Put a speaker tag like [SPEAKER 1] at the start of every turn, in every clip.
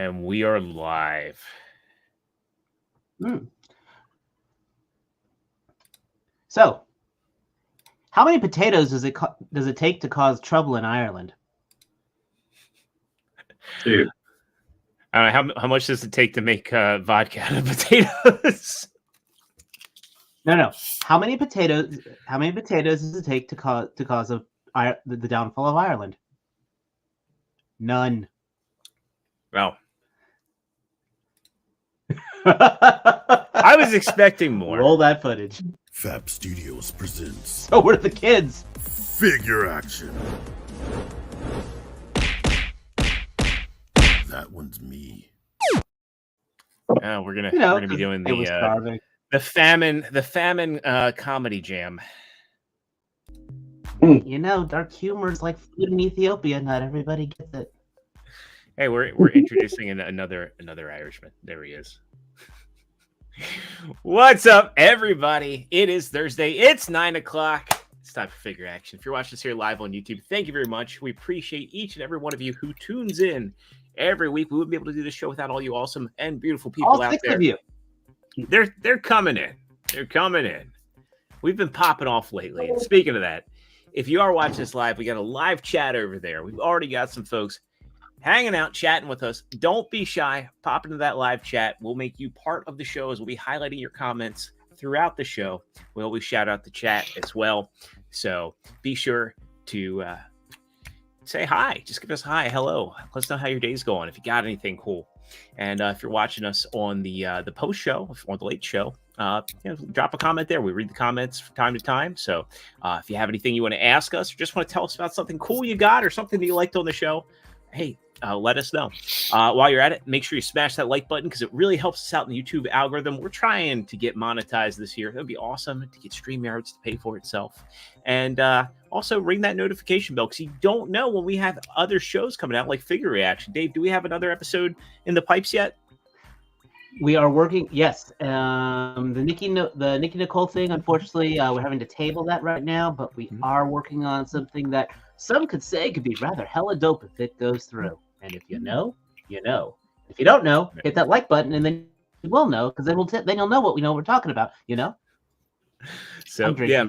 [SPEAKER 1] And we are live.
[SPEAKER 2] So, how many potatoes does it take to cause trouble in Ireland?
[SPEAKER 3] 2.
[SPEAKER 1] How much does it take to make vodka out of potatoes?
[SPEAKER 2] No. How many potatoes does it take to cause the downfall of Ireland? None.
[SPEAKER 1] Well, I was expecting more.
[SPEAKER 2] Roll that footage.
[SPEAKER 4] Fab Studios presents.
[SPEAKER 2] So what are the kids?
[SPEAKER 4] Figure action. That one's me.
[SPEAKER 1] We're gonna be doing the famine comedy jam.
[SPEAKER 2] Dark humor is like food in Ethiopia. Not everybody gets it.
[SPEAKER 1] Hey, we're introducing another Irishman. There he is. What's up, everybody? It is Thursday. It's 9:00. It's time for Figure Action. If you're watching us here live on YouTube, thank you very much. We appreciate each and every one of you who tunes in every week. We wouldn't be able to do this show without all you awesome and beautiful people
[SPEAKER 2] all
[SPEAKER 1] out
[SPEAKER 2] six
[SPEAKER 1] there.
[SPEAKER 2] Of you.
[SPEAKER 1] They're coming in. They're coming in. We've been popping off lately. And speaking of that, if you are watching this live, we got a live chat over there. We've already got some folks hanging out, chatting with us. Don't be shy. Pop into that live chat. We'll make you part of the show as we'll be highlighting your comments throughout the show. We always shout out the chat as well. So be sure to say hi. Just give us a hi, hello. Let us know how your day's going. If you got anything cool. And if you're watching us on the post show, if you want the late show, drop a comment there. We read the comments from time to time. So if you have anything you want to ask us or just want to tell us about something cool you got or something that you liked on the show, hey, let us know. While you're at it, make sure you smash that like button because it really helps us out in the YouTube algorithm. We're trying to get monetized this year. That would be awesome to get StreamYards to pay for itself. And also ring that notification bell because you don't know when we have other shows coming out like Figure Reaction. Dave, do we have another episode in the pipes yet?
[SPEAKER 2] We are working. Yes. The Nikki Nicole thing, unfortunately, we're having to table that right now, but we are working on something that some could say could be rather hella dope if it goes through. And if you know, you know. If you don't know, hit that like button, and then you will know, because then then you'll know what we're talking about.
[SPEAKER 1] So yeah,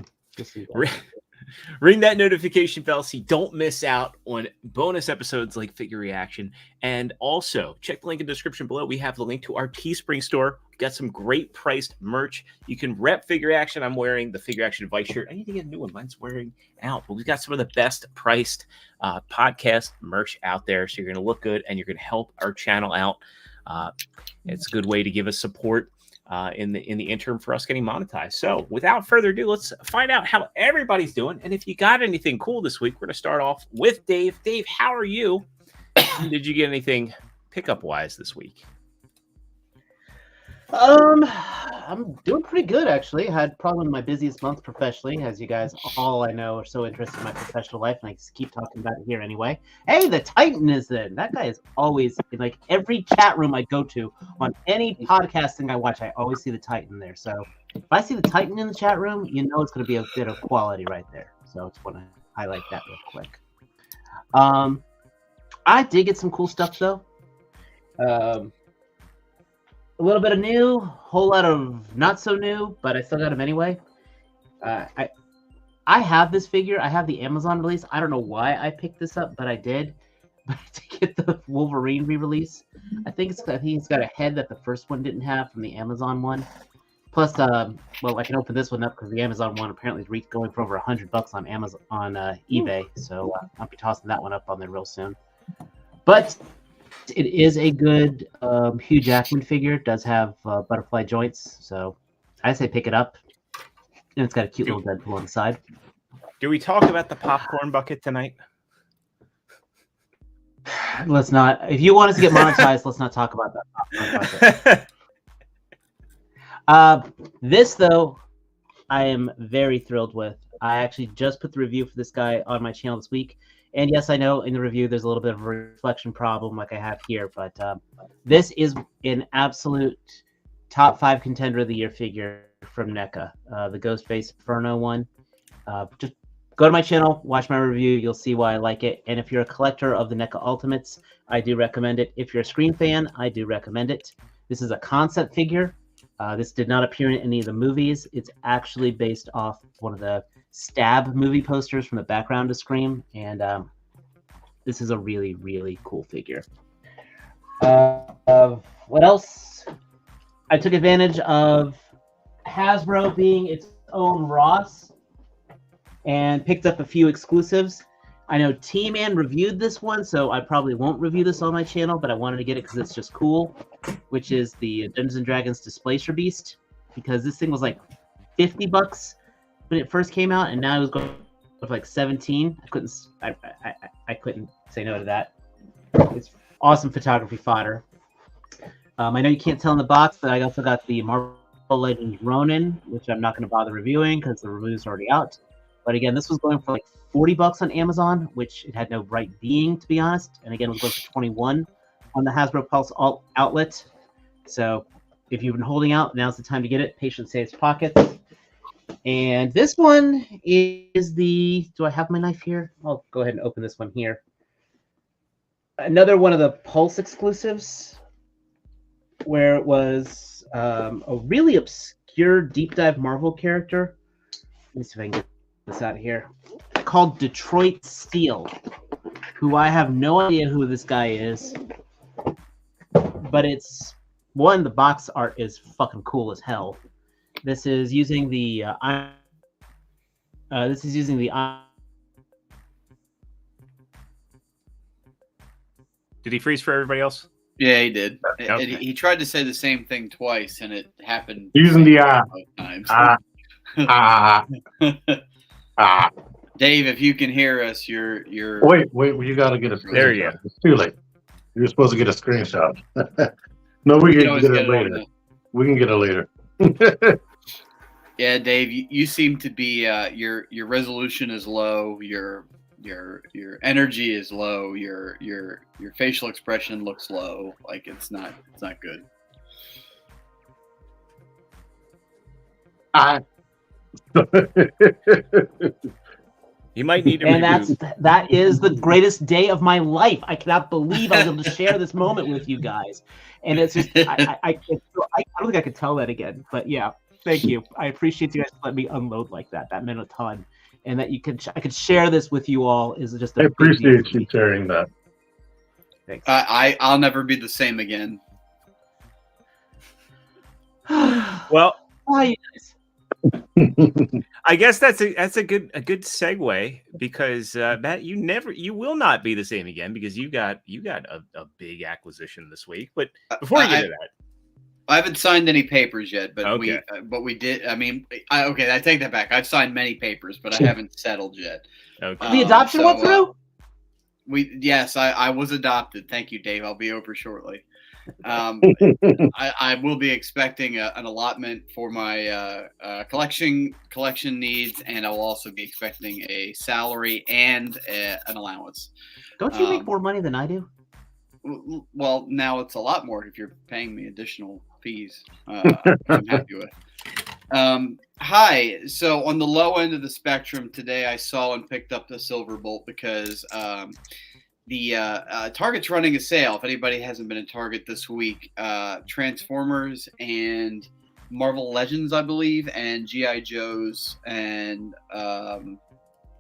[SPEAKER 1] ring that notification bell so you don't miss out on bonus episodes like Figure Reaction. And also check the link in the description below. We have the link to our Teespring store. We've got some great priced merch. You can rep Figure Action. I'm wearing the Figure Action Vice shirt. I need to get a new one. Mine's wearing out. But we've got some of the best priced podcast merch out there. So you're going to look good and you're going to help our channel out. It's a good way to give us support in the interim for us getting monetized. So without further ado, let's find out how everybody's doing. And if you got anything cool this week, we're going to start off with Dave. Dave, how are you? Did you get anything pickup wise this week?
[SPEAKER 2] I'm doing pretty good, actually. I had probably my busiest month professionally, as you guys all I know are so interested in my professional life, and I just keep talking about it here anyway. Hey, the Titan is in. That guy is always in like every chat room I go to on any podcasting I watch. I always see the Titan there. So if I see the Titan in the chat room, you know it's going to be a bit of quality right there. So I just want to highlight that real quick. I did get some cool stuff though. A little bit of new, whole lot of not so new, but I still got them anyway. I have this figure. I have the Amazon release. I don't know why I picked this up, but I did. But to get the Wolverine re-release, I think it's got a head that the first one didn't have from the Amazon one. Plus, well, I can open this one up because the Amazon one apparently is going for over $100 on Amazon eBay. So I'll be tossing that one up on there real soon. But it is a good Hugh Jackman figure. It does have butterfly joints, so I say pick it up. And it's got a cute little Deadpool on the side.
[SPEAKER 1] Do we talk about the popcorn bucket tonight?
[SPEAKER 2] Let's not. If you want us to get monetized, let's not talk about that popcorn bucket. This, though, I am very thrilled with. I actually just put the review for this guy on my channel this week. And yes, I know in the review there's a little bit of a reflection problem like I have here, but this is an absolute top 5 contender of the year figure from NECA, the Ghostface Inferno one. Just go to my channel, watch my review. You'll see why I like it. And if you're a collector of the NECA Ultimates, I do recommend it. If you're a Scream fan, I do recommend it. This is a concept figure. This did not appear in any of the movies. It's actually based off one of the Stab movie posters from the background to Scream. And this is a really, really cool figure. What else? I took advantage of Hasbro being its own Ross and picked up a few exclusives. I know T-Man reviewed this one, so I probably won't review this on my channel, but I wanted to get it because it's just cool, which is the Dungeons & Dragons Displacer Beast, because this thing was like $50 when it first came out, and now it was going for like 17. I couldn't say no to that. It's awesome photography fodder. I know you can't tell in the box, but I also got the Marvel Legends Ronin, which I'm not going to bother reviewing because the review's already out. But again, this was going for like $40 on Amazon, which it had no right being, to be honest. And again, it was going for 21 on the Hasbro Pulse outlet. So if you've been holding out, now's the time to get it. Patience saves pockets. And this one is the... Do I have my knife here? I'll go ahead and open this one here. Another one of the Pulse exclusives, where it was a really obscure deep dive Marvel character. Let me see if I can get this out of here. Called Detroit Steel, who I have no idea who this guy is, but it's one. The box art is fucking cool as hell. This is using the
[SPEAKER 1] Did he freeze for everybody else?
[SPEAKER 3] Yeah, he did.
[SPEAKER 1] Okay.
[SPEAKER 3] He tried to say the same thing twice, and it happened
[SPEAKER 5] Using the
[SPEAKER 3] times. Dave, if you can hear us, you're.
[SPEAKER 5] Wait, you got to get a screenshot.
[SPEAKER 1] There you go.
[SPEAKER 5] It's too late. You're supposed to get a screenshot. No, we can get it later. We can get it later.
[SPEAKER 3] Yeah, Dave, you seem to be your resolution is low, your energy is low, your facial expression looks low, like it's not good.
[SPEAKER 1] You might need to
[SPEAKER 2] and
[SPEAKER 1] reboot.
[SPEAKER 2] that is the greatest day of my life. I cannot believe I was able to share this moment with you guys. And it's just I don't think I could tell that again. But yeah, thank you. I appreciate you guys letting me unload like that. That meant a ton. And that I could share this with you all is just
[SPEAKER 5] I appreciate you sharing that.
[SPEAKER 2] Thanks.
[SPEAKER 3] I'll never be the same again.
[SPEAKER 1] Well,
[SPEAKER 2] why you guys?
[SPEAKER 1] I guess that's a good segue because Matt, you will not be the same again because you got a big acquisition this week. But before we get to that,
[SPEAKER 3] I haven't signed any papers yet, but
[SPEAKER 1] okay.
[SPEAKER 3] we did. I mean, I take that back. I've signed many papers, but I haven't settled yet.
[SPEAKER 1] Okay.
[SPEAKER 2] The adoption went through?
[SPEAKER 3] Yes, I was adopted. Thank you, Dave. I'll be over shortly. I will be expecting an allotment for my collection needs, and I will also be expecting a salary and an allowance.
[SPEAKER 2] Don't you make more money than I do?
[SPEAKER 3] Well, now it's a lot more if you're paying me additional fees. I'm happy with. Hi. So on the low end of the spectrum today, I saw and picked up the Silverbolt because the Target's running a sale. If anybody hasn't been in Target this week, Transformers and Marvel Legends, I believe, and G.I. Joes, and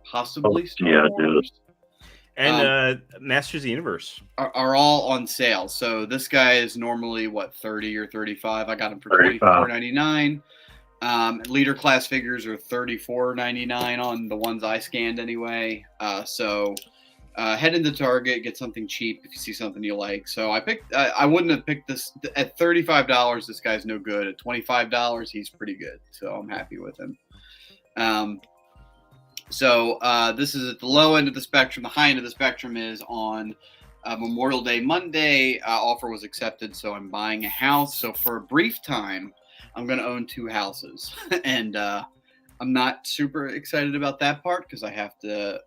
[SPEAKER 3] possibly Star Wars.
[SPEAKER 1] And Masters of the Universe
[SPEAKER 3] are all on sale. So this guy is normally what, 30 or 35. I got him for $24.99. Leader class figures are $34.99 on the ones I scanned anyway. So head into Target, get something cheap if you see something you like. So I wouldn't have picked this at $35. This guy's no good. At $25, he's pretty good. So I'm happy with him. So this is at the low end of the spectrum. The high end of the spectrum is on Memorial Day Monday. Offer was accepted, so I'm buying a house. So for a brief time, I'm going to own 2 houses, and I'm not super excited about that part because I have to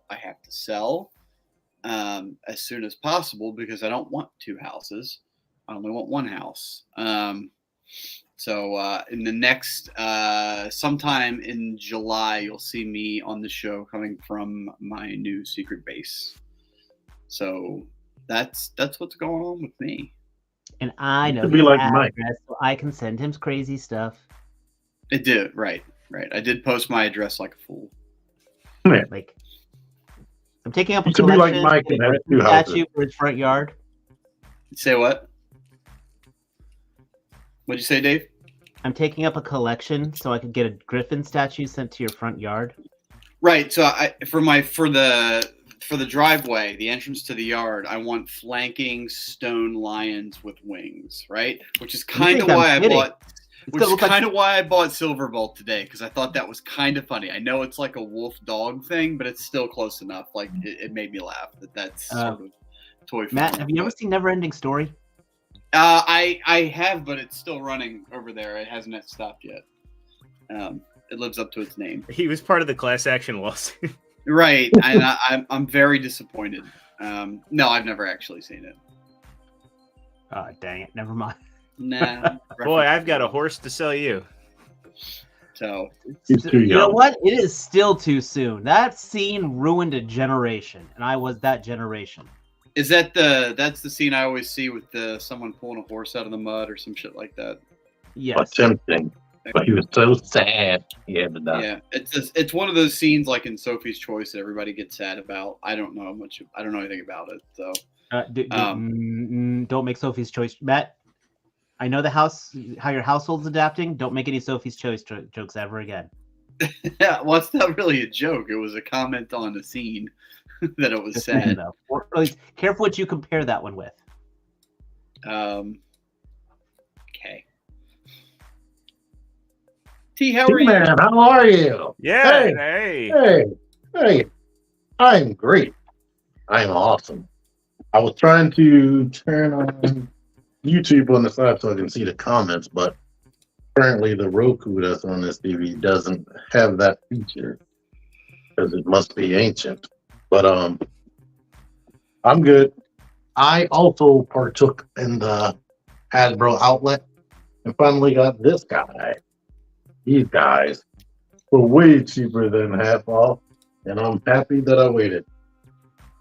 [SPEAKER 3] sell as soon as possible because I don't want 2 houses. I only want 1 house. So in the next sometime in July, you'll see me on the show coming from my new secret base. So that's what's going on with me.
[SPEAKER 2] And I know
[SPEAKER 5] To be
[SPEAKER 2] his
[SPEAKER 5] like Mike.
[SPEAKER 2] address, so I can send him crazy stuff.
[SPEAKER 3] It did, right. I did post my address like a fool.
[SPEAKER 2] Like, I'm taking up a
[SPEAKER 5] You should be like
[SPEAKER 2] collection
[SPEAKER 5] Mike and have two
[SPEAKER 2] statue
[SPEAKER 5] houses.
[SPEAKER 2] for his front yard.
[SPEAKER 3] Say what? What'd you say, Dave?
[SPEAKER 2] I'm taking up a collection so I could get a griffin statue sent to your front yard.
[SPEAKER 3] Right. So for the driveway, the entrance to the yard, I want flanking stone lions with wings, right? Which is kind of why I bought. Which is kind of why I bought Silverbolt today, because I thought that was kind of funny. I know it's like a wolf dog thing, but it's still close enough. Like it made me laugh that's sort of toy.
[SPEAKER 2] Matt, have you ever seen Neverending Story?
[SPEAKER 3] I have, but it's still running over there. It hasn't stopped yet. It lives up to its name.
[SPEAKER 1] He was part of the class action lawsuit.
[SPEAKER 3] Right, and I'm very disappointed. No, I've never actually seen it.
[SPEAKER 2] Oh, dang it. Never mind.
[SPEAKER 3] Nah.
[SPEAKER 1] Boy, I've got a horse to sell you.
[SPEAKER 3] So
[SPEAKER 5] He's too
[SPEAKER 2] You know
[SPEAKER 5] young.
[SPEAKER 2] what? It is still too soon. That scene ruined a generation, and I was that generation.
[SPEAKER 3] is that's the scene I always see with someone pulling a horse out of the mud or some shit like that?
[SPEAKER 2] Yes.
[SPEAKER 5] Tempting. But he was so sad. He had to die.
[SPEAKER 3] Yeah, it's one of those scenes like in Sophie's Choice that everybody gets sad about. I don't know anything about it. So
[SPEAKER 2] don't make Sophie's Choice. Matt, I know how your household's adapting. Don't make any Sophie's Choice jokes ever again.
[SPEAKER 3] yeah, well, it's not really a joke. It was a comment on a scene that it was sad.
[SPEAKER 2] Or at least careful what you compare that one with.
[SPEAKER 3] Okay. T, how are you?
[SPEAKER 5] Man, how are you?
[SPEAKER 1] Yeah.
[SPEAKER 5] Hey. I'm great. I'm awesome. I was trying to turn on YouTube on the side so I can see the comments, but apparently the Roku that's on this TV doesn't have that feature because it must be ancient. But I'm good. I also partook in the Hasbro outlet and finally got this guy. These guys were way cheaper than half off, and I'm happy that I waited.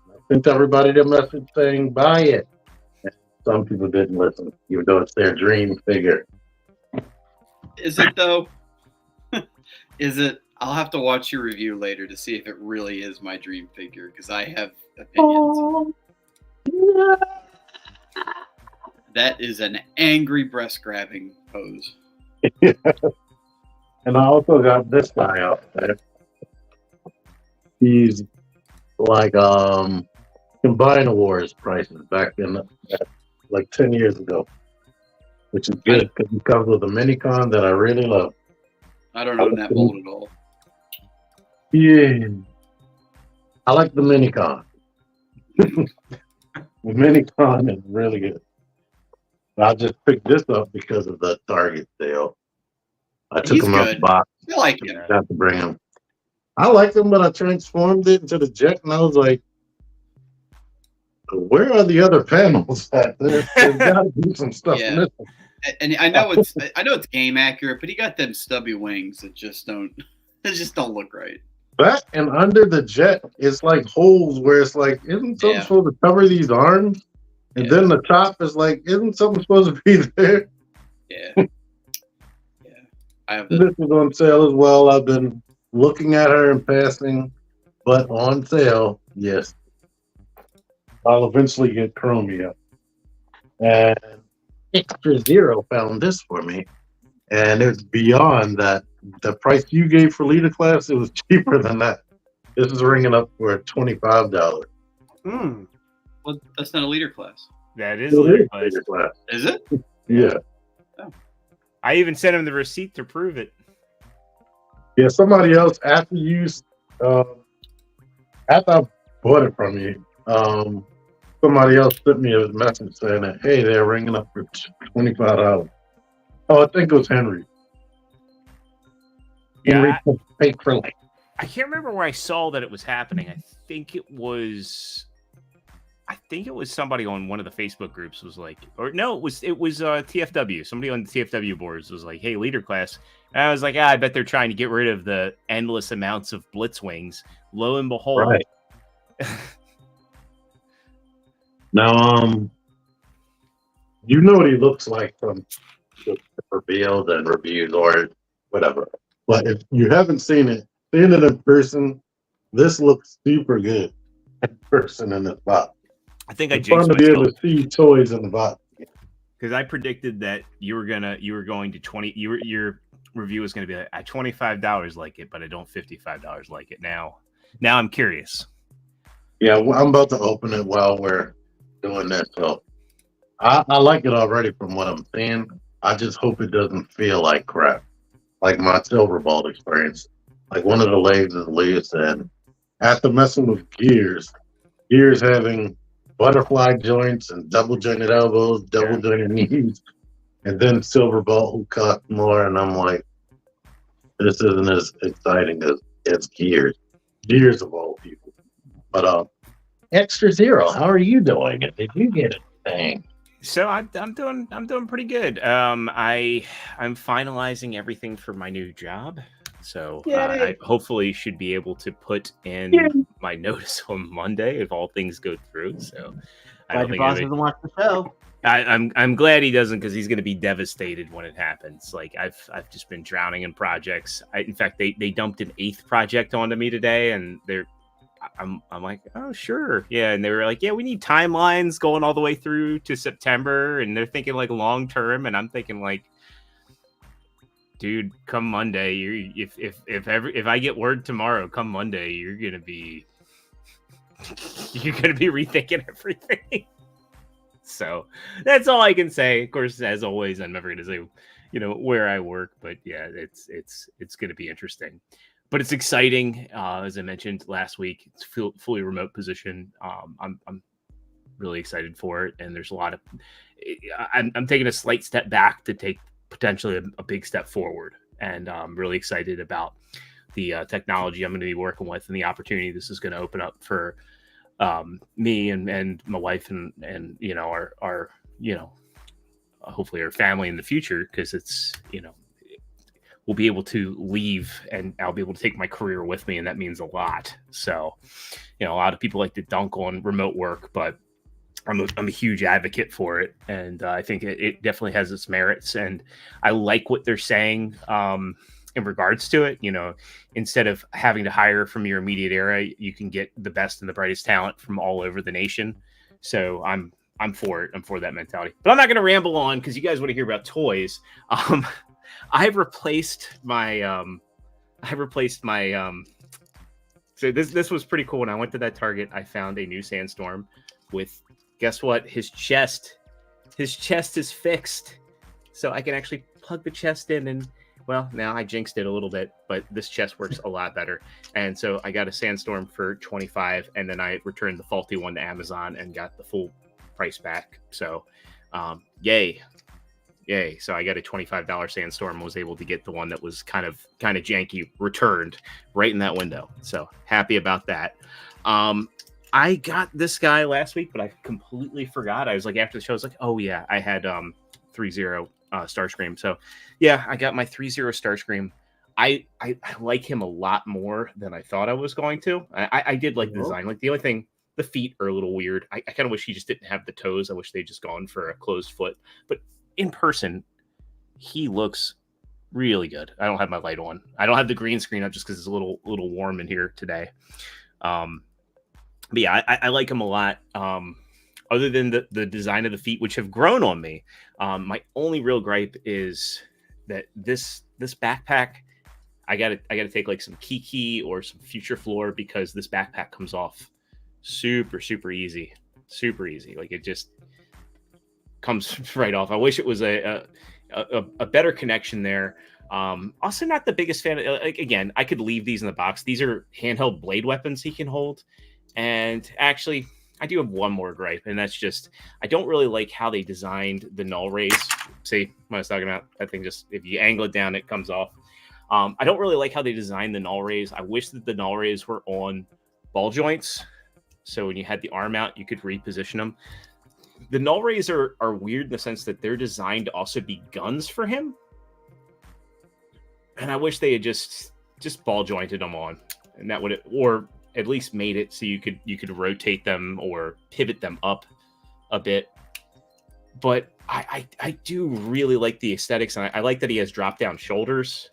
[SPEAKER 5] I sent everybody the message saying buy it. Some people didn't listen, even though it's their dream figure.
[SPEAKER 3] Is it though? Is it? I'll have to watch your review later to see if it really is my dream figure because I have opinions. That is an angry breast grabbing pose.
[SPEAKER 5] And I also got this guy out there. He's like Combine Awards prices back in like 10 years ago, which is good because he comes with a mini-con that I really love.
[SPEAKER 3] I don't own that mold at all.
[SPEAKER 5] Yeah. I like the mini-con. The mini-con is really good. I just picked this up because of the Target sale. I took
[SPEAKER 3] He's
[SPEAKER 5] him out
[SPEAKER 3] good.
[SPEAKER 5] the box.
[SPEAKER 3] I like him.
[SPEAKER 5] Got to bring him. I liked him, but I transformed it into the jet, and I was like, where are the other panels at? There's got to be some stuff
[SPEAKER 3] Yeah.
[SPEAKER 5] missing.
[SPEAKER 3] And I know it's game accurate, but he got them stubby wings that just don't look right.
[SPEAKER 5] That and under the jet is like holes where it's like, isn't something supposed to cover these arms? And then the top is like, isn't something supposed to be there?
[SPEAKER 3] Yeah. I have
[SPEAKER 5] This is on sale as well. I've been looking at her in passing, but on sale, yes. I'll eventually get Chromia. And ExtraZero found this for me. And it's beyond that. The price you gave for leader class, it was cheaper than that. This is ringing up for $25.
[SPEAKER 3] Well, that's not a leader class.
[SPEAKER 1] That is leader class.
[SPEAKER 3] Is it?
[SPEAKER 5] Yeah.
[SPEAKER 3] Oh.
[SPEAKER 1] I even sent him the receipt to prove it.
[SPEAKER 5] Yeah, somebody else after you after I bought it from you, somebody else sent me a message saying that, hey, they're ringing up for $25. Oh, I think it was Henry.
[SPEAKER 1] Yeah,
[SPEAKER 5] paid for like
[SPEAKER 1] I can't remember where I saw that it was happening. I think it was I think it was somebody on one of the Facebook groups was like, or no, it was TFW. Somebody on the TFW boards was like, "Hey, leader class." And I was like, I bet they're trying to get rid of the endless amounts of blitz wings. Lo and behold,
[SPEAKER 5] Right. Now, you know what he looks like from the revealed and reviews or whatever. But if you haven't seen it in person, this looks super good in person in this box.
[SPEAKER 1] I think I
[SPEAKER 5] It's fun
[SPEAKER 1] jinxed
[SPEAKER 5] to be able
[SPEAKER 1] myself
[SPEAKER 5] to see toys in the box.
[SPEAKER 1] because I predicted that you were going to your review was going to be like, at $25 like it, but I don't $55 like it. Now I'm curious.
[SPEAKER 5] Yeah, well, I'm about to open it while we're doing this. So I like it already from what I'm seeing. I just hope it doesn't feel like crap, like my Silver Ball experience. Like one of the legs, as Leah said, after messing with Gears having butterfly joints and double jointed elbows, double jointed knees, and then Silver Ball who cost more, and I'm like, this isn't as exciting as Gears. Gears of all people. But ExtraZero, how are you doing? Did you get anything?
[SPEAKER 1] So I'm doing pretty good. I'm finalizing everything for my new job. So I hopefully should be able to put in my notice on Monday if all things go through. So I
[SPEAKER 2] Glad
[SPEAKER 1] don't
[SPEAKER 2] your
[SPEAKER 1] think
[SPEAKER 2] boss doesn't watch the show.
[SPEAKER 1] I'm glad he doesn't because he's going to be devastated when it happens. Like I've just been drowning in projects. In fact, they dumped an 8th project onto me today, and I'm like, oh sure, yeah, and they were like, yeah, we need timelines going all the way through to September, and they're thinking like long term, and I'm thinking like, dude, come Monday, if I get word tomorrow, come Monday, you're gonna be rethinking everything. So that's all I can say. Of course, as always, I'm never gonna say, where I work, but yeah, it's gonna be interesting. But it's exciting, as I mentioned last week. It's fully remote position. I'm really excited for it, and there's a lot of. I'm taking a slight step back to take potentially a big step forward, and I'm really excited about the technology I'm going to be working with and the opportunity this is going to open up for me and my wife and our hopefully our family in the future, because it's we'll be able to leave and I'll be able to take my career with me. And that means a lot. So, a lot of people like to dunk on remote work, but I'm a huge advocate for it. And I think it definitely has its merits. And I like what they're saying in regards to it. Instead of having to hire from your immediate area, you can get the best and the brightest talent from all over the nation. So I'm for it. I'm for that mentality. But I'm not going to ramble on because you guys want to hear about toys. I've replaced my so this was pretty cool. When I went to that Target, I found a new Sandstorm with, guess what? His chest is fixed. So I can actually plug the chest in, and well, now I jinxed it a little bit, but this chest works a lot better. And so I got a Sandstorm for $25, and then I returned the faulty one to Amazon and got the full price back. So yay. So I got a $25 Sandstorm, was able to get the one that was kind of janky returned right in that window. So happy about that. I got this guy last week, but I completely forgot. I was like, after the show, I was like, oh yeah, I had 3-0 Starscream. So yeah, I got my 3-0 Starscream. I like him a lot more than I thought I was going to. I did like the design. Like the only thing, the feet are a little weird. I kind of wish he just didn't have the toes. I wish they'd just gone for a closed foot. But in person, he looks really good. I don't have my light on. I don't have the green screen up just because it's a little warm in here today. But yeah, I like him a lot. Other than the design of the feet, which have grown on me, my only real gripe is that this backpack, I gotta take like some Kiki or some Future Floor, because this backpack comes off super easy. Like it just comes right off. I wish it was a better connection there. Also not the biggest fan of, like, again, I could leave these in the box. These are handheld blade weapons he can hold. And actually, I do have one more gripe, and that's just, I don't really like how they designed the null rays. See what I was talking about? That thing just, if you angle it down, it comes off. I don't really like how they designed the null rays. I wish that the null rays were on ball joints, So when you had the arm out, you could reposition them. The null rays are weird in the sense that they're designed to also be guns for him. And I wish they had just ball jointed them on, and that would, or at least made it so you could rotate them or pivot them up a bit. But I do really like the aesthetics, and I like that he has drop down shoulders.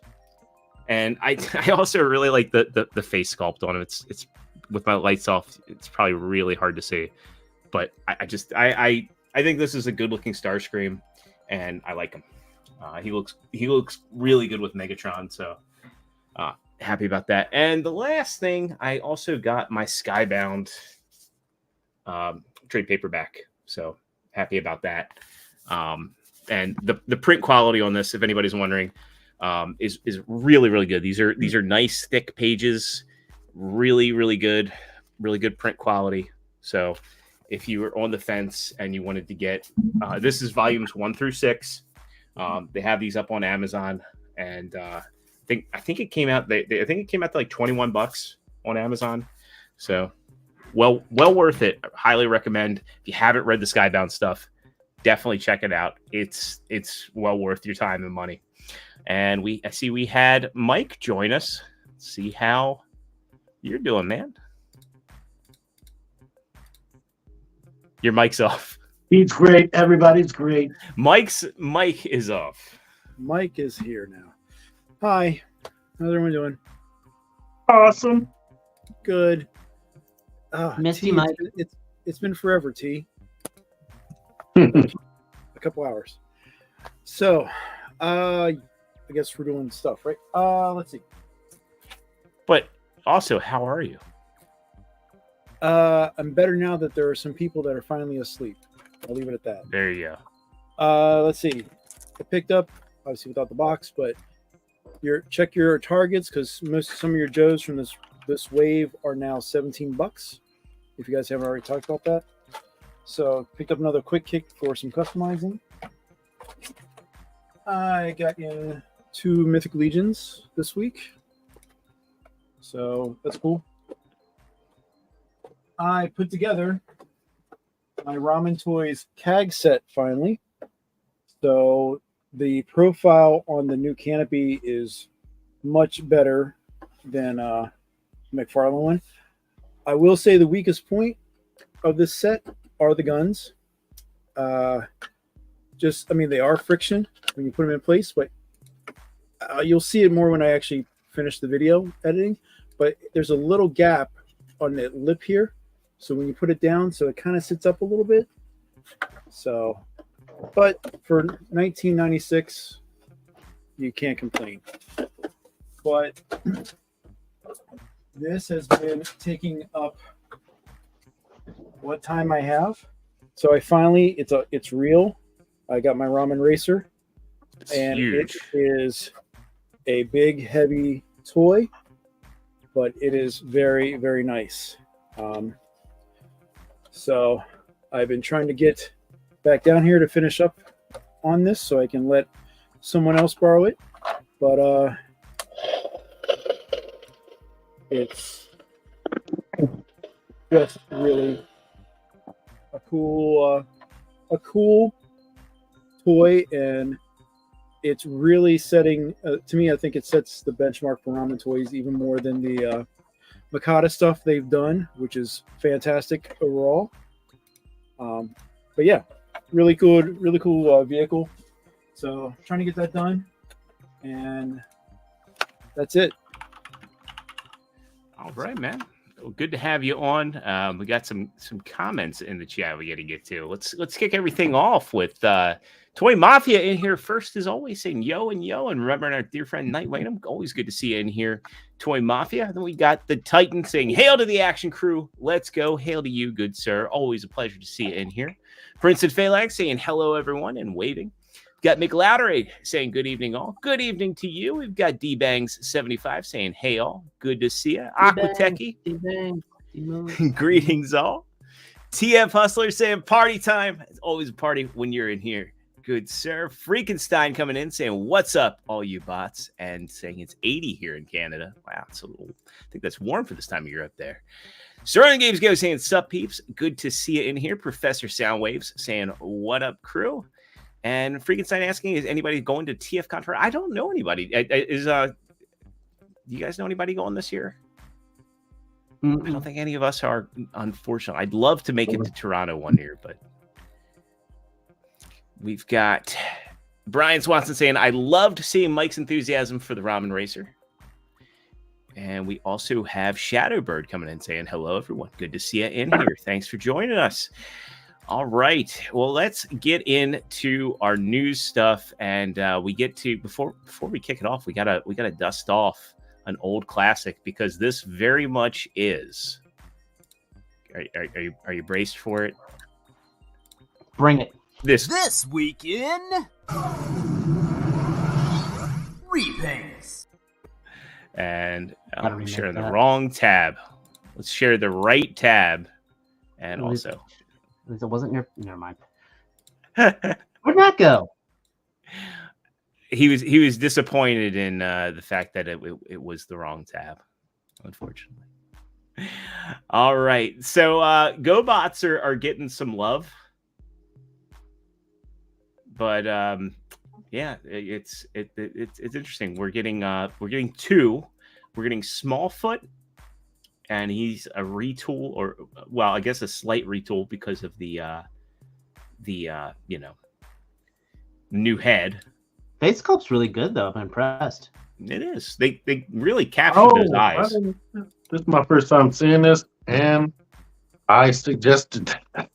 [SPEAKER 1] And I also really like the face sculpt on him. It's with my lights off, it's probably really hard to see. But I think this is a good looking Starscream, and I like him. He looks really good with Megatron, so happy about that. And the last thing, I also got my Skybound trade paperback, so happy about that. And the print quality on this, if anybody's wondering, is really, really good. These are nice thick pages, really good print quality. So if you were on the fence and you wanted to get, this is volumes 1 through 6. They have these up on Amazon, and I think it came out. I think it came out to like $21 on Amazon. So well worth it. Highly recommend. If you haven't read the Skybound stuff, definitely check it out. It's well worth your time and money. And I see we had Mike join us. Let's see how you're doing, man. Your mic's off.
[SPEAKER 6] He's great. Everybody's great.
[SPEAKER 1] Mike is off.
[SPEAKER 7] Mike is here now. Hi. How's everyone doing?
[SPEAKER 6] Awesome.
[SPEAKER 7] Good.
[SPEAKER 2] Missed
[SPEAKER 7] T,
[SPEAKER 2] you, Mike.
[SPEAKER 7] It's been forever, T. A couple hours. So, I guess we're doing stuff, right? Let's see.
[SPEAKER 1] But also, how are you?
[SPEAKER 7] I'm better now that there are some people that are finally asleep. I'll leave it at that.
[SPEAKER 1] There you go.
[SPEAKER 7] Let's see. I picked up, obviously without the box, but check your targets, because some of your Joes from this wave are now $17. If you guys haven't already talked about that. So picked up another quick kick for some customizing. I got in 2 Mythic Legions this week. So that's cool. I put together my Ramen Toys CAG set finally. So the profile on the new canopy is much better than McFarlane one. I will say the weakest point of this set are the guns. They are friction when you put them in place, but you'll see it more when I actually finish the video editing. But there's a little gap on the lip here. So when you put it down, so it kind of sits up a little bit. So, but for 1996, you can't complain. But this has been taking up what time I have. So I finally, it's real. I got my ramen racer, and
[SPEAKER 1] huge.
[SPEAKER 7] It is a big, heavy toy, but it is very, very nice. So I've been trying to get back down here to finish up on this so I can let someone else borrow it. But it's just really a cool toy, and it's really setting to me, I think it sets the benchmark for ramen toys even more than the Mikata stuff they've done, which is fantastic overall. But yeah, really cool vehicle. So trying to get that done, and that's it.
[SPEAKER 1] All right, man. Well, good to have you on. We got some comments in the chat we got to get to. Let's kick everything off with Toy Mafia in here first, as always, saying yo, and remembering our dear friend Night Lanham. Always good to see you in here, Toy Mafia. Then we got the Titan saying hail to the action crew. Let's go. Hail to you, good sir. Always a pleasure to see you in here. Prince and Phalanx saying hello, everyone, and waving. Got McLowdery saying good evening, all. Good evening to you. We've got D-Bangs75 saying hey, all. Good to see you. Aquatechy. Greetings, all. TF Hustler saying party time. It's always a party when you're in here. Good sir. Freakenstein coming in saying what's up, all you bots, and saying it's 80 here in Canada. Wow, it's a little, I think that's warm for this time of year up there. Sterling Games Go saying, sup peeps, good to see you in here. Professor Soundwaves saying, what up, crew? And Freakenstein asking, is anybody going to TFCon? I don't know anybody. Do you guys know anybody going this year? I don't think any of us are, unfortunately. I'd love to make it to Toronto one year, but we've got Brian Swanson saying, I loved seeing Mike's enthusiasm for the Ramen Racer. And we also have Shadowbird coming in saying, hello, everyone. Good to see you in here. Thanks for joining us. All right. Well, let's get into our news stuff. And we get to, before we kick it off, we gotta dust off an old classic, because this very much is. Are you braced for it?
[SPEAKER 2] Bring it.
[SPEAKER 8] This week in repaints.
[SPEAKER 1] And I'm sharing the wrong tab. Let's share the right tab. And also,
[SPEAKER 2] it wasn't your. Never mind. Where'd that go?
[SPEAKER 1] He was disappointed in the fact that it was the wrong tab, unfortunately. All right, so GoBots are getting some love, but yeah, it's interesting. We're getting two. We're getting Smallfoot, and he's a retool, or well, I guess a slight retool because of the new head.
[SPEAKER 2] Face sculpt's really good, though. I'm impressed.
[SPEAKER 1] It is. They really captured those eyes.
[SPEAKER 5] This is my first time seeing this, and I suggested that.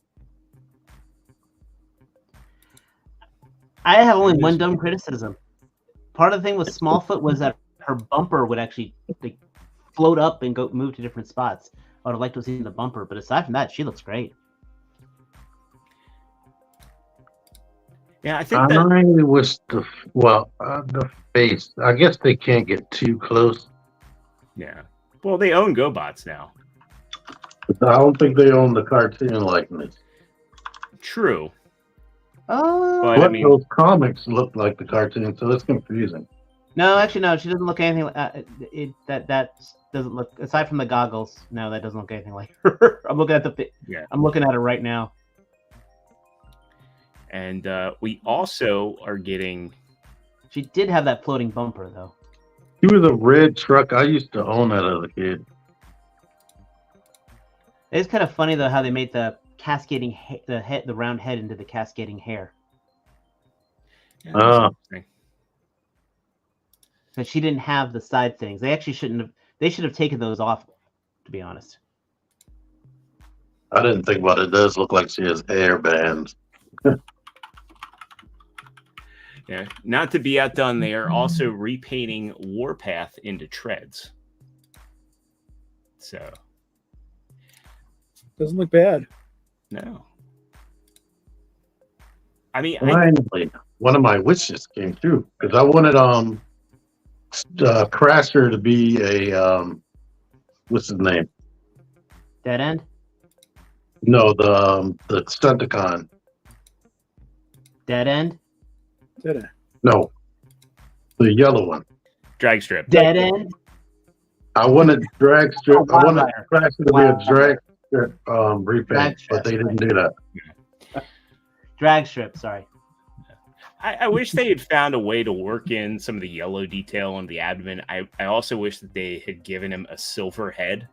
[SPEAKER 2] I have only one dumb criticism. Part of the thing with Smallfoot was that her bumper would actually float up and move to different spots. I would have liked to have seen the bumper, but aside from that, she looks great.
[SPEAKER 1] Yeah, I think
[SPEAKER 5] I wish the face. I guess they can't get too close.
[SPEAKER 1] Yeah. Well, they own GoBots now.
[SPEAKER 5] I don't think they own the cartoon likeness.
[SPEAKER 1] True.
[SPEAKER 5] But I mean, those comics look like the cartoon, so it's confusing.
[SPEAKER 2] No, actually, no. She doesn't look anything like that doesn't look. Aside from the goggles, no, that doesn't look anything like her. I'm looking at I'm looking at it right now.
[SPEAKER 1] And we also are getting.
[SPEAKER 2] She did have that floating bumper, though.
[SPEAKER 5] She was a red truck. I used to own that as a kid.
[SPEAKER 2] It's kind of funny though how they made the cascading the round head into the cascading hair.
[SPEAKER 1] Yeah,
[SPEAKER 2] but she didn't have the side things. They actually shouldn't have. They should have taken those off, to be honest.
[SPEAKER 5] I didn't think about it. It does look like she has hair bands.
[SPEAKER 1] Yeah, not to be outdone, they are also repainting Warpath into treads. So
[SPEAKER 7] doesn't look bad.
[SPEAKER 1] No. I mean,
[SPEAKER 5] finally, one of my wishes came true because I wanted Crasher to be a what's his name?
[SPEAKER 2] Dead End?
[SPEAKER 5] No, the Stunticon.
[SPEAKER 2] Dead End?
[SPEAKER 7] Dead End.
[SPEAKER 5] No, the yellow one.
[SPEAKER 1] Drag Strip.
[SPEAKER 2] Dead End?
[SPEAKER 5] I wanted Drag Strip. I wanted Crasher to be a Drag Strip repaint, but they didn't do that.
[SPEAKER 2] Drag Strip, sorry.
[SPEAKER 1] I wish they had found a way to work in some of the yellow detail on the abdomen. I also wish that they had given him a silver head.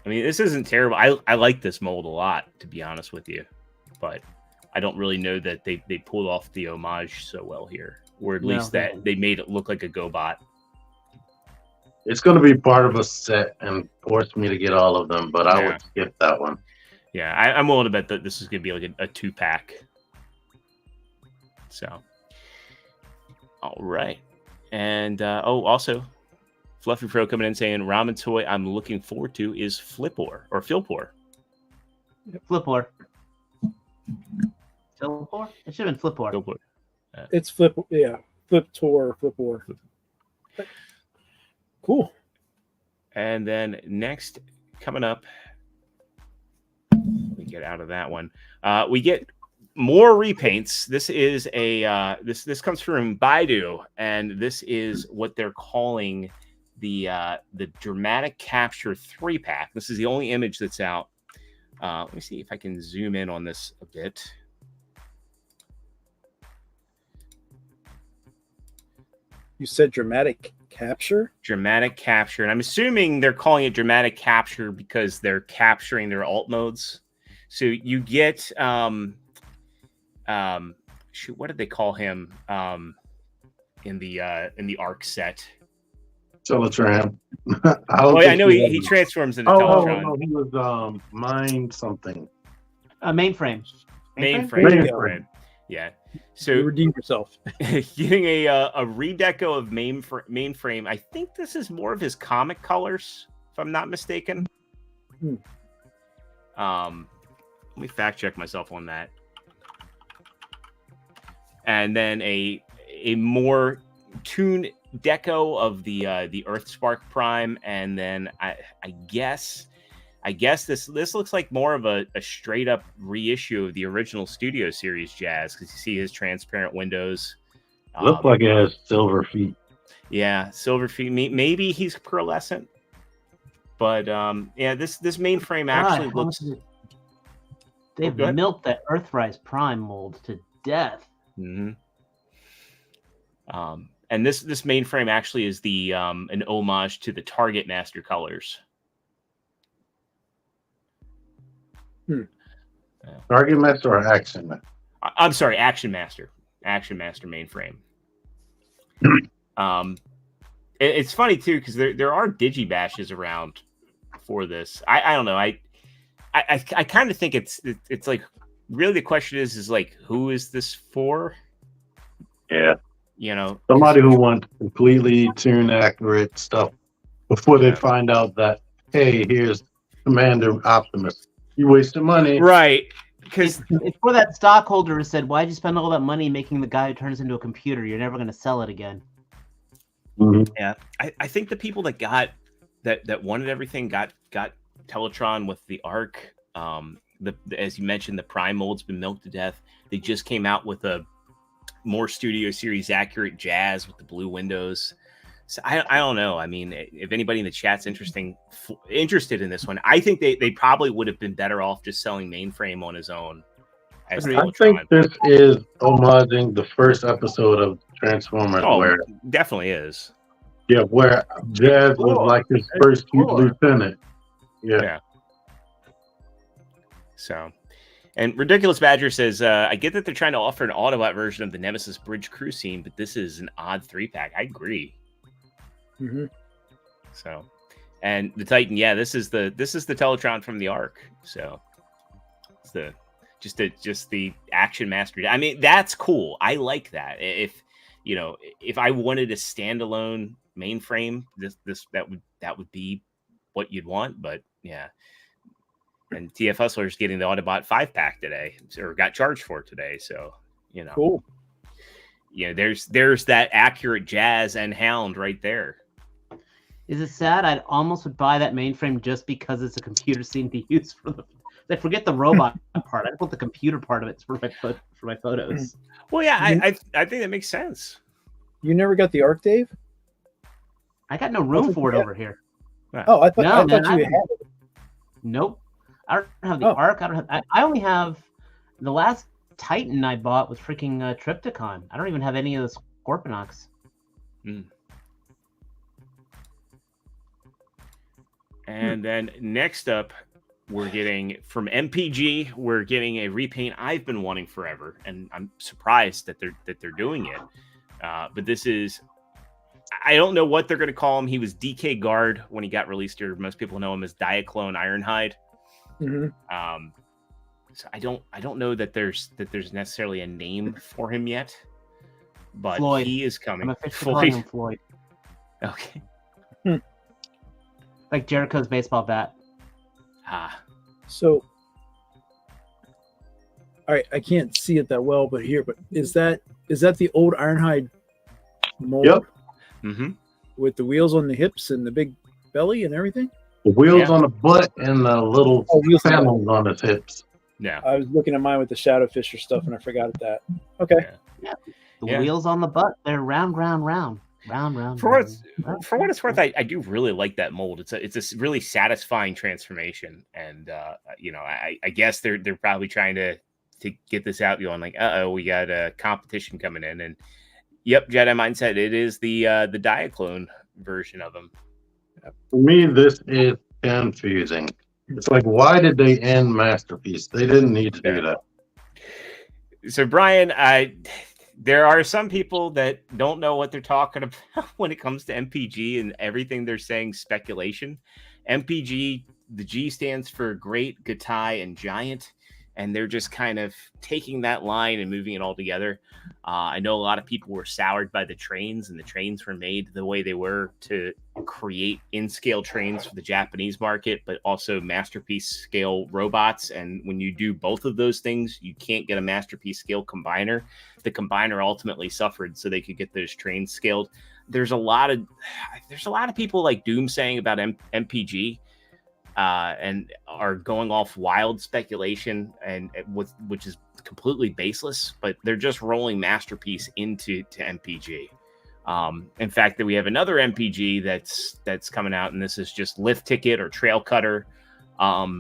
[SPEAKER 1] I mean, this isn't terrible. I like this mold a lot, to be honest with you. But I don't really know that they pulled off the homage so well here. Or at least that they made it look like a GoBot.
[SPEAKER 5] It's going to be part of a set and force me to get all of them, but I would skip that one.
[SPEAKER 1] Yeah, I'm willing to bet that this is going to be like a 2-pack. So, all right. And, also, Fluffy Pro coming in saying, ramen toy I'm looking forward to is Flipor, or Philpor.
[SPEAKER 2] Flipor. Flipor? It should have been Flipor.
[SPEAKER 1] Philpor.
[SPEAKER 7] It's Flipor. Cool.
[SPEAKER 1] And then next, coming up, we get out of that one. We get more repaints. This is this comes from Baidu, and this is what they're calling the dramatic capture 3-pack. This is the only image that's out. Let me see if I can zoom in on this a bit.
[SPEAKER 7] You said dramatic capture?
[SPEAKER 1] Dramatic capture. And I'm assuming they're calling it dramatic capture because they're capturing their alt modes. So you get shoot, what did they call him in the Arc set?
[SPEAKER 5] Teletran.
[SPEAKER 1] I know he transforms into Teletron.
[SPEAKER 5] No, he was Mind something.
[SPEAKER 2] Mainframe.
[SPEAKER 1] Mainframe. Yeah. So
[SPEAKER 7] You redeem yourself.
[SPEAKER 1] getting a redeco of Mainframe. I think this is more of his comic colors, if I'm not mistaken. Let me fact check myself on that. And then a more tuned deco of the Earthspark Prime, and then I guess this looks like more of a straight up reissue of the original Studio Series Jazz, because you see his transparent windows.
[SPEAKER 5] Looks like it has silver feet.
[SPEAKER 1] Yeah, silver feet. Maybe he's pearlescent, but yeah, this Mainframe actually looks.
[SPEAKER 2] They've milked that Earthrise Prime mold to death.
[SPEAKER 1] Mm-hmm. And this Mainframe actually is the an homage to the Target Master colors.
[SPEAKER 5] Target Master or Action Master?
[SPEAKER 1] I'm sorry, Action Master Mainframe. It's funny too because there are digibashes around for this. I don't know. I kind of think it's like, really the question is like, who is this for?
[SPEAKER 5] Yeah.
[SPEAKER 1] You know,
[SPEAKER 5] Somebody who wants completely tune accurate stuff before they find out that, hey, here's Commander Optimus. You wasted money.
[SPEAKER 1] Right. Because
[SPEAKER 2] it's for that stockholder who said, why'd you spend all that money making the guy who turns into a computer? You're never going to sell it again.
[SPEAKER 5] Mm-hmm.
[SPEAKER 1] Yeah. I think the people that got that wanted everything got Teletron with the Arc. As you mentioned, the Prime mold's been milked to death. They just came out with a more Studio Series accurate Jazz with the blue windows. So I don't know. I mean, if anybody in the chat's interested in this one, I think they probably would have been better off just selling Mainframe on his own. As
[SPEAKER 5] I think this is homaging the first episode of Transformers. Where
[SPEAKER 1] definitely is.
[SPEAKER 5] Yeah, where Jazz was like his first cute lieutenant. Yeah.
[SPEAKER 1] So, and Ridiculous Badger says, I get that they're trying to offer an Autobot version of the Nemesis Bridge Crew scene, but this is an odd 3-pack. I agree.
[SPEAKER 7] Mm-hmm.
[SPEAKER 1] So, and the Titan, yeah, this is the Teletron from the Arc. So, it's just the Action Master. I mean, that's cool. I like that. If I wanted a standalone Mainframe, that would be what you'd want. But yeah. And TF Hustler's getting the Autobot 5-pack today, or got charged for it today. So,
[SPEAKER 7] cool.
[SPEAKER 1] There's that accurate Jazz and Hound right there.
[SPEAKER 2] Is it sad? I'd almost would buy that Mainframe just because it's a computer scene to use for the. I forget the robot part. I put the computer part of it for my photos.
[SPEAKER 1] Well, yeah, I think that makes sense.
[SPEAKER 7] You never got the Arc, Dave?
[SPEAKER 2] I got no room for it over here.
[SPEAKER 7] Oh, I thought you had it.
[SPEAKER 2] Nope. I don't have the Arc. I only have the last Titan I bought was freaking Triptychon. I don't even have any of the Scorponok's.
[SPEAKER 1] And then next up, we're getting from MPG. We're getting a repaint I've been wanting forever, and I'm surprised that they're doing it. But this is, I don't know what they're going to call him. He was DK Guard when he got released here. Most people know him as Diaclone Ironhide.
[SPEAKER 7] Mm-hmm.
[SPEAKER 1] So I don't know that there's necessarily a name for him yet, but
[SPEAKER 2] Floyd.
[SPEAKER 1] He is coming.
[SPEAKER 2] I'm officially calling him Floyd.
[SPEAKER 1] Okay.
[SPEAKER 2] Like Jericho's baseball bat.
[SPEAKER 7] So, all right, I can't see it that well, but is that the old Ironhide mold?
[SPEAKER 5] Yep.
[SPEAKER 1] Mm-hmm.
[SPEAKER 7] With the wheels on the hips and the big belly and everything?
[SPEAKER 5] The wheels on the butt and the little panels on his hips.
[SPEAKER 1] Yeah.
[SPEAKER 7] I was looking at mine with the Shadow Fisher stuff and I forgot that. Okay.
[SPEAKER 2] Yeah. The wheels on the butt, they're round, round, round. Round.
[SPEAKER 1] For what
[SPEAKER 2] round,
[SPEAKER 1] it's worth, I do really like that mold. It's a really satisfying transformation, and I guess they're probably trying to get this out, going like, we got a competition coming in, and yep, Jedi Mindset, it is the Diaclone version of him.
[SPEAKER 5] For me, this is confusing. It's like, why did they end Masterpiece? They didn't need to do that.
[SPEAKER 1] So, Brian, there are some people that don't know what they're talking about when it comes to MPG, and everything they're saying speculation. MPG, the G stands for Great, Gatai, and Giant, and they're just kind of taking that line and moving it all together. I know a lot of people were soured by the trains, and the trains were made the way they were to create in-scale trains for the Japanese market, but also masterpiece scale robots. And when you do both of those things, you can't get a masterpiece scale combiner. The combiner ultimately suffered so they could get those trains scaled. There's a lot of people like doomsaying about MPG. And are going off wild speculation which is completely baseless, but they're just rolling Masterpiece into MPG. In fact, that we have another MPG that's coming out, and this is just Lift Ticket or Trail Cutter. I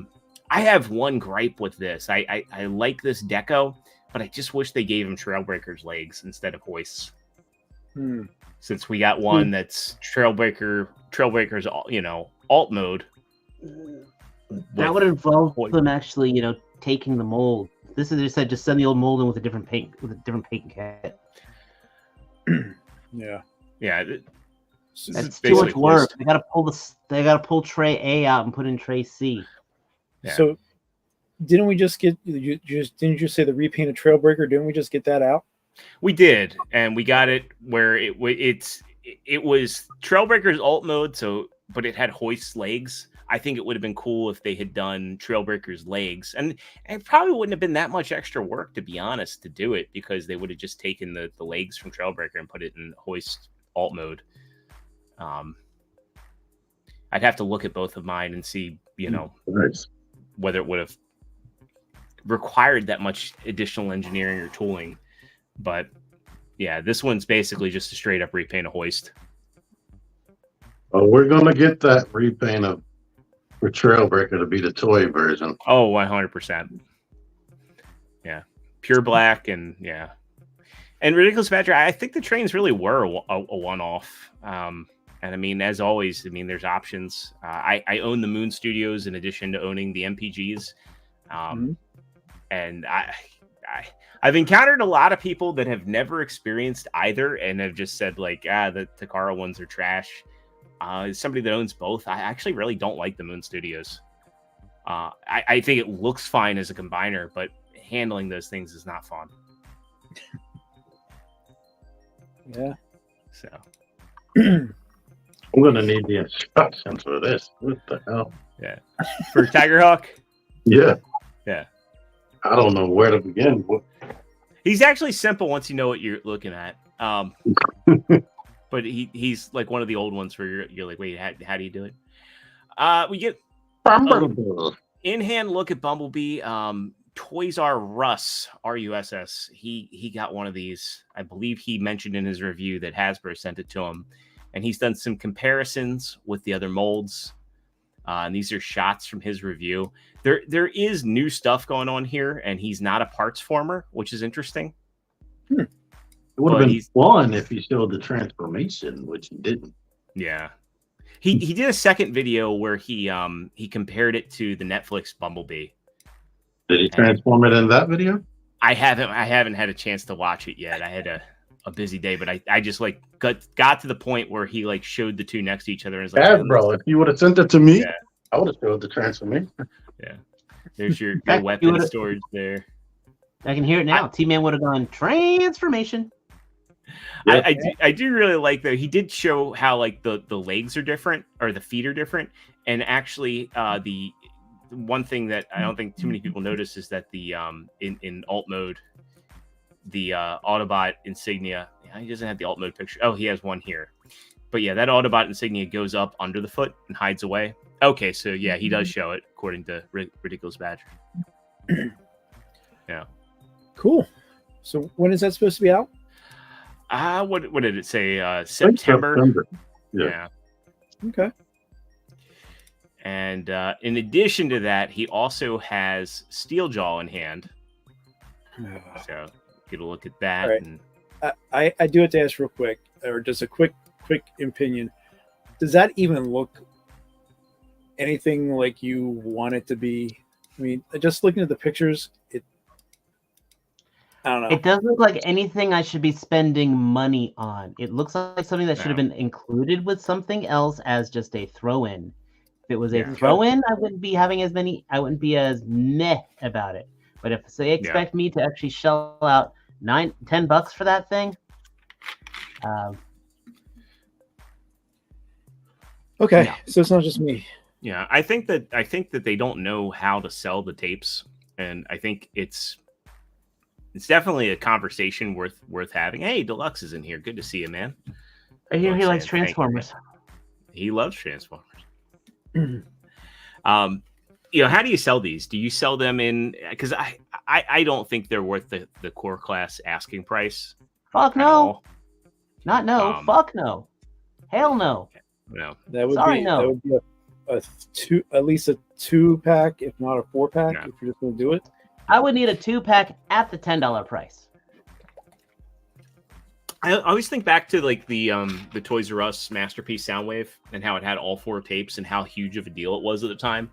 [SPEAKER 1] have one gripe with this. I like this deco, but I just wish they gave him Trailbreaker's legs instead of hoists. Since we got one that's Trailbreaker's alt mode.
[SPEAKER 2] That would involve them actually, taking the mold. This is just said, just send the old mold in with a different paint kit.
[SPEAKER 7] Yeah.
[SPEAKER 2] That's too much work. They gotta pull tray A out and put in tray C.
[SPEAKER 7] Yeah. So didn't we just get didn't you just say the repainted Trailbreaker? Didn't we just get that out?
[SPEAKER 1] We did, and we got it where it was Trailbreaker's alt mode, but it had hoist legs. I think it would have been cool if they had done Trailbreaker's legs, and it probably wouldn't have been that much extra work, to be honest, to do it, because they would have just taken the legs from Trailbreaker and put it in hoist alt mode. I'd have to look at both of mine and see, whether it would have required that much additional engineering or tooling. But yeah, this one's basically just a straight up repaint of hoist.
[SPEAKER 5] Oh, we're gonna get that repaint for Trailbreaker to be the toy version.
[SPEAKER 1] Oh, 100%. Yeah, pure black, and yeah, and Ridiculous Badger. I think the trains really were a one-off. And I mean, as always, there's options. I own the Moon Studios in addition to owning the MPGs, and I've encountered a lot of people that have never experienced either and have just said like, the Takara ones are trash. As somebody that owns both, I actually really don't like the Moon Studios. I think it looks fine as a combiner, but handling those things is not fun.
[SPEAKER 7] Yeah.
[SPEAKER 1] So
[SPEAKER 5] I'm gonna need the instructions for this. What the hell?
[SPEAKER 1] Yeah. For Tigerhawk?
[SPEAKER 5] Yeah.
[SPEAKER 1] Yeah.
[SPEAKER 5] I don't know where to begin.
[SPEAKER 1] He's actually simple once you know what you're looking at. But he's like one of the old ones where you're like, wait, how do you do it? We get in-hand look at Bumblebee. Toys R Us, R-U-S-S. He got one of these. I believe he mentioned in his review that Hasbro sent it to him. And he's done some comparisons with the other molds. And these are shots from his review. There is new stuff going on here, and he's not a Partsformer, which is interesting.
[SPEAKER 5] It would have been fun if he showed the transformation, which he didn't.
[SPEAKER 1] Yeah. He did a second video where he compared it to the Netflix Bumblebee.
[SPEAKER 5] Did he transform it in that video?
[SPEAKER 1] I haven't had a chance to watch it yet. I had a busy day, but I just like got to the point where he like showed the two next to each other and was like,
[SPEAKER 5] yeah, bro, if you would have sent it to me, I would have showed the transformation.
[SPEAKER 1] Yeah. There's your weapon storage there.
[SPEAKER 2] I can hear it now. T-Man would have gone transformation.
[SPEAKER 1] Yep. I do really like though. He did show how like the legs are different or the feet are different, and actually the one thing that I don't think too many people notice is that the in alt mode, the Autobot insignia. He doesn't have the alt mode picture. Oh, he has one here. But yeah, that Autobot insignia goes up under the foot and hides away. Okay, so yeah, he does show it according to Ridiculous Badger. Yeah.
[SPEAKER 7] Cool. So when is that supposed to be out?
[SPEAKER 1] What did it say?
[SPEAKER 5] I think
[SPEAKER 1] September.
[SPEAKER 5] Yeah.
[SPEAKER 7] Okay.
[SPEAKER 1] And in addition to that, he also has Steeljaw in hand. So get a look at that.
[SPEAKER 7] All right.
[SPEAKER 1] And
[SPEAKER 7] I do have to ask real quick, or just a quick opinion. Does that even look anything like you want it to be? I mean, just looking at the pictures, I don't know.
[SPEAKER 2] It doesn't look like anything I should be spending money on. It looks like something that should have been included with something else as just a throw-in. If it was a throw-in, I wouldn't be having as many. I wouldn't be as meh about it. But if they expect me to actually shell out $10 for that thing,
[SPEAKER 7] okay,
[SPEAKER 2] no.
[SPEAKER 7] So it's not just me.
[SPEAKER 1] yeah, I think that they don't know how to sell the tapes, and I think it's definitely a conversation worth having. Hey, Deluxe is in here. Good to see you, man.
[SPEAKER 2] I hear he likes
[SPEAKER 1] Thank you,
[SPEAKER 2] Transformers.
[SPEAKER 1] He loves Transformers. How do you sell these? Do you sell them in? Because I don't think they're worth the core class asking price.
[SPEAKER 2] Fuck no. Not no. Fuck no. Hell no.
[SPEAKER 1] No.
[SPEAKER 7] That would
[SPEAKER 2] Sorry,
[SPEAKER 7] be
[SPEAKER 2] no.
[SPEAKER 7] that would be at least a 2-pack, if not a 4-pack,
[SPEAKER 1] No.
[SPEAKER 7] if you're just going to do it.
[SPEAKER 2] I would need a 2-pack at the $10 price.
[SPEAKER 1] I always think back to like the Toys R Us Masterpiece Soundwave and how it had all 4 tapes and how huge of a deal it was at the time.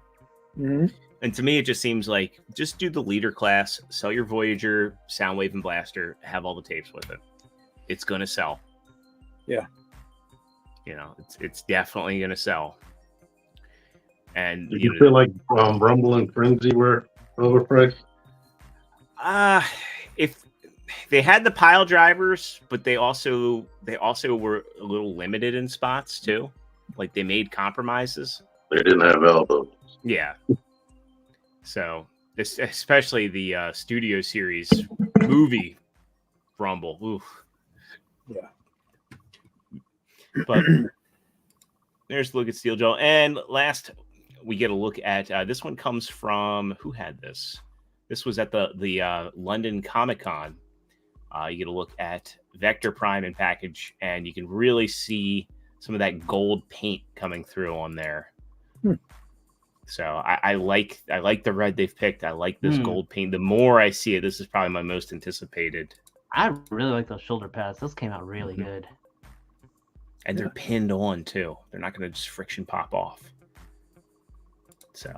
[SPEAKER 7] Mm-hmm.
[SPEAKER 1] And to me, it just seems like just do the leader class, sell your Voyager, Soundwave, and Blaster, have all the tapes with it. It's gonna sell.
[SPEAKER 7] Yeah.
[SPEAKER 1] It's definitely gonna sell. And
[SPEAKER 5] Did you feel like Rumble and Frenzy were overpriced?
[SPEAKER 1] If they had the pile drivers, but they also were a little limited in spots too. Like they made compromises.
[SPEAKER 5] They didn't have elbows.
[SPEAKER 1] Yeah. So this, especially the Studio Series movie Rumble. Oof.
[SPEAKER 7] Yeah.
[SPEAKER 1] But there's a look at Steeljaw. And last, we get a look at this one comes from who had this? This was at the London Comic Con. You get a look at Vector Prime in package, and you can really see some of that gold paint coming through on there. So I like the red they've picked. I like this gold paint. The more I see it, this is probably my most anticipated.
[SPEAKER 2] I really like those shoulder pads. Those came out really good.
[SPEAKER 1] And they're pinned on too. They're not going to just friction pop off. So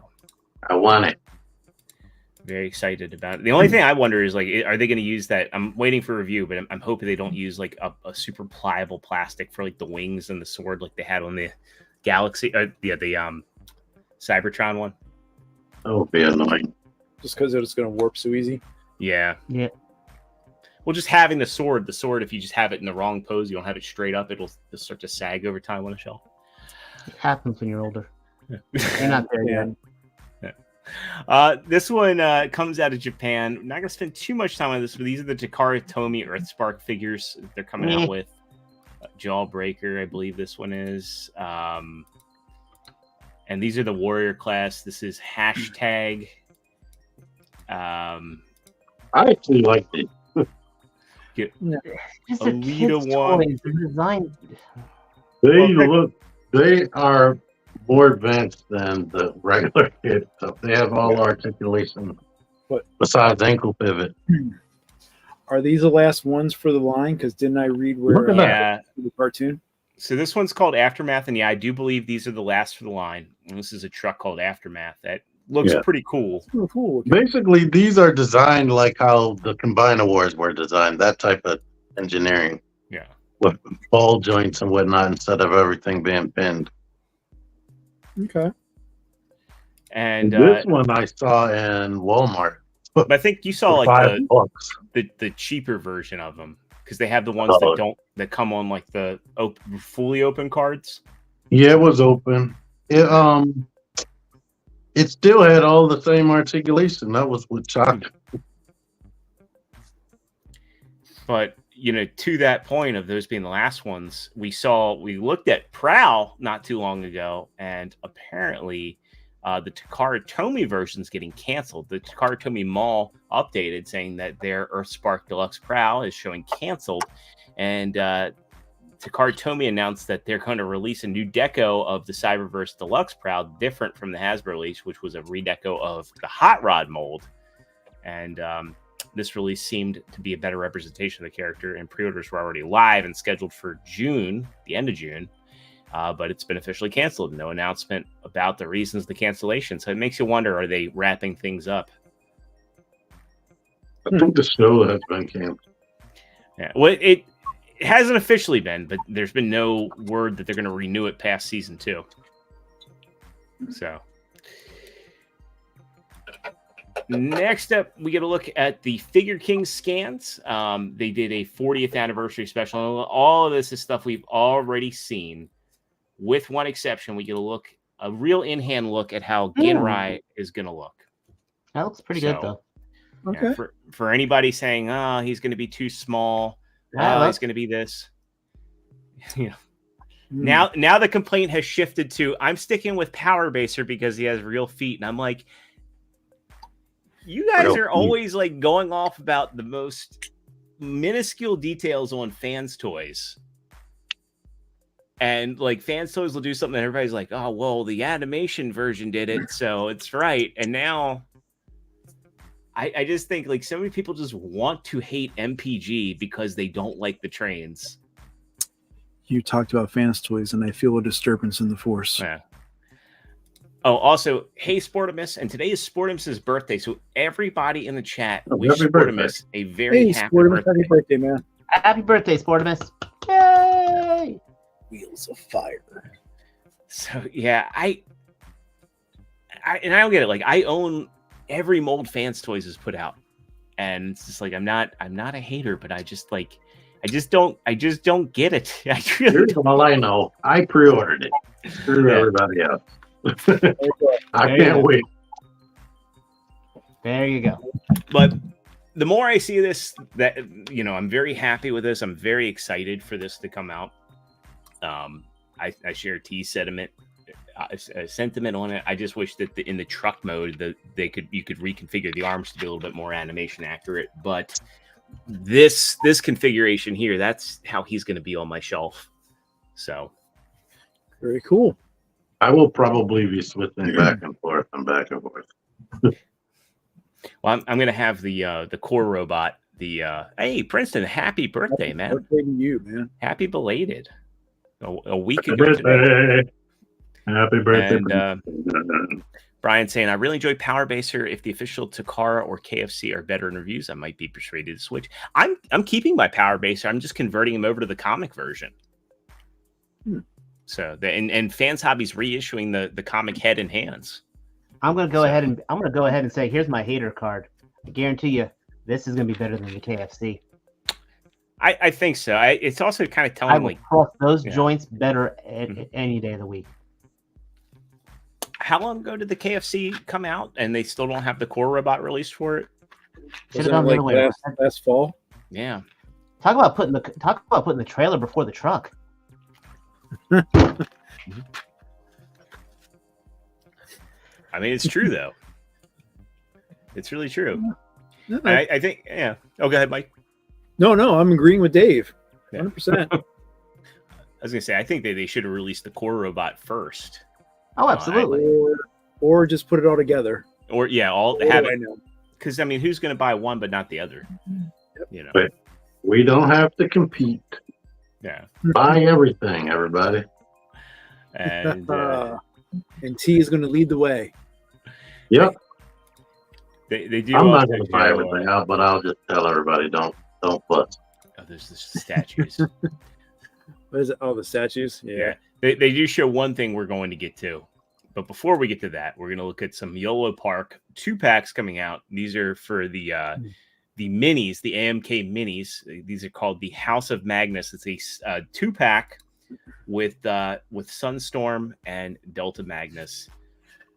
[SPEAKER 5] I want it.
[SPEAKER 1] Very excited about it. The only thing I wonder is, like, are they going to use that? I'm waiting for a review, but I'm hoping they don't use like a super pliable plastic for like the wings and the sword, like they had on the Galaxy, the Cybertron one.
[SPEAKER 5] That would be annoying.
[SPEAKER 7] Just because it's going to warp so easy.
[SPEAKER 1] Yeah.
[SPEAKER 2] Yeah.
[SPEAKER 1] Well, just having the sword, if you just have it in the wrong pose, you don't have it straight up, it'll start to sag over time on a shelf.
[SPEAKER 2] It happens when you're older. You're not there yet.
[SPEAKER 1] This one comes out of Japan. I'm not going to spend too much time on this, but these are the Takara Tomy Earthspark figures that they're coming out with. Jawbreaker, I believe this one is. And these are the Warrior class. This is hashtag.
[SPEAKER 5] I actually like it.
[SPEAKER 2] Just a
[SPEAKER 1] Alita
[SPEAKER 2] kid's
[SPEAKER 1] one.
[SPEAKER 2] toys. They're designed.
[SPEAKER 5] They are more advanced than the regular kid stuff. They have all articulation, besides ankle pivot.
[SPEAKER 7] Are these the last ones for the line? Because didn't I read where the cartoon?
[SPEAKER 1] So this one's called Aftermath, and I do believe these are the last for the line. And this is a truck called Aftermath that looks pretty cool.
[SPEAKER 7] Oh, cool. Okay.
[SPEAKER 5] Basically, these are designed like how the Combiner Wars were designed. That type of engineering.
[SPEAKER 1] Yeah.
[SPEAKER 5] With ball joints and whatnot instead of everything being pinned.
[SPEAKER 7] Okay.
[SPEAKER 1] And
[SPEAKER 5] this one I saw in Walmart.
[SPEAKER 1] But I think you saw like the cheaper version of them, because they have the ones that come on like the fully open cards.
[SPEAKER 5] Yeah, it was open. It still had all the same articulation. That was what shocked.
[SPEAKER 1] But to that point of those being the last ones, we looked at Prowl not too long ago, and apparently the Takara Tomy version is getting canceled. The Takara Tomy Mall updated saying that their Earthspark Deluxe Prowl is showing canceled. And Takara Tomy announced that they're going to release a new deco of the Cyberverse Deluxe Prowl, different from the Hasbro release, which was a redeco of the Hot Rod mold. And this release seemed to be a better representation of the character, and pre-orders were already live and scheduled for June, the end of June. But it's been officially canceled. No announcement about the reasons of the cancellation. So it makes you wonder, are they wrapping things up?
[SPEAKER 5] I think the show has been canceled.
[SPEAKER 1] Yeah, well, it hasn't officially been, but there's been no word that they're going to renew it past season 2. So next up, we get a look at the Figure King scans. They did a 40th anniversary special. All of this is stuff we've already seen. With one exception, we get a real in-hand look at how Ginrai is going to look.
[SPEAKER 2] That looks pretty good, though.
[SPEAKER 1] Okay. Yeah, for anybody saying, "Oh, he's going to be too small," he's going to be this. You know, now the complaint has shifted to, "I'm sticking with Power Baser because he has real feet," and I'm like, you guys are always like going off about the most minuscule details on fans' toys. And like fans' toys will do something that everybody's like, "Oh, well, the animation version did it, so it's right." And now I just think like so many people just want to hate MPG because they don't like the trains.
[SPEAKER 7] You talked about fans' toys, and I feel a disturbance in the force.
[SPEAKER 1] Yeah. Oh, also, hey, Sportimus, and today is Sportimus's birthday, so everybody in the chat wish Sportimus a very happy birthday.
[SPEAKER 7] Happy birthday, man.
[SPEAKER 2] Happy birthday, Sportimus. Yay!
[SPEAKER 7] Wheels of fire.
[SPEAKER 1] So yeah, I don't get it. Like I own every mold fans toys is put out, and it's just like I'm not a hater, but I just don't get it. I really don't.
[SPEAKER 5] All I know, I pre-ordered it. Screw everybody else. I can't wait.
[SPEAKER 2] There you go.
[SPEAKER 1] But the more I see this, that I'm very happy with this. I'm very excited for this to come out. I share T's sentiment on it. I just wish that in the truck mode you could reconfigure the arms to be a little bit more animation accurate. But this configuration here, that's how he's going to be on my shelf. So
[SPEAKER 7] very cool.
[SPEAKER 5] I will probably be switching back and forth and back and forth.
[SPEAKER 1] Well, I'm going to have the core robot. Hey Princeton, happy birthday, man!
[SPEAKER 7] Birthday to you, man!
[SPEAKER 1] Happy belated. A week
[SPEAKER 5] Happy
[SPEAKER 1] ago
[SPEAKER 5] birthday.
[SPEAKER 1] today.
[SPEAKER 5] Happy birthday.
[SPEAKER 1] And Brian saying, I really enjoy Power Baser. If the official Takara or KFC are better in reviews, I might be persuaded to switch. I'm keeping my Power Baser. I'm just converting him over to the comic version. So and Fans Hobby's reissuing the comic head and hands.
[SPEAKER 2] I'm gonna go ahead and say, here's my hater card. I guarantee you, this is gonna be better than the KFC.
[SPEAKER 1] I think so. It's also kind of telling
[SPEAKER 2] I will cross those joints better any day of the week.
[SPEAKER 1] How long ago did the KFC come out, and they still don't have the core robot released for it?
[SPEAKER 7] Should have done like last fall.
[SPEAKER 1] Yeah.
[SPEAKER 2] Talk about putting the trailer before the truck.
[SPEAKER 1] I mean, it's true though. It's really true. I think. Yeah. Oh, go ahead, Mike.
[SPEAKER 7] No, I'm agreeing with Dave. 100%.
[SPEAKER 1] I was gonna say, I think they should have released the core robot first.
[SPEAKER 2] Oh, absolutely.
[SPEAKER 7] Or just put it all together.
[SPEAKER 1] Or all have it. Because I mean, who's gonna buy one but not the other?
[SPEAKER 5] But we don't have to compete.
[SPEAKER 1] Yeah.
[SPEAKER 5] Buy everything, everybody.
[SPEAKER 1] And
[SPEAKER 7] T is going to lead the way.
[SPEAKER 5] Yep.
[SPEAKER 1] They do.
[SPEAKER 5] I'm not going to buy everything out, but I'll just tell everybody don't fuss.
[SPEAKER 1] Oh, there's the statues.
[SPEAKER 7] What is it? Oh, the statues. Yeah.
[SPEAKER 1] They do show one thing we're going to get to, but before we get to that, we're going to look at some YOLO Park 2-packs coming out. These are for the minis, the AMK minis. These are called the House of Magnus. It's a 2-pack with Sunstorm and Delta Magnus.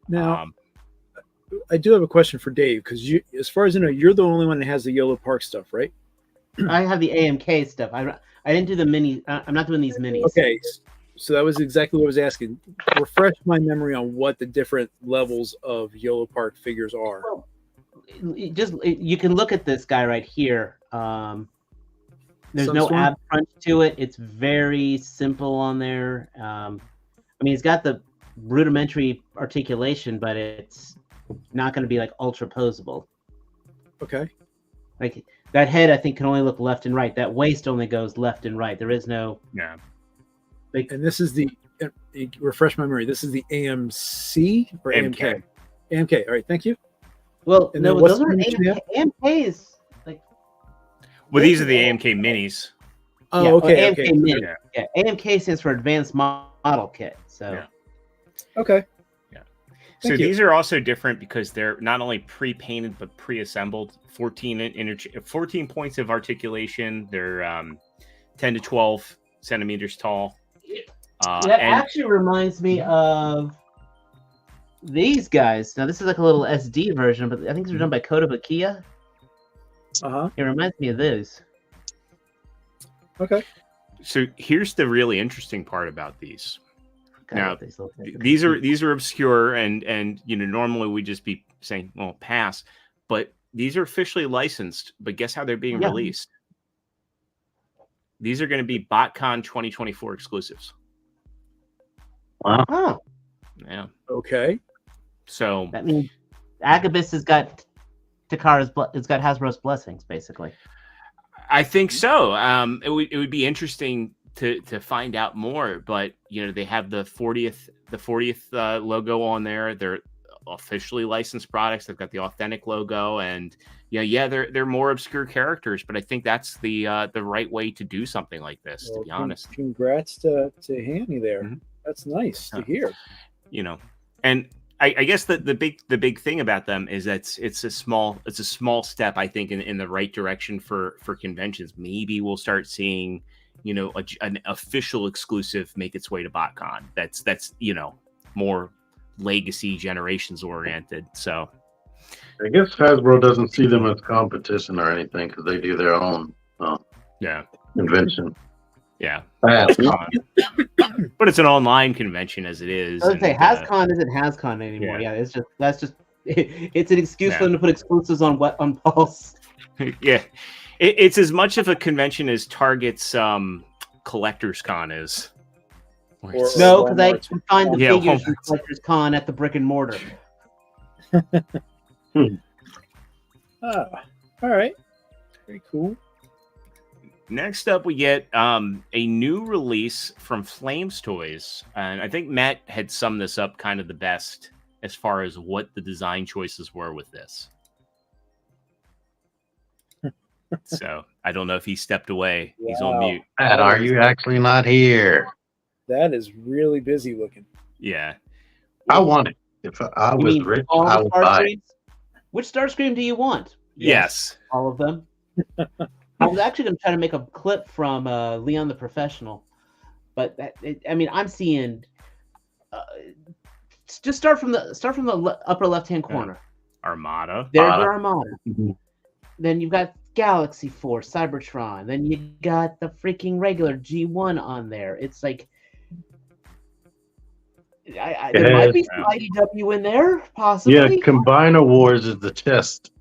[SPEAKER 7] Now, I do have a question for Dave, because as far as I know, you're the only one that has the YOLO Park stuff, right?
[SPEAKER 2] I have the AMK stuff. I didn't do the mini. I'm not doing these minis.
[SPEAKER 7] Okay, So that was exactly what I was asking. Refresh my memory on what the different levels of YOLO Park figures are.
[SPEAKER 2] Well, you can look at this guy right here. There's no
[SPEAKER 7] Sunstorm?
[SPEAKER 2] ab crunch to it. It's very simple on there. I mean, it's got the rudimentary articulation, but it's not going to be like ultra posable.
[SPEAKER 7] Okay.
[SPEAKER 2] Like that head, I think, can only look left and right. That waist only goes left and right. There is no.
[SPEAKER 1] Yeah.
[SPEAKER 7] And this is the refresh my memory. This is the AMC or AMK? AMK. All right. Thank you.
[SPEAKER 2] Well,
[SPEAKER 7] And
[SPEAKER 2] no,
[SPEAKER 7] then what's
[SPEAKER 2] those are
[SPEAKER 7] the
[SPEAKER 2] AMK, AMKs. Like,
[SPEAKER 1] Well, these are the AMK minis.
[SPEAKER 7] Oh,
[SPEAKER 2] yeah,
[SPEAKER 7] okay.
[SPEAKER 2] AMK
[SPEAKER 7] Okay.
[SPEAKER 2] Mini.
[SPEAKER 1] Yeah.
[SPEAKER 2] Yeah, AMK stands for Advanced Model Kit. So.
[SPEAKER 1] Yeah.
[SPEAKER 7] Okay.
[SPEAKER 1] So
[SPEAKER 7] Thank you.
[SPEAKER 1] these are also different because they're not only pre-painted but pre-assembled. 14 points of articulation. They're 10 to 12 centimeters tall.
[SPEAKER 2] That actually reminds me of these guys. Now, this is like a little SD version, but I think these were done by Kotobukiya.
[SPEAKER 7] Uh-huh.
[SPEAKER 2] It reminds me of those.
[SPEAKER 7] Okay.
[SPEAKER 1] So here's the really interesting part about these.
[SPEAKER 2] God,
[SPEAKER 1] Now,
[SPEAKER 2] these look like-
[SPEAKER 1] These are obscure, and normally we just be saying, well, pass, but these are officially licensed. But guess how they're being
[SPEAKER 2] Yeah.
[SPEAKER 1] released? These are going to be BotCon 2024 exclusives.
[SPEAKER 5] Wow.
[SPEAKER 2] Oh,
[SPEAKER 1] Yeah.
[SPEAKER 7] Okay.
[SPEAKER 1] So
[SPEAKER 2] that means Agabus has got it's got Hasbro's blessings, basically.
[SPEAKER 1] I think so. It would be interesting to find out more, but they have the 40th logo on there. They're officially licensed products. They've got the authentic logo, and they're more obscure characters, but I think that's the right way to do something like this, to be honest.
[SPEAKER 7] Congrats to Hanny there.
[SPEAKER 1] Mhm.
[SPEAKER 7] That's nice to hear.
[SPEAKER 1] And I guess the big thing about them is that it's a small step, I think, in the right direction for conventions. Maybe we'll start seeing an official exclusive make its way to BotCon. That's more legacy generations oriented. So
[SPEAKER 5] I guess Hasbro doesn't see them as competition or anything because they do their own convention.
[SPEAKER 1] Yeah.
[SPEAKER 5] BotCon.
[SPEAKER 1] But it's an online convention as it is.
[SPEAKER 2] I would say
[SPEAKER 1] and,
[SPEAKER 2] HasCon isn't HasCon anymore. Yeah, it's an excuse for them to put exclusives on Pulse.
[SPEAKER 1] Yeah, it's as much of a convention as Target's Collectors Con is.
[SPEAKER 7] Or-
[SPEAKER 2] No, because I
[SPEAKER 7] Walmart.
[SPEAKER 2] can find the
[SPEAKER 1] Yeah,
[SPEAKER 2] figures from
[SPEAKER 1] Walmart.
[SPEAKER 2] Collectors Con at the brick and mortar.
[SPEAKER 7] All right. Very cool.
[SPEAKER 1] Next up, we get a new release from Flames Toys, and I think Matt had summed this up kind of the best as far as what the design choices were with this. So I don't know if he stepped away. He's on
[SPEAKER 7] Wow.
[SPEAKER 1] mute.
[SPEAKER 5] Matt, are you actually not here?
[SPEAKER 7] That is really busy looking.
[SPEAKER 1] Yeah.
[SPEAKER 5] I want it. If I
[SPEAKER 2] You
[SPEAKER 5] was
[SPEAKER 2] mean
[SPEAKER 5] rich,
[SPEAKER 2] all
[SPEAKER 5] I
[SPEAKER 2] the
[SPEAKER 5] would buy it.
[SPEAKER 2] Starscreams? Which Starscream do you want?
[SPEAKER 1] Yes.
[SPEAKER 2] All of them. I was actually going to try to make a clip from Leon the Professional, but I'm seeing. Just start from the upper left-hand corner.
[SPEAKER 1] Armada.
[SPEAKER 2] There's the Armada.
[SPEAKER 5] Mhm.
[SPEAKER 2] Then you've got Galaxy Force, Cybertron. Then you got the freaking regular G1 on there. It's like there might be some IDW in there, possibly.
[SPEAKER 5] Yeah, Combiner Wars is the chest.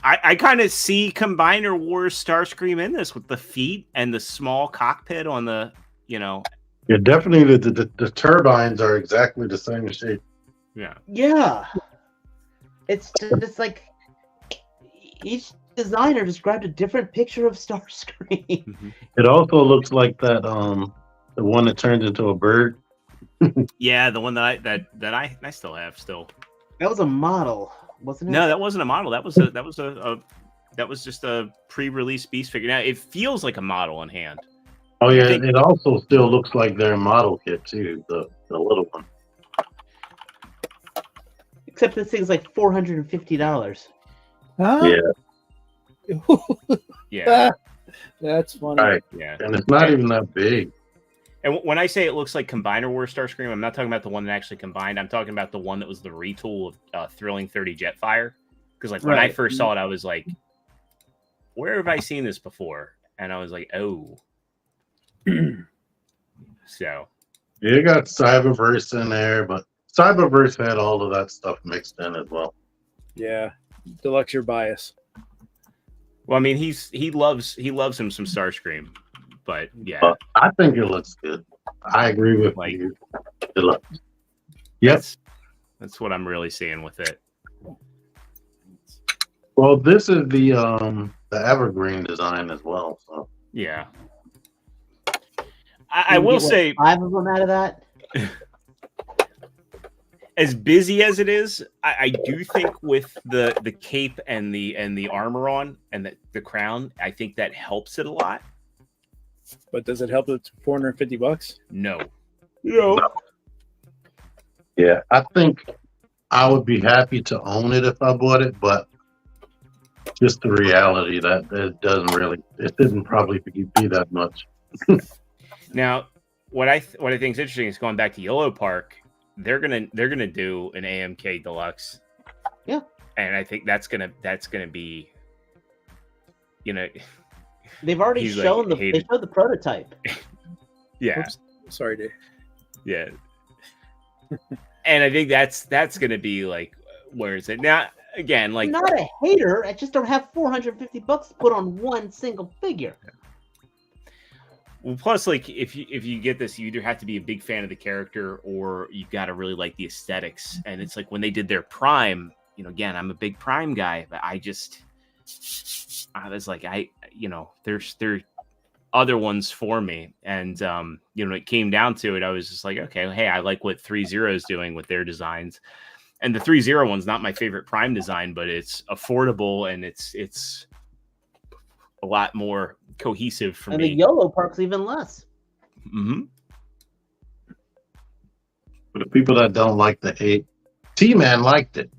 [SPEAKER 1] I kind of see Combiner Wars Starscream in this with the feet and the small cockpit on the,
[SPEAKER 5] Yeah, definitely the turbines are exactly the same shape.
[SPEAKER 1] yeah.
[SPEAKER 2] Yeah. It's just like each designer just grabbed a different picture of Starscream.
[SPEAKER 5] It also looks like that the one that turns into a bird.
[SPEAKER 1] Yeah, the one that I still have still.
[SPEAKER 2] That was a model, wasn't it?
[SPEAKER 1] No, that wasn't a model. That was just a pre-release beast figure. Now it feels like a model in hand.
[SPEAKER 5] Oh yeah,
[SPEAKER 1] think-
[SPEAKER 5] it also still looks like their model kit too, the little one.
[SPEAKER 2] Except this thing's like $450.
[SPEAKER 7] Huh?
[SPEAKER 5] Yeah,
[SPEAKER 1] Yeah,
[SPEAKER 7] That's funny.
[SPEAKER 5] right.
[SPEAKER 1] yeah.
[SPEAKER 5] And it's not even that big.
[SPEAKER 1] And when I say it looks like Combiner Wars Starscream, I'm not talking about the one that actually combined. I'm talking about the one that was the retool of Thrilling 30 Jetfire. Because like when I
[SPEAKER 2] Right.
[SPEAKER 1] first saw it, I was like, "Where have I seen this before?" And I was like, "Oh." So
[SPEAKER 5] You got Cyberverse in there, but Cyberverse had all of that stuff mixed in as well.
[SPEAKER 7] Yeah, Deluxe, your bias.
[SPEAKER 1] Well, I mean, he loves him some Starscream, but yeah,
[SPEAKER 5] I think it looks good. I agree with
[SPEAKER 1] Like-
[SPEAKER 5] you. Deluxe. Yep.
[SPEAKER 1] That's what I'm really seeing with it.
[SPEAKER 5] Well, this is the evergreen design as well. So
[SPEAKER 1] Yeah.
[SPEAKER 2] You
[SPEAKER 1] I
[SPEAKER 2] can
[SPEAKER 1] will
[SPEAKER 2] get, what,
[SPEAKER 1] say,
[SPEAKER 2] 5 of them out of that.
[SPEAKER 1] as busy as it is, I do think with the cape and the armor on and the crown, I think that helps it a lot.
[SPEAKER 7] But does it help it's $450?
[SPEAKER 1] No.
[SPEAKER 5] yeah, I think I would be happy to own it if I bought it, but just the reality that it didn't probably be that much.
[SPEAKER 1] Now, what I think is interesting is going back to Yellow Park. They're gonna do an AMK Deluxe.
[SPEAKER 2] Yeah.
[SPEAKER 1] And I think that's gonna be,
[SPEAKER 2] They've already
[SPEAKER 1] He's, like,
[SPEAKER 2] shown they
[SPEAKER 1] hated.
[SPEAKER 2] showed the prototype.
[SPEAKER 1] yeah.
[SPEAKER 7] Oops. Sorry, Dave.
[SPEAKER 1] Yeah. And I think that's going to be like, where is it now? Again, like,
[SPEAKER 2] I'm not a hater. I just don't have $450 to put on one single figure.
[SPEAKER 1] well, plus, like, if you get this, you either have to be a big fan of the character or you got to really like the aesthetics. And it's like when they did their Prime, again, I'm a big Prime guy, but I was like, there's other ones for me. And, it came down to it. I was just like, okay, hey, I like what 3-0 is doing with their designs. And the 3-0 one's not my favorite Prime design, but it's affordable and it's a lot more cohesive for
[SPEAKER 2] And
[SPEAKER 1] me.
[SPEAKER 2] the YOLO Park's even less.
[SPEAKER 1] Mm-hmm.
[SPEAKER 5] For the people that don't like the 8, T-Man liked it.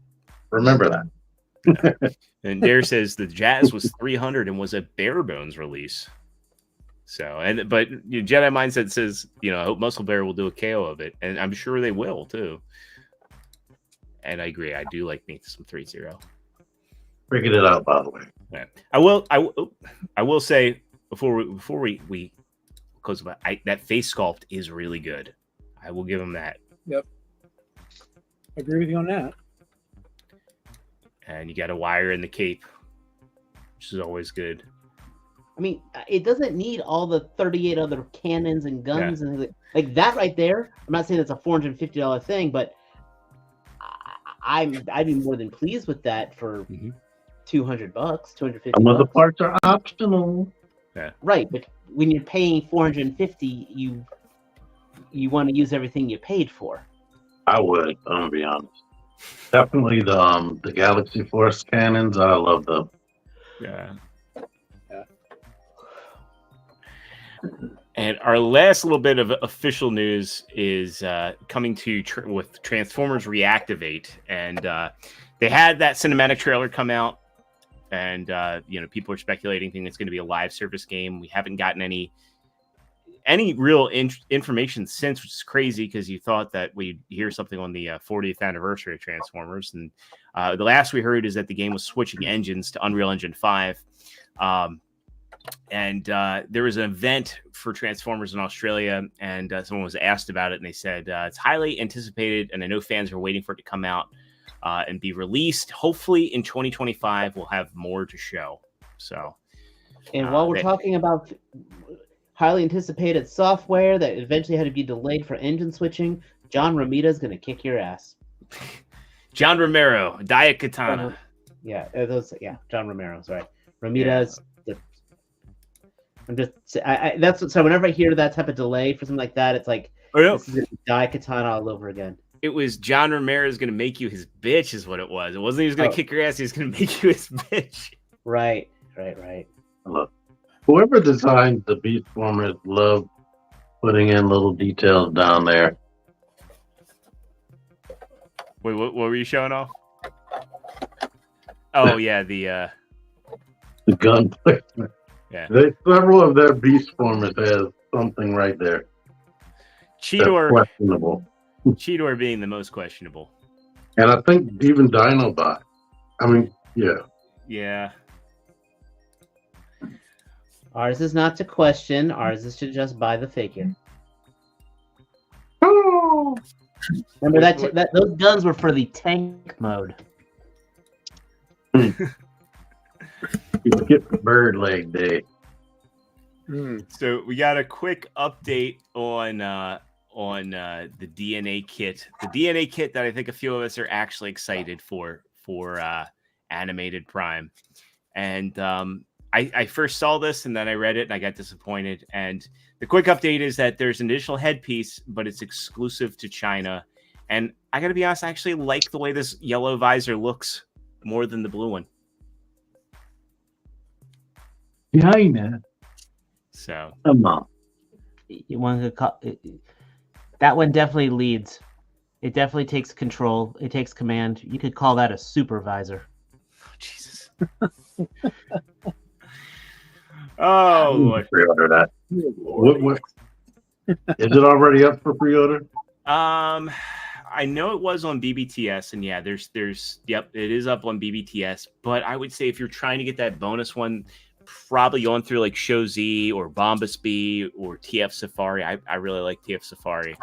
[SPEAKER 5] Remember that.
[SPEAKER 1] And Dare says the Jazz was 300 and was a bare bones release. So, but Jedi Mindset says, I hope Muscle Bear will do a KO of it, and I'm sure they will too. And I agree, I do like me some 3-0.
[SPEAKER 5] Figured it out, by the way.
[SPEAKER 1] Yeah. I will say before we close about that face sculpt is really good. I will give him that.
[SPEAKER 7] Yep. Agree with you on that.
[SPEAKER 1] And you got a wire in the cape, which is always good.
[SPEAKER 2] I mean, it doesn't need all the 38 other cannons and guns and like that right there. I'm not saying it's a $450 thing, but I'd be more than pleased with that for $200, $250.
[SPEAKER 5] Some of the parts are optional.
[SPEAKER 2] Right, but when you're paying $450, you want to use everything you paid for.
[SPEAKER 5] I would. I'm gonna be honest. Definitely the Galaxy Force cannons. I love them.
[SPEAKER 1] Yeah. And our last little bit of official news is coming to with Transformers Reactivate, and they had that cinematic trailer come out, and people are speculating thinking it's going to be a live service game. We haven't gotten any real information since, which is crazy because you thought that we'd hear something on the 40th anniversary of Transformers, and the last we heard is that the game was switching engines to Unreal Engine 5. And there was an event for Transformers in Australia, and someone was asked about it, and they said it's highly anticipated, and I know fans are waiting for it to come out and be released. Hopefully in 2025, we'll have more to show. So,
[SPEAKER 2] and while we're talking about highly anticipated software that eventually had to be delayed for engine switching, John Romita is going to kick your ass.
[SPEAKER 1] John Romero, Diet Katana.
[SPEAKER 2] John Romero. Sorry, Romita's. I'm just that's so whenever I hear that type of delay for something like that, it's like this is Diet Katana all over again.
[SPEAKER 1] It was John Romero is going to make you his bitch, is what it was. It wasn't he was going to kick your ass. He was going to make you his bitch.
[SPEAKER 2] Right.
[SPEAKER 5] Look, whoever designed the Beastformers love putting in little details down there.
[SPEAKER 1] Wait, what were you showing off? Oh yeah, the
[SPEAKER 5] gun placement.
[SPEAKER 1] Yeah,
[SPEAKER 5] several of their Beastformers has something right there.
[SPEAKER 1] Cheetor
[SPEAKER 5] questionable.
[SPEAKER 1] Cheetor being the most questionable.
[SPEAKER 5] And I think even Dinobot. I mean, yeah.
[SPEAKER 1] Yeah.
[SPEAKER 2] Ours is not to question. Ours is to just buy the figure. Remember that those guns were for the tank mode.
[SPEAKER 5] Skip bird leg day.
[SPEAKER 1] So we got a quick update on the DNA kit. The DNA kit that I think a few of us are actually excited for Animated Prime. And I first saw this and then I read it and I got disappointed. And the quick update is that there's an additional headpiece, but it's exclusive to China. And I got to be honest, I actually like the way this yellow visor looks more than the blue one.
[SPEAKER 6] China.
[SPEAKER 1] So
[SPEAKER 5] Come on.
[SPEAKER 2] You want to call that one definitely leads. It definitely takes control. It takes command. You could call that a supervisor.
[SPEAKER 1] Oh, Jesus. Oh, Lord.
[SPEAKER 5] Pre-order that. What? Is it already up for pre-order?
[SPEAKER 1] I know it was on BBTS, and yeah, there's it is up on BBTS. But I would say if you're trying to get that bonus one, probably going through like Show Z or Bombas B or TF Safari. I really like TF Safari.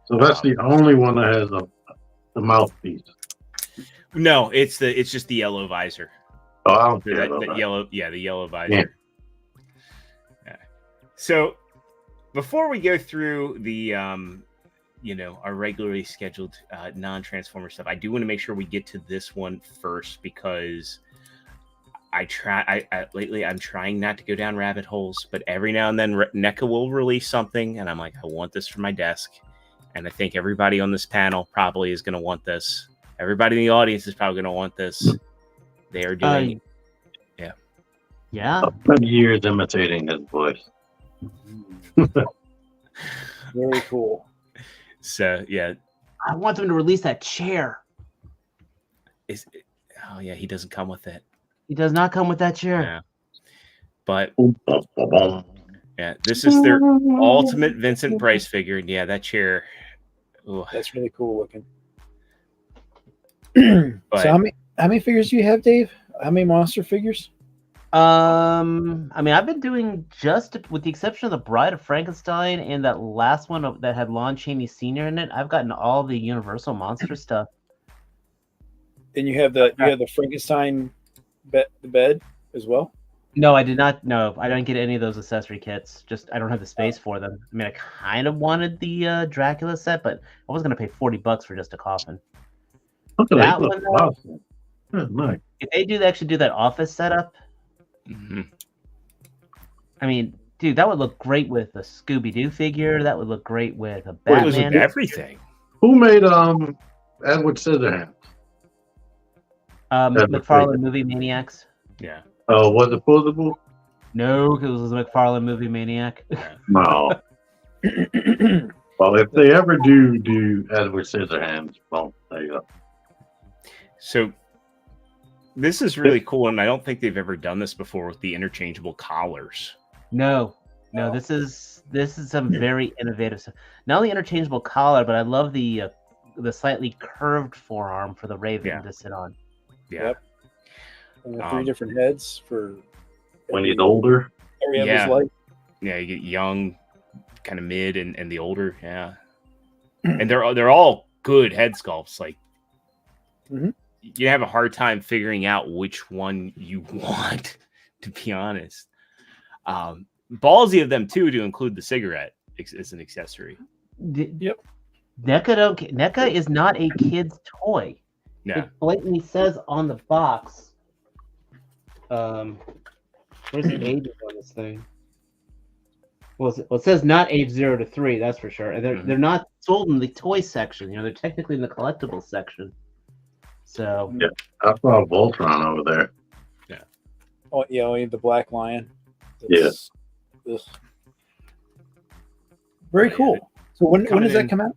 [SPEAKER 5] So that's the only one that has the mouthpiece.
[SPEAKER 1] No, it's just the yellow visor.
[SPEAKER 5] Oh, I don't care
[SPEAKER 1] That
[SPEAKER 5] about that.
[SPEAKER 1] yellow, yeah, the yellow visor. Yeah. So before we go through the our regularly scheduled non-Transformer stuff, I do want to make sure we get to this one first because lately I'm trying not to go down rabbit holes, but every now and then NECA will release something, and I'm like, I want this for my desk, and I think everybody on this panel probably is going to want this. Everybody in the audience is probably going to want this. They are doing,
[SPEAKER 2] Yeah.
[SPEAKER 5] I've spent years imitating his voice.
[SPEAKER 7] Very cool.
[SPEAKER 1] So yeah,
[SPEAKER 2] I want them to release that chair.
[SPEAKER 1] oh yeah, he doesn't come with it.
[SPEAKER 2] He does not come with that chair.
[SPEAKER 1] Yeah. But yeah, this is their ultimate Vincent Price figure. And yeah, that chair. Ooh.
[SPEAKER 7] That's really cool looking.
[SPEAKER 1] But,
[SPEAKER 7] So how many figures do you have, Dave? How many monster figures?
[SPEAKER 2] I mean, I've been doing just with the exception of the Bride of Frankenstein and that last one that had Lon Chaney Sr. in it. I've gotten all the Universal monster stuff.
[SPEAKER 7] And you have the Frankenstein the bed as well.
[SPEAKER 2] No, I did not. No, I didn't get any of those accessory kits. Just I don't have the space for them. I mean, I kind of wanted the Dracula set, but I was going to pay $40 for just a coffin. That one, though,
[SPEAKER 5] Nice.
[SPEAKER 2] if they actually do that office setup, I mean, dude, that would look great with a Scooby-Doo figure. That would look great with a Batman.
[SPEAKER 1] it was with everything.
[SPEAKER 5] Who made Edward Scissorhands?
[SPEAKER 2] McFarlane Movie Maniacs.
[SPEAKER 1] Yeah.
[SPEAKER 5] Oh, was it posable?
[SPEAKER 2] No, because it was a McFarlane Movie Maniac.
[SPEAKER 5] No. Well, if they ever do Edward Scissorhands, well, there you go.
[SPEAKER 1] So this is really cool, and I don't think they've ever done this before with the interchangeable collars.
[SPEAKER 2] No, this is some very innovative stuff. Not only interchangeable collar, but I love the slightly curved forearm for the Raven to sit on.
[SPEAKER 1] Yeah.
[SPEAKER 7] Yep. And the 3 different heads for
[SPEAKER 5] When he's older.
[SPEAKER 7] every of his life.
[SPEAKER 1] Yeah, you get young, kind of mid, and the older. Yeah, and they're all good head sculpts. Like you have a hard time figuring out which one you want, to be honest. Ballsy of them too to include the cigarette as an accessory.
[SPEAKER 7] Yep.
[SPEAKER 2] NECA is not a kid's toy.
[SPEAKER 1] No.
[SPEAKER 2] It blatantly says on the box. What is the age on this thing? Well, it says not age 0 to 3. That's for sure. And they're not sold in the toy section. They're technically in the collectibles section. So
[SPEAKER 5] Yeah, I saw Voltron over there.
[SPEAKER 1] Yeah.
[SPEAKER 7] Oh yeah, only the Black Lion.
[SPEAKER 5] Yes.
[SPEAKER 7] Very cool. So when does that come out?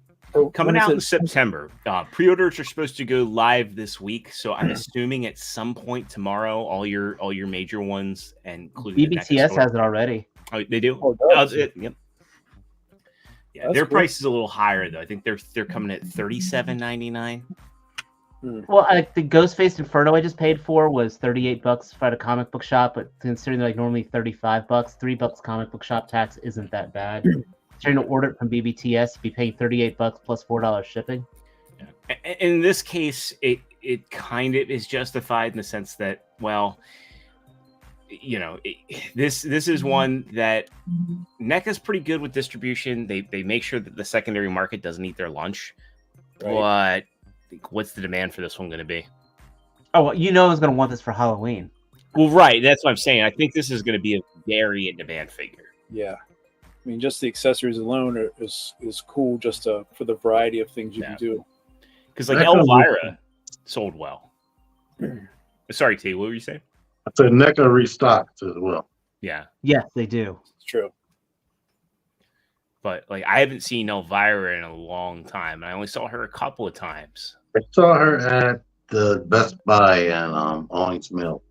[SPEAKER 1] Coming out in September. Pre-orders are supposed to go live this week, so I'm assuming at some point tomorrow, all your major ones, and including
[SPEAKER 2] BBTS has it already.
[SPEAKER 1] Oh, they do. Yep. Yeah,
[SPEAKER 7] That's
[SPEAKER 1] their
[SPEAKER 7] cool.
[SPEAKER 1] price is a little higher though. I think they're coming at $37.99.
[SPEAKER 2] Well, the Ghostface Inferno I just paid for was $38 at a comic book shop, but considering they're like normally $35, $3 comic book shop tax isn't that bad. trying to order it from BBTS, you'd be paying $38 plus $4 shipping.
[SPEAKER 1] In this case, it kind of is justified in the sense that, well, you know, this is one that NECA's pretty good with distribution. They make sure that the secondary market doesn't eat their lunch. Right. But what's the demand for this one going to be?
[SPEAKER 2] Oh, well, you know, I was going to want this for Halloween.
[SPEAKER 1] Well, right. That's what I'm saying. I think this is going to be a very in-demand figure.
[SPEAKER 7] Yeah. I mean, just the accessories alone is cool just for the variety of things you can do.
[SPEAKER 1] Because, like, Elvira sold well. Sorry, T, what were you saying?
[SPEAKER 5] I said NECA restocked as well.
[SPEAKER 1] Yeah.
[SPEAKER 2] Yes, they do.
[SPEAKER 7] It's true.
[SPEAKER 1] But, like, I haven't seen Elvira in a long time. And I only saw her a couple of times.
[SPEAKER 5] I saw her at the Best Buy and Owings Mill.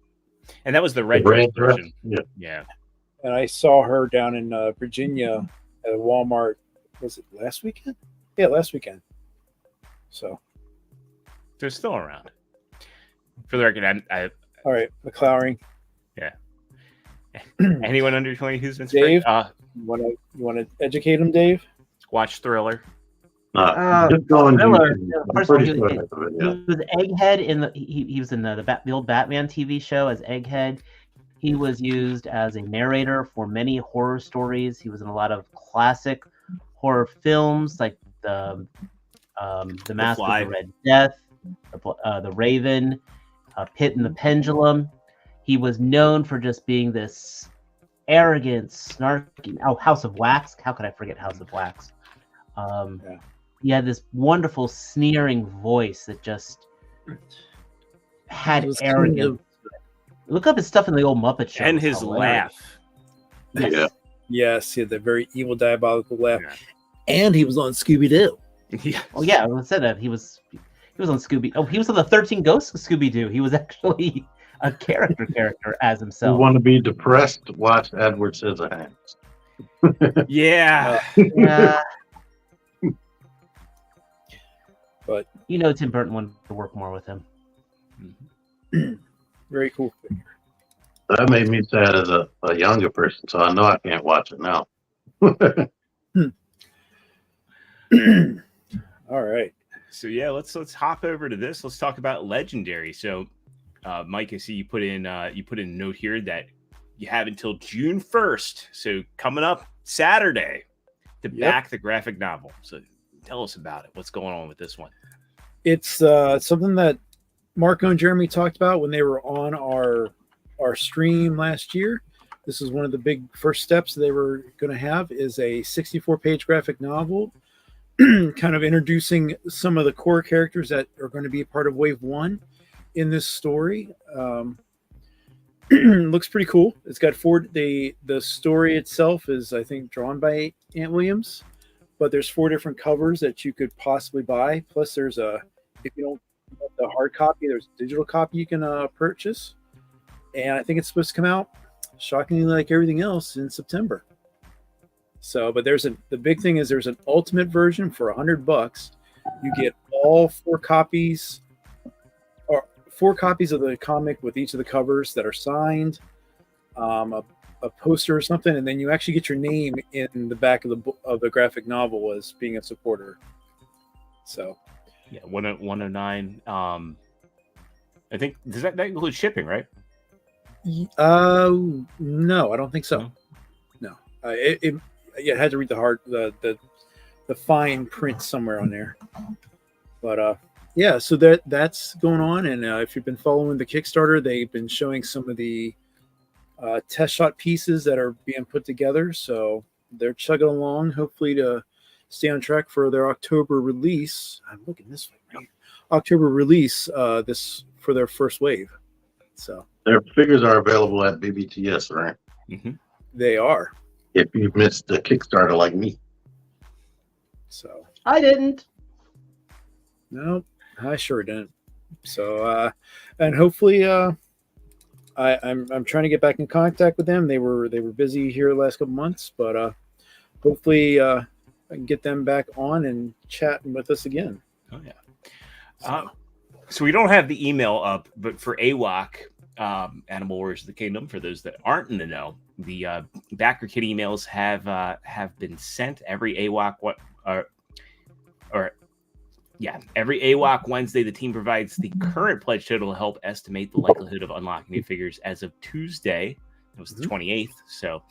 [SPEAKER 1] And that was the red version. Yeah.
[SPEAKER 7] And I saw her down in Virginia at Walmart. Was it last weekend? Yeah, last weekend. So
[SPEAKER 1] they're still around. For the record, I
[SPEAKER 7] all right, McLaurin.
[SPEAKER 1] Yeah. Anyone under 20 who's been
[SPEAKER 7] Dave? You want to educate him, Dave?
[SPEAKER 1] Watch Thriller.
[SPEAKER 5] Just going
[SPEAKER 2] Thriller.
[SPEAKER 5] I'm pretty sure of it, yeah.
[SPEAKER 2] He was Egghead in the. He was in the old Batman TV show as Egghead. He was used as a narrator for many horror stories. He was in a lot of classic horror films like the Mask of the Red Death, the Raven, Pit and the Pendulum. He was known for just being this arrogant, snarky. Oh, House of Wax. How could I forget House of Wax? He had this wonderful, sneering voice that just had arrogance. Look up his stuff in the old Muppet Show.
[SPEAKER 1] And his laugh.
[SPEAKER 2] Yes.
[SPEAKER 5] Yeah.
[SPEAKER 7] Yes, he had that very evil, diabolical laugh. Yeah. And he was on Scooby-Doo.
[SPEAKER 1] Yeah.
[SPEAKER 2] Oh, yeah, I said that. He was on Scooby. Oh, he was on the 13 Ghosts of Scooby-Doo. He was actually a character as himself.
[SPEAKER 5] You want to be depressed? Watch Edward Scissorhands.
[SPEAKER 1] Yeah.
[SPEAKER 7] But
[SPEAKER 2] you know, Tim Burton wanted to work more with him.
[SPEAKER 7] Very cool figure.
[SPEAKER 5] That made me sad as a younger person, so I know I can't watch it now.
[SPEAKER 7] All right.
[SPEAKER 1] So yeah, let's hop over to this. Let's talk about Legendary. So, Mike, I see you put in a note here that you have until June 1st. So coming up Saturday to back the graphic novel. So tell us about it. What's going on with this one?
[SPEAKER 7] It's something that Marco and Jeremy talked about when they were on our stream last year. This is one of the big first steps they were going to have is a 64-page graphic novel, kind of introducing some of the core characters that are going to be a part of Wave 1 in this story. Looks pretty cool. It's got the story itself is, I think, drawn by Ant Williams, but there's 4 different covers that you could possibly buy. Plus, there's if you don't want the hard copy, there's a digital copy you can purchase. And I think it's supposed to come out, shockingly like everything else, in September. So, but the big thing is there's an ultimate version for $100. You get all 4 copies of the comic with each of the covers that are signed, a poster or something, and then you actually get your name in the back of the graphic novel as being a supporter. So,
[SPEAKER 1] yeah, 109. I think does that include shipping, right?
[SPEAKER 7] No, I don't think so. No, it had to read the fine print somewhere on there. But yeah, so that's going on, and if you've been following the Kickstarter, they've been showing some of the test shot pieces that are being put together. So they're chugging along, hopefully to stay on track for their October release. I'm looking this way, right? October release this for their first wave. So
[SPEAKER 5] their figures are available at BBTS, right?
[SPEAKER 1] Mm-hmm.
[SPEAKER 7] They are.
[SPEAKER 5] If you missed the Kickstarter like me.
[SPEAKER 7] So
[SPEAKER 2] I didn't.
[SPEAKER 7] No, I sure didn't. So and hopefully I'm trying to get back in contact with them. They were busy here the last couple months, but hopefully I can get them back on and chatting with us again.
[SPEAKER 1] Oh yeah. So we don't have the email up, but for AWOC, Animal Wars of the Kingdom. For those that aren't in the know, the backer kit emails have been sent every AWOC. Every AWOC Wednesday, the team provides the current pledge total to help estimate the likelihood of unlocking new figures. As of Tuesday, it was the 28th, so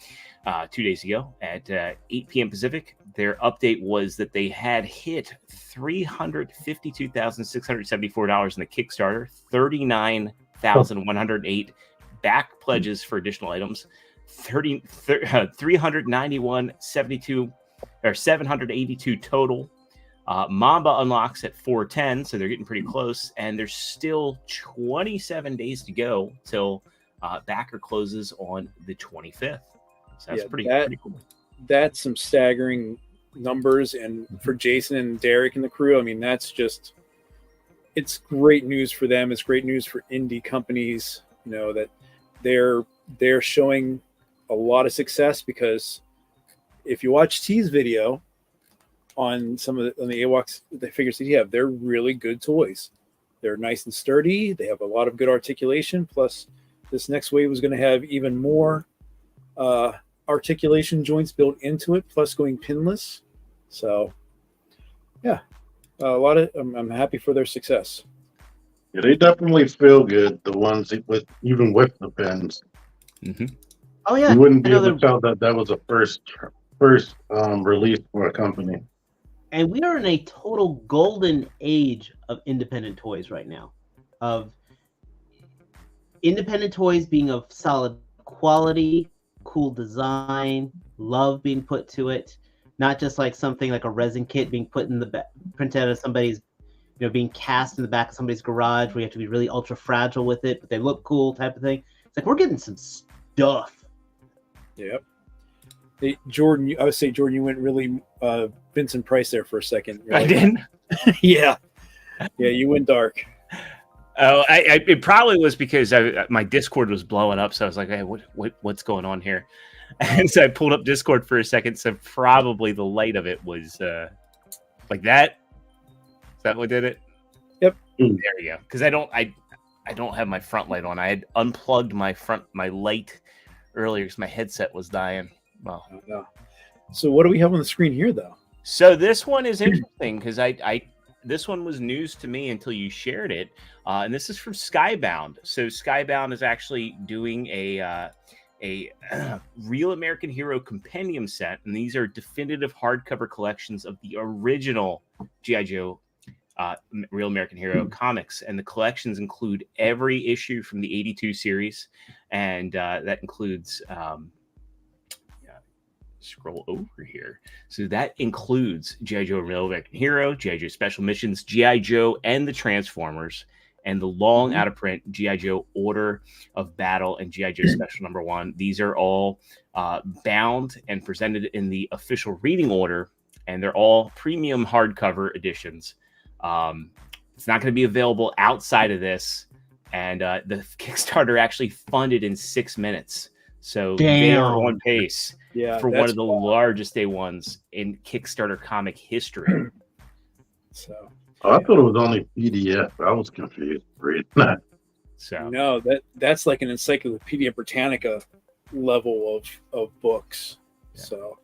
[SPEAKER 1] 2 days ago at 8 p.m. Pacific, their update was that they had hit $352,674 in the Kickstarter, 39,108 back pledges for additional items, 391.72 or 782 total. Mamba unlocks at 410, so they're getting pretty close, and there's still 27 days to go till backer closes on the 25th. So that's pretty cool.
[SPEAKER 7] That's some staggering numbers, and for Jason and Derek and the crew, I mean, it's great news for them. It's great news for indie companies, that they're showing a lot of success, because if you watch T's video on the AWOCs, the figures that you have, they're really good toys. They're nice and sturdy. They have a lot of good articulation. Plus, this next wave is going to have even more articulation joints built into it, plus going pinless. So, yeah, I'm happy for their success.
[SPEAKER 5] Yeah, they definitely feel good. The ones with the pins.
[SPEAKER 1] Mm-hmm.
[SPEAKER 2] Oh yeah,
[SPEAKER 5] You wouldn't be able to tell that was a first release for a company.
[SPEAKER 2] And we are in a total golden age of independent toys right now. Of independent toys being of solid quality, cool design, love being put to it, not just like something like a resin kit being put in the printed out of somebody's, being cast in the back of somebody's garage where you have to be really ultra fragile with it, but they look cool type of thing. It's like we're getting some stuff.
[SPEAKER 7] Yep. Hey, Jordan, I would say, Jordan, you went really Vincent Price there for a second.
[SPEAKER 1] I didn't.
[SPEAKER 7] Yeah, you went dark.
[SPEAKER 1] Oh, it probably was because my Discord was blowing up, so I was like, "Hey, what's going on here?" And so I pulled up Discord for a second. So probably the light of it was like that. Is that what did it?
[SPEAKER 7] Yep.
[SPEAKER 1] There you go. Because I don't have my front light on. I had unplugged my light earlier because my headset was dying. Well,
[SPEAKER 7] no. So what do we have on the screen here, though?
[SPEAKER 1] So this one is interesting because this one was news to me until you shared it, and this is from Skybound. So Skybound is actually doing a Real American Hero compendium set, and these are definitive hardcover collections of the original G.I. Joe Real American Hero comics, and the collections include every issue from the 82 series, and that includes scroll over here. So that includes G.I. Joe Real American Hero, G.I. Joe Special Missions, G.I. Joe and the Transformers, and the long out of print G.I. Joe Order of Battle and G.I. Joe Special Number 1. These are all bound and presented in the official reading order, and they're all premium hardcover editions. It's not going to be available outside of this, and the Kickstarter actually funded in 6 minutes. So they are on pace for one of the largest day ones in Kickstarter comic history.
[SPEAKER 7] So
[SPEAKER 5] I thought it was only PDF. I was confused reading that.
[SPEAKER 1] So
[SPEAKER 7] no, that's like an Encyclopedia Britannica level of books. Yeah. So,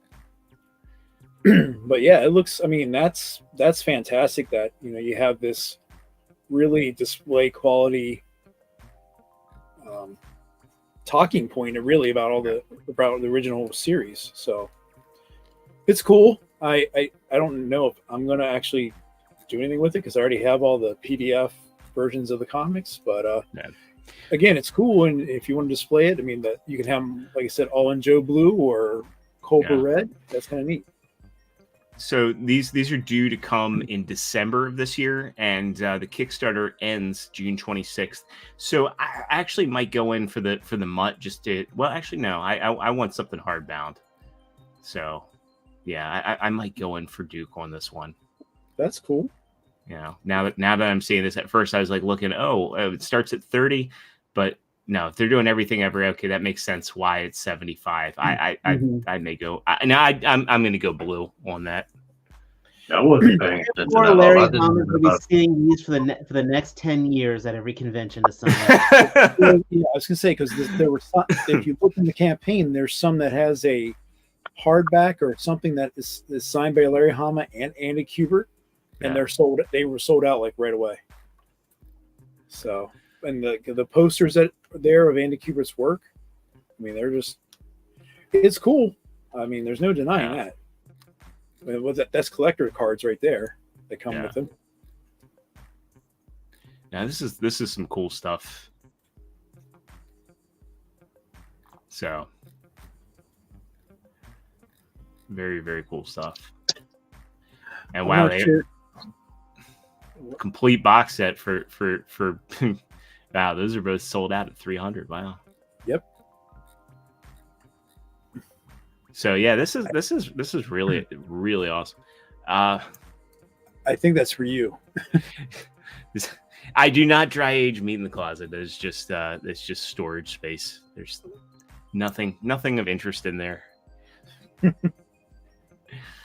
[SPEAKER 7] but yeah, it looks. I mean, that's fantastic that you have this really display quality talking point really about the original series. So it's cool. I don't know if I'm gonna actually do anything with it because I already have all the PDF versions of the comics, but again, it's cool. And if you want to display it, I mean, that you can have them, like I said, all in Joe Blue or Cobra Red. That's kind of neat.
[SPEAKER 1] So these are due to come in December of this year, and the Kickstarter ends June 26th. So I actually might go in for the mutt just to. Well, actually, no. I want something hardbound. So yeah, I might go in for Duke on this one.
[SPEAKER 7] That's cool.
[SPEAKER 1] Now that I'm seeing this, at first I was like looking. It starts at 30, but no, if they're doing everything okay, that makes sense. Why it's 75? I may go. I'm going to go blue on that.
[SPEAKER 5] I wasn't paying attention
[SPEAKER 2] Poor
[SPEAKER 5] at all.
[SPEAKER 2] Larry
[SPEAKER 5] I didn't
[SPEAKER 2] Hammond
[SPEAKER 5] know
[SPEAKER 2] will be
[SPEAKER 5] about
[SPEAKER 2] seeing these for the next 10 years at every convention to sign.
[SPEAKER 7] Well, yeah, I was gonna say because there were some, if you look in the campaign, there's some that has a hardback or something that is signed by Larry Hama and Andy Kubert, and they were sold out like right away. So, and the posters that are there of Andy Kubert's work, I mean, it's cool. I mean, there's no denying that. I mean, that's collector cards right there that come with them.
[SPEAKER 1] Yeah, this is some cool stuff. So, very, very cool stuff. And wow, complete box set for wow, those are both sold out at 300. Wow.
[SPEAKER 7] Yep.
[SPEAKER 1] So yeah, this is really, really awesome.
[SPEAKER 7] I think that's for you.
[SPEAKER 1] I do not dry age meat in the closet. It's just storage space. There's nothing of interest in there.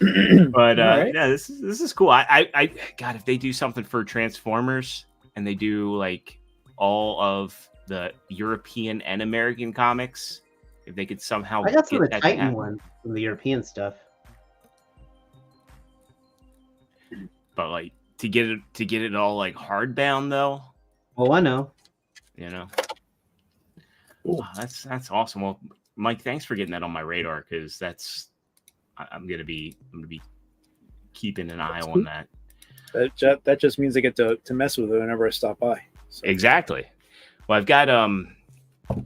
[SPEAKER 1] But
[SPEAKER 7] right.
[SPEAKER 1] yeah, this is cool. I God, if they do something for Transformers and they do like all of the European and American comics, if they could somehow
[SPEAKER 2] I got some
[SPEAKER 1] get
[SPEAKER 2] of the
[SPEAKER 1] that
[SPEAKER 2] Titan one from the European stuff.
[SPEAKER 1] But like to get it all like hardbound though.
[SPEAKER 2] Oh, I know.
[SPEAKER 1] You know. Oh, that's awesome. Well, Mike, thanks for getting that on my radar because I'm gonna be keeping an eye on that.
[SPEAKER 7] That just means I get to mess with it whenever I stop by. So.
[SPEAKER 1] Exactly. Well, I've got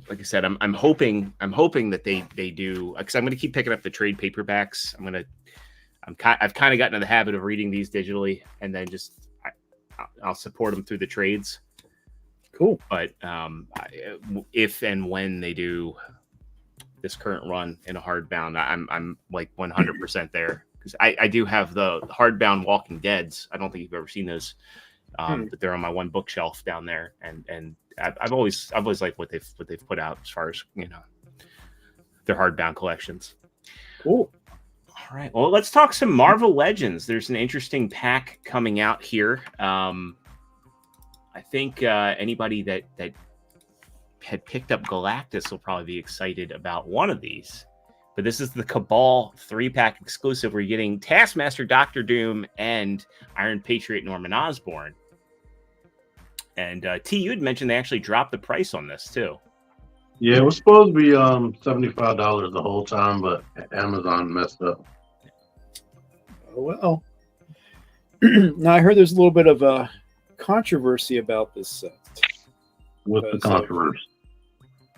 [SPEAKER 1] like I said, I'm hoping that they do because I'm gonna keep picking up the trade paperbacks. I've kind of gotten in the habit of reading these digitally and then just I'll support them through the trades.
[SPEAKER 7] Cool.
[SPEAKER 1] But if and when they do this current run in a hardbound, I'm like 100% there because I do have the hardbound Walking Deads. I don't think you've ever seen those, but they're on my one bookshelf down there, and I've always liked what they've put out as far as their hardbound collections.
[SPEAKER 7] Cool.
[SPEAKER 1] All right. Well, let's talk some Marvel Legends. There's an interesting pack coming out here. I think anybody that had picked up Galactus will probably be excited about one of these. But this is the Cabal 3-pack exclusive. Where you're getting Taskmaster, Doctor Doom, and Iron Patriot Norman Osborn. And T, you had mentioned they actually dropped the price on this too.
[SPEAKER 5] Yeah, it was supposed to be $75 the whole time, but Amazon messed up.
[SPEAKER 7] Oh well. Now I heard there's a little bit of a controversy about this set.
[SPEAKER 5] What's the controversy?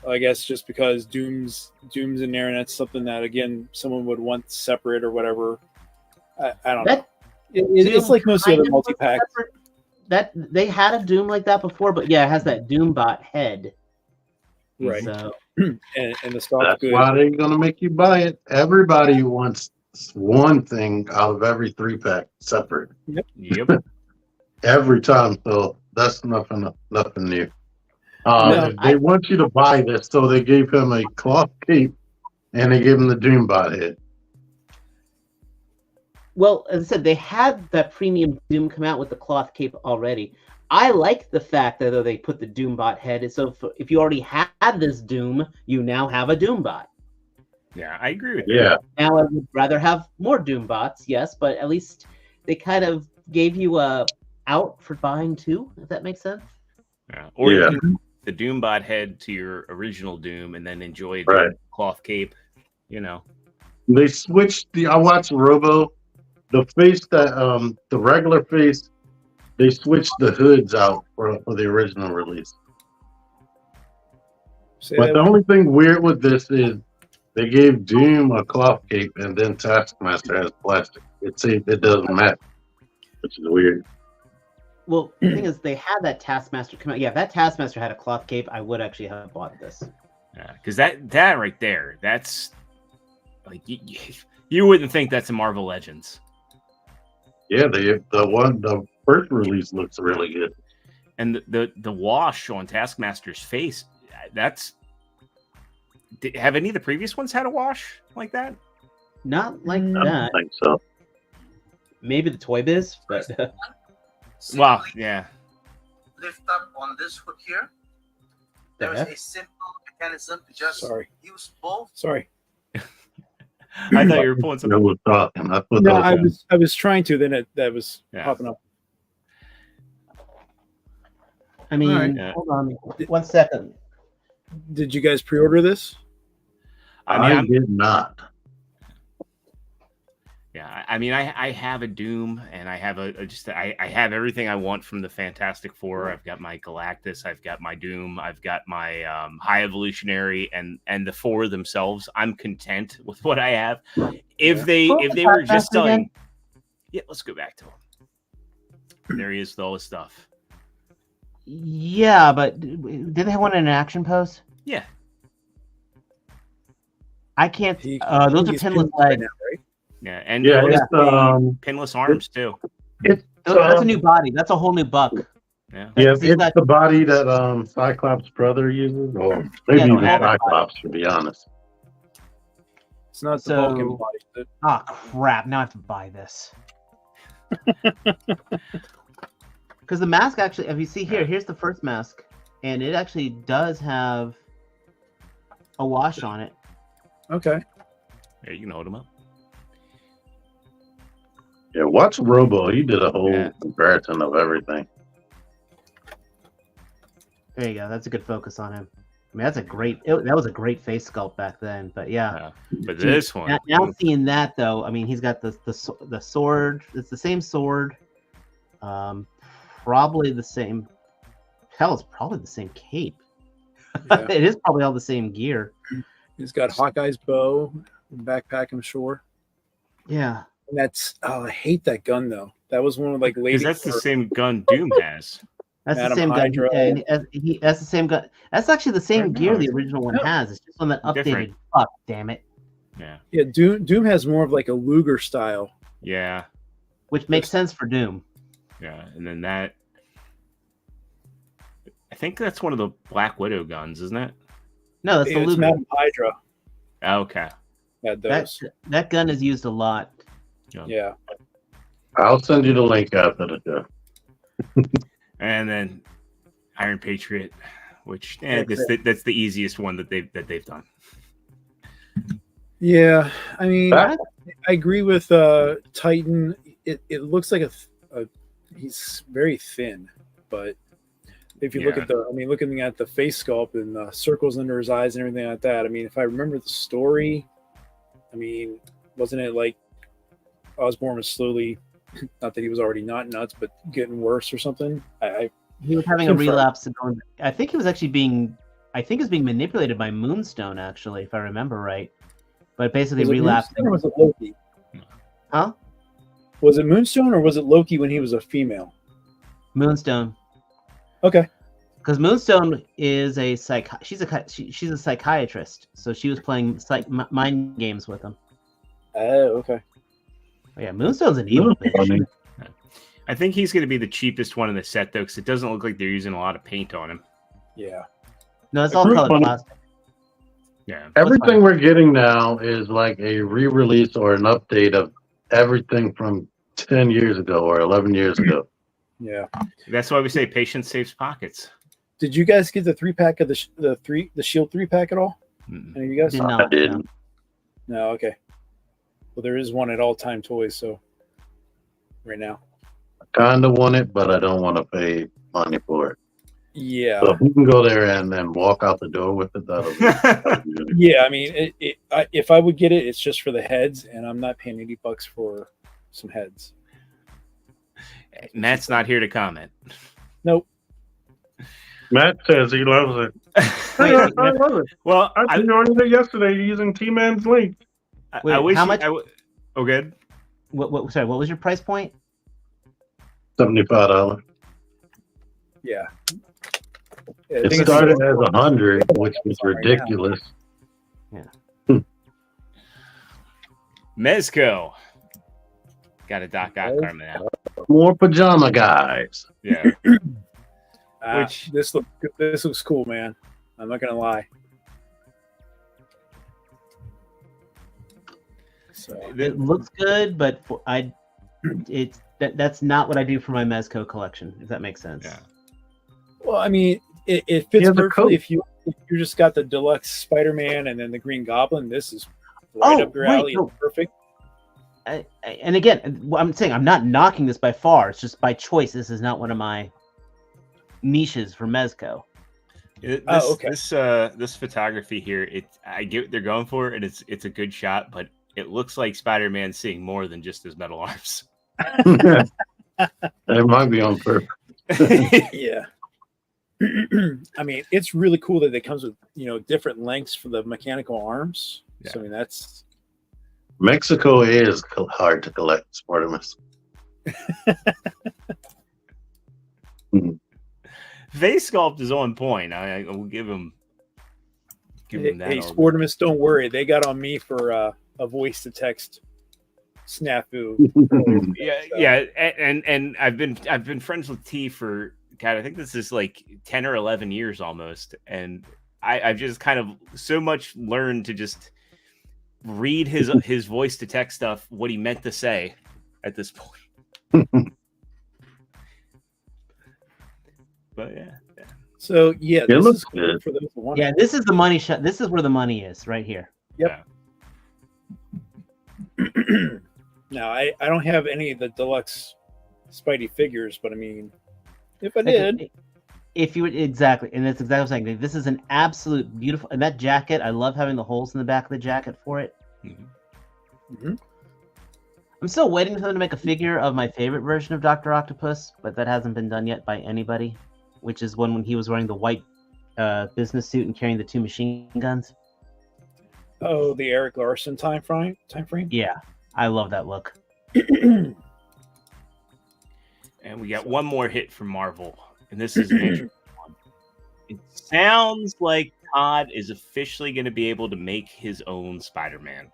[SPEAKER 7] I guess just because Doom's in there, and that's something that again someone would want separate or whatever. I don't know. It's like most of the other multi-packs.
[SPEAKER 2] That they had a Doom like that before, but yeah, it has that Doombot head.
[SPEAKER 7] Right.
[SPEAKER 2] So,
[SPEAKER 7] and the stock.
[SPEAKER 5] That's why they're gonna make you buy it. Everybody wants one thing out of every 3-pack separate.
[SPEAKER 1] Yep.
[SPEAKER 5] Every time, so that's nothing new. They want you to buy this, so they gave him a cloth cape and they gave him the Doombot head.
[SPEAKER 2] well, as I said, they had that premium Doom come out with the cloth cape already. I like the fact that they put the Doombot head. So if you already had this Doom, you now have a Doombot.
[SPEAKER 1] Yeah, I agree with
[SPEAKER 5] you. Yeah.
[SPEAKER 2] Now I would rather have more Doombots, yes, but at least they kind of gave you a out for buying two, if that makes sense.
[SPEAKER 1] Yeah. Or you can the Doombot head to your original Doom and then enjoy the cloth cape,
[SPEAKER 5] They switched I watched Robo, the face that the regular face, they switched the hoods out for the original release. But the only thing weird with this is they gave Doom a cloth cape and then Taskmaster has plastic. It doesn't match, which is weird.
[SPEAKER 2] Well, the thing is, they had that Taskmaster come out. Yeah, if that Taskmaster had a cloth cape, I would actually have bought this.
[SPEAKER 1] Yeah, because that right there, that's like you wouldn't think that's a Marvel Legends.
[SPEAKER 5] Yeah, the first release looks really good,
[SPEAKER 1] and the wash on Taskmaster's face, have any of the previous ones had a wash like that?
[SPEAKER 2] Not like
[SPEAKER 5] I
[SPEAKER 2] that.
[SPEAKER 5] don't think so.
[SPEAKER 2] maybe the Toy Biz, but
[SPEAKER 1] Well, yeah.
[SPEAKER 9] Lift up on this hook here. There is
[SPEAKER 2] heck?
[SPEAKER 9] a simple mechanism to just
[SPEAKER 7] Sorry.
[SPEAKER 9] use both.
[SPEAKER 7] Sorry.
[SPEAKER 1] I thought you were pulling
[SPEAKER 5] I
[SPEAKER 1] something.
[SPEAKER 5] was talking. I thought
[SPEAKER 7] No,
[SPEAKER 5] that was
[SPEAKER 7] I was trying to. Then that was
[SPEAKER 1] Yeah.
[SPEAKER 7] popping up.
[SPEAKER 2] I mean,
[SPEAKER 7] Alright.
[SPEAKER 1] Yeah.
[SPEAKER 2] hold on 1 second.
[SPEAKER 7] Did you guys pre-order this?
[SPEAKER 1] I mean,
[SPEAKER 5] I
[SPEAKER 1] I'm,
[SPEAKER 5] did not.
[SPEAKER 1] yeah. I mean, I have a Doom, and I have I have everything I want from the Fantastic Four. I've got my Galactus. I've got my Doom. I've got my High Evolutionary, and the four themselves. I'm content with what I have. If they were just selling, yeah. Let's go back to him. There he is with all his stuff.
[SPEAKER 2] Yeah, but did they have one in an action pose?
[SPEAKER 1] Yeah.
[SPEAKER 2] I can't.
[SPEAKER 7] He-
[SPEAKER 2] Those are
[SPEAKER 7] he's
[SPEAKER 2] pinless
[SPEAKER 7] right
[SPEAKER 2] legs.
[SPEAKER 7] now, right?
[SPEAKER 1] Yeah, and
[SPEAKER 5] Yeah,
[SPEAKER 1] what is
[SPEAKER 5] it's,
[SPEAKER 1] the pinless arms too.
[SPEAKER 5] It's
[SPEAKER 2] That's a new body. That's a whole new buck.
[SPEAKER 1] Yeah.
[SPEAKER 5] yeah,
[SPEAKER 2] See
[SPEAKER 5] it's
[SPEAKER 2] that-
[SPEAKER 5] the body that Cyclops' brother uses, or maybe
[SPEAKER 2] Yeah,
[SPEAKER 5] even
[SPEAKER 2] have it.
[SPEAKER 5] Cyclops, to be honest.
[SPEAKER 7] It's not the
[SPEAKER 2] So-
[SPEAKER 7] Vulcan body. is it?
[SPEAKER 2] Ah, crap! Now I have to buy this. Because the mask actually, if you see here, here's the first mask, and it actually does have a wash on it.
[SPEAKER 7] Okay.
[SPEAKER 1] There, you can hold him up.
[SPEAKER 5] Yeah, watch Robo. He did a whole
[SPEAKER 1] Yeah.
[SPEAKER 5] comparison of everything.
[SPEAKER 2] There you go. That's a good focus on him. I mean, that's a great. That was a great face sculpt back then. But yeah,
[SPEAKER 1] But this one,
[SPEAKER 2] now seeing that though, I mean, he's got the sword. It's the same sword. Probably the same. Hell, it's probably the same cape.
[SPEAKER 7] Yeah.
[SPEAKER 2] It is probably all the same gear.
[SPEAKER 7] He's got Hawkeye's bow, backpack, I'm sure.
[SPEAKER 2] Yeah.
[SPEAKER 7] And that's I hate that gun though. That was one of like
[SPEAKER 1] because
[SPEAKER 7] lady.
[SPEAKER 1] that's the same gun Doom has.
[SPEAKER 2] That's
[SPEAKER 7] Madam
[SPEAKER 2] the same
[SPEAKER 7] Hydra.
[SPEAKER 2] gun. And that's the same gun. That's actually the same
[SPEAKER 1] know.
[SPEAKER 2] gear the original one has. It's just on that updated.
[SPEAKER 1] Different.
[SPEAKER 2] Fuck, damn it.
[SPEAKER 1] Yeah.
[SPEAKER 7] Yeah, Doom has more of like a Luger style.
[SPEAKER 1] Yeah.
[SPEAKER 2] Which makes sense for Doom.
[SPEAKER 1] Yeah. And then that. I think that's one of the Black Widow guns, isn't it?
[SPEAKER 2] No, that's the
[SPEAKER 7] It's
[SPEAKER 2] Luger.
[SPEAKER 7] Madam Hydra.
[SPEAKER 1] Okay.
[SPEAKER 7] Had
[SPEAKER 2] That
[SPEAKER 7] those.
[SPEAKER 2] that gun is used a lot.
[SPEAKER 7] Yeah.
[SPEAKER 5] I'll send you the link after the show.
[SPEAKER 1] And then Iron Patriot, which that's the easiest one that they've done.
[SPEAKER 7] Yeah. I mean,
[SPEAKER 5] That-
[SPEAKER 7] I agree with Titan. It looks like he's very thin, but if you look
[SPEAKER 1] Yeah.
[SPEAKER 7] at looking at the face sculpt and the circles under his eyes and everything like that, I mean, if I remember the story, I mean, wasn't it like Osborn was slowly, not that he was already not nuts, but getting worse or something?
[SPEAKER 2] He was having a
[SPEAKER 7] Confirmed.
[SPEAKER 2] relapse. I think he was actually being manipulated by Moonstone, actually, if I remember right. But basically
[SPEAKER 7] Was it
[SPEAKER 2] relapsing.
[SPEAKER 7] Moonstone or was it Loki?
[SPEAKER 2] Huh?
[SPEAKER 7] Was it Moonstone or was it Loki when he was a female?
[SPEAKER 2] Moonstone.
[SPEAKER 7] Okay.
[SPEAKER 2] Because Moonstone is she's a psychiatrist, so she was playing mind games with him.
[SPEAKER 7] Oh, okay.
[SPEAKER 2] Oh, yeah, Moonstone's an evil bitch.
[SPEAKER 1] I think he's going to be the cheapest one in the set, though, because it doesn't look like they're using a lot of paint on him.
[SPEAKER 7] Yeah.
[SPEAKER 2] No, it's all colored plastic.
[SPEAKER 1] Yeah.
[SPEAKER 5] Everything we're getting now is like a re-release or an update of everything from 10 years ago or 11 years ago.
[SPEAKER 7] Yeah.
[SPEAKER 1] That's why we say patience saves pockets.
[SPEAKER 7] Did you guys get the 3-pack of the Shield 3-pack at all?
[SPEAKER 1] Mm-mm.
[SPEAKER 7] Any of you guys?
[SPEAKER 2] Did
[SPEAKER 5] I
[SPEAKER 2] not.
[SPEAKER 5] didn't.
[SPEAKER 7] No, okay. Well, there is one at All Time Toys, so right now.
[SPEAKER 5] Kind of want it, but I don't want to pay money for it.
[SPEAKER 7] Yeah.
[SPEAKER 5] So if you can go there and then walk out the door with it, that'll be good.
[SPEAKER 7] Yeah, I mean, if I would get it, it's just for the heads, and I'm not paying $80 for some heads.
[SPEAKER 1] Matt's not here to comment.
[SPEAKER 7] Nope.
[SPEAKER 5] Matt says he loves it.
[SPEAKER 2] Wait,
[SPEAKER 5] I love it.
[SPEAKER 1] Well,
[SPEAKER 5] I joined it yesterday using T-Man's link.
[SPEAKER 2] Wait,
[SPEAKER 1] I wish
[SPEAKER 2] how much-
[SPEAKER 1] oh, good.
[SPEAKER 2] Sorry, what was your price point?
[SPEAKER 5] $75.
[SPEAKER 7] Yeah.
[SPEAKER 5] It started as 100, which was ridiculous.
[SPEAKER 1] Mezco. Got a Doc Ock coming out.
[SPEAKER 5] More pajama guys.
[SPEAKER 1] Yeah.
[SPEAKER 7] Which this looks cool, man. I'm not gonna lie. So
[SPEAKER 2] It looks good, but That's not what I do for my Mezco collection. If that makes sense.
[SPEAKER 1] Yeah.
[SPEAKER 7] Well, I mean, it fits perfectly if you just got the deluxe Spider-Man and then the Green Goblin. This is right up your alley.
[SPEAKER 2] No.
[SPEAKER 7] Perfect.
[SPEAKER 2] And again, I'm saying I'm not knocking this by far. It's just by choice. This is not one of my niches for Mezco.
[SPEAKER 1] This photography here, I get what they're going for, and it's a good shot, but it looks like Spider-Man seeing more than just his metal arms.
[SPEAKER 5] It might be on purpose.
[SPEAKER 7] Yeah. I mean, it's really cool that it comes with different lengths for the mechanical arms.
[SPEAKER 1] Yeah.
[SPEAKER 7] So I mean, that's
[SPEAKER 5] Mexico is hard to collect, Spartamus.
[SPEAKER 1] Face sculpt is on point. I will give him that.
[SPEAKER 7] Hey, Sportimus, don't worry. They got on me for a voice to text snafu.
[SPEAKER 1] Yeah, and I've been friends with T for God, I think this is like 10 or 11 years almost, and I've just kind of so much learned to just read his voice to text stuff, what he meant to say at this point. But yeah.
[SPEAKER 7] So yeah,
[SPEAKER 5] It
[SPEAKER 7] this
[SPEAKER 5] looks
[SPEAKER 7] is cool
[SPEAKER 5] good.
[SPEAKER 7] for those who want.
[SPEAKER 2] Yeah, this is the money shot. This is where the money is, right here.
[SPEAKER 7] Yep. Now I don't have any of the deluxe Spidey figures, but I mean, if I did,
[SPEAKER 2] if you would exactly, and that's exactly what I'm saying. This is an absolute beautiful, and that jacket, I love having the holes in the back of the jacket for it.
[SPEAKER 7] Mm-hmm.
[SPEAKER 2] I'm still waiting for them to make a figure of my favorite version of Dr. Octopus, but that hasn't been done yet by anybody, which is one when he was wearing the white business suit and carrying the 2 machine guns.
[SPEAKER 7] Oh, the Eric Larson time frame.
[SPEAKER 2] Yeah, I love that look.
[SPEAKER 1] And we got one more hit from Marvel, and this is an interesting one. It sounds like Todd is officially going to be able to make his own Spider-Man.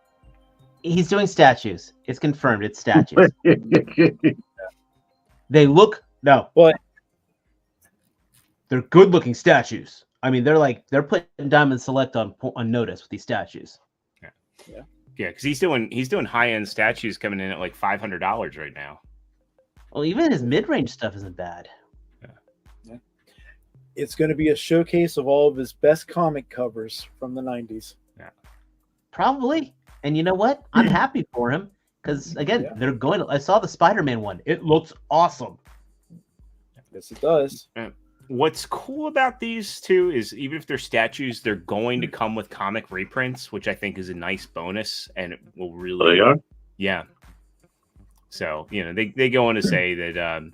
[SPEAKER 2] He's doing statues. It's confirmed. It's statues. They look
[SPEAKER 7] What?
[SPEAKER 2] They're good-looking statues. I mean, they're putting Diamond Select on notice with these statues.
[SPEAKER 1] Yeah, because he's doing high-end statues coming in at like $500 right now.
[SPEAKER 2] Well, even his mid-range stuff isn't bad.
[SPEAKER 7] Yeah. It's going to be a showcase of all of his best comic covers from the 90s.
[SPEAKER 1] Yeah,
[SPEAKER 2] probably. And you know what? I'm happy for him because again, they're going to. I saw the Spider-Man one. It looks awesome.
[SPEAKER 7] Yes, it does.
[SPEAKER 1] What's cool about these two is even if they're statues, they're going to come with comic reprints, which I think is a nice bonus, and it will really.
[SPEAKER 5] They are?
[SPEAKER 1] Yeah. So they go on to say that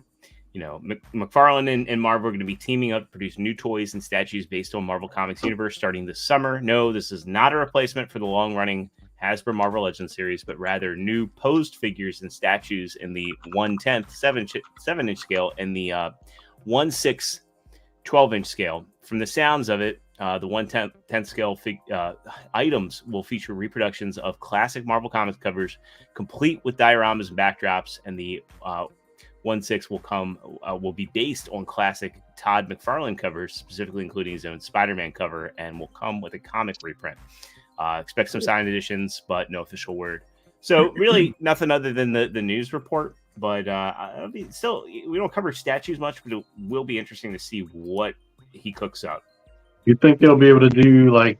[SPEAKER 1] McFarlane and Marvel are going to be teaming up to produce new toys and statues based on Marvel Comics universe starting this summer. No, this is not a replacement for the long-running Hasbro Marvel Legends series, but rather new posed figures and statues in the 1/10 7-inch scale and the 1/6 12-inch scale. From the sounds of it, the 1/10 scale items will feature reproductions of classic Marvel Comics covers, complete with dioramas and backdrops, and the 1/6 will be based on classic Todd McFarlane covers, specifically including his own Spider-Man cover, and will come with a comic reprint. Expect some signed editions, but no official word. So really nothing other than the news report. But still, we don't cover statues much, but it will be interesting to see what he cooks up.
[SPEAKER 5] You think they'll be able to do like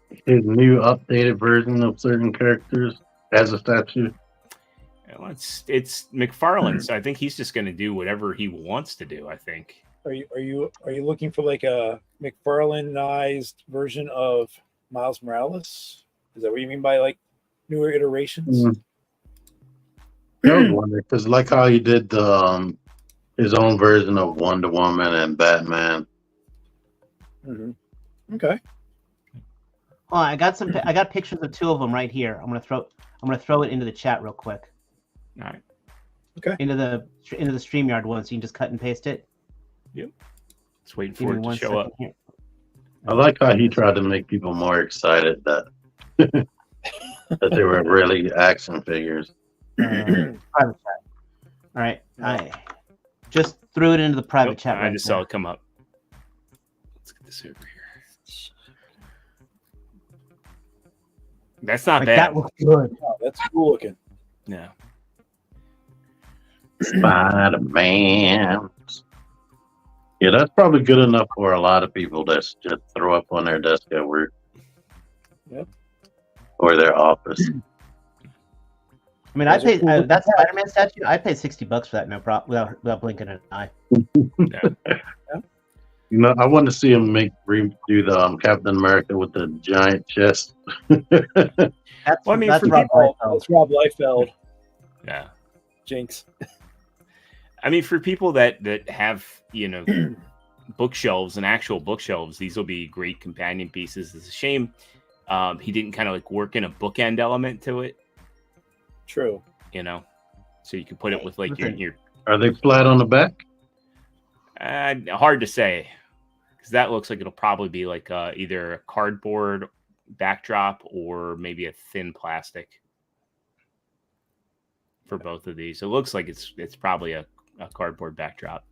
[SPEAKER 5] his new updated version of certain characters as a statue?
[SPEAKER 1] Well, it's McFarlane, so I think he's just going to do whatever he wants to do. I think.
[SPEAKER 7] Are you looking for like a McFarlaneized version of Miles Morales? Is that what you mean by like newer iterations?
[SPEAKER 5] Mm. I was wondering because like how he did his own version of Wonder Woman and Batman.
[SPEAKER 7] Mm-hmm. Okay.
[SPEAKER 2] Oh, I got pictures of 2 of them right here. I'm gonna throw it into the chat real quick.
[SPEAKER 1] All right.
[SPEAKER 7] Okay.
[SPEAKER 2] Into the StreamYard one, so you can just cut and paste it.
[SPEAKER 1] Yep. Just waiting for it to show up.
[SPEAKER 2] Here.
[SPEAKER 5] I like how he tried to make people more excited that that they were really action figures.
[SPEAKER 2] Private chat. All right, I just threw it into the private chat.
[SPEAKER 1] I just saw it come up. Let's get this over here. That's not bad.
[SPEAKER 2] That looks good.
[SPEAKER 7] Oh, that's cool looking.
[SPEAKER 1] Yeah.
[SPEAKER 5] Spider-Man. Yeah, that's probably good enough for a lot of people that's just throw up on their desk at work.
[SPEAKER 7] Yep.
[SPEAKER 5] Or their office.
[SPEAKER 2] I mean, I paid that Spider-Man statue. I paid $60 for that, no problem, without blinking an eye.
[SPEAKER 5] You know, I want to see him redo the Captain America with the giant chest.
[SPEAKER 2] That's
[SPEAKER 1] Well, I mean,
[SPEAKER 2] that's
[SPEAKER 1] for
[SPEAKER 2] Rob
[SPEAKER 1] people,
[SPEAKER 2] Liefeld.
[SPEAKER 7] It's Rob Liefeld.
[SPEAKER 1] Yeah.
[SPEAKER 7] Jinx.
[SPEAKER 1] I mean, for people that have, you know, bookshelves and actual bookshelves, these will be great companion pieces. It's a shame he didn't kind of like work in a bookend element to it,
[SPEAKER 7] True.
[SPEAKER 1] you know, so you can put it with like your
[SPEAKER 5] Are they flat on the back?
[SPEAKER 1] hard to say, because that looks like it'll probably be like either a cardboard backdrop or maybe a thin plastic for both of these. It looks like it's probably a cardboard backdrop.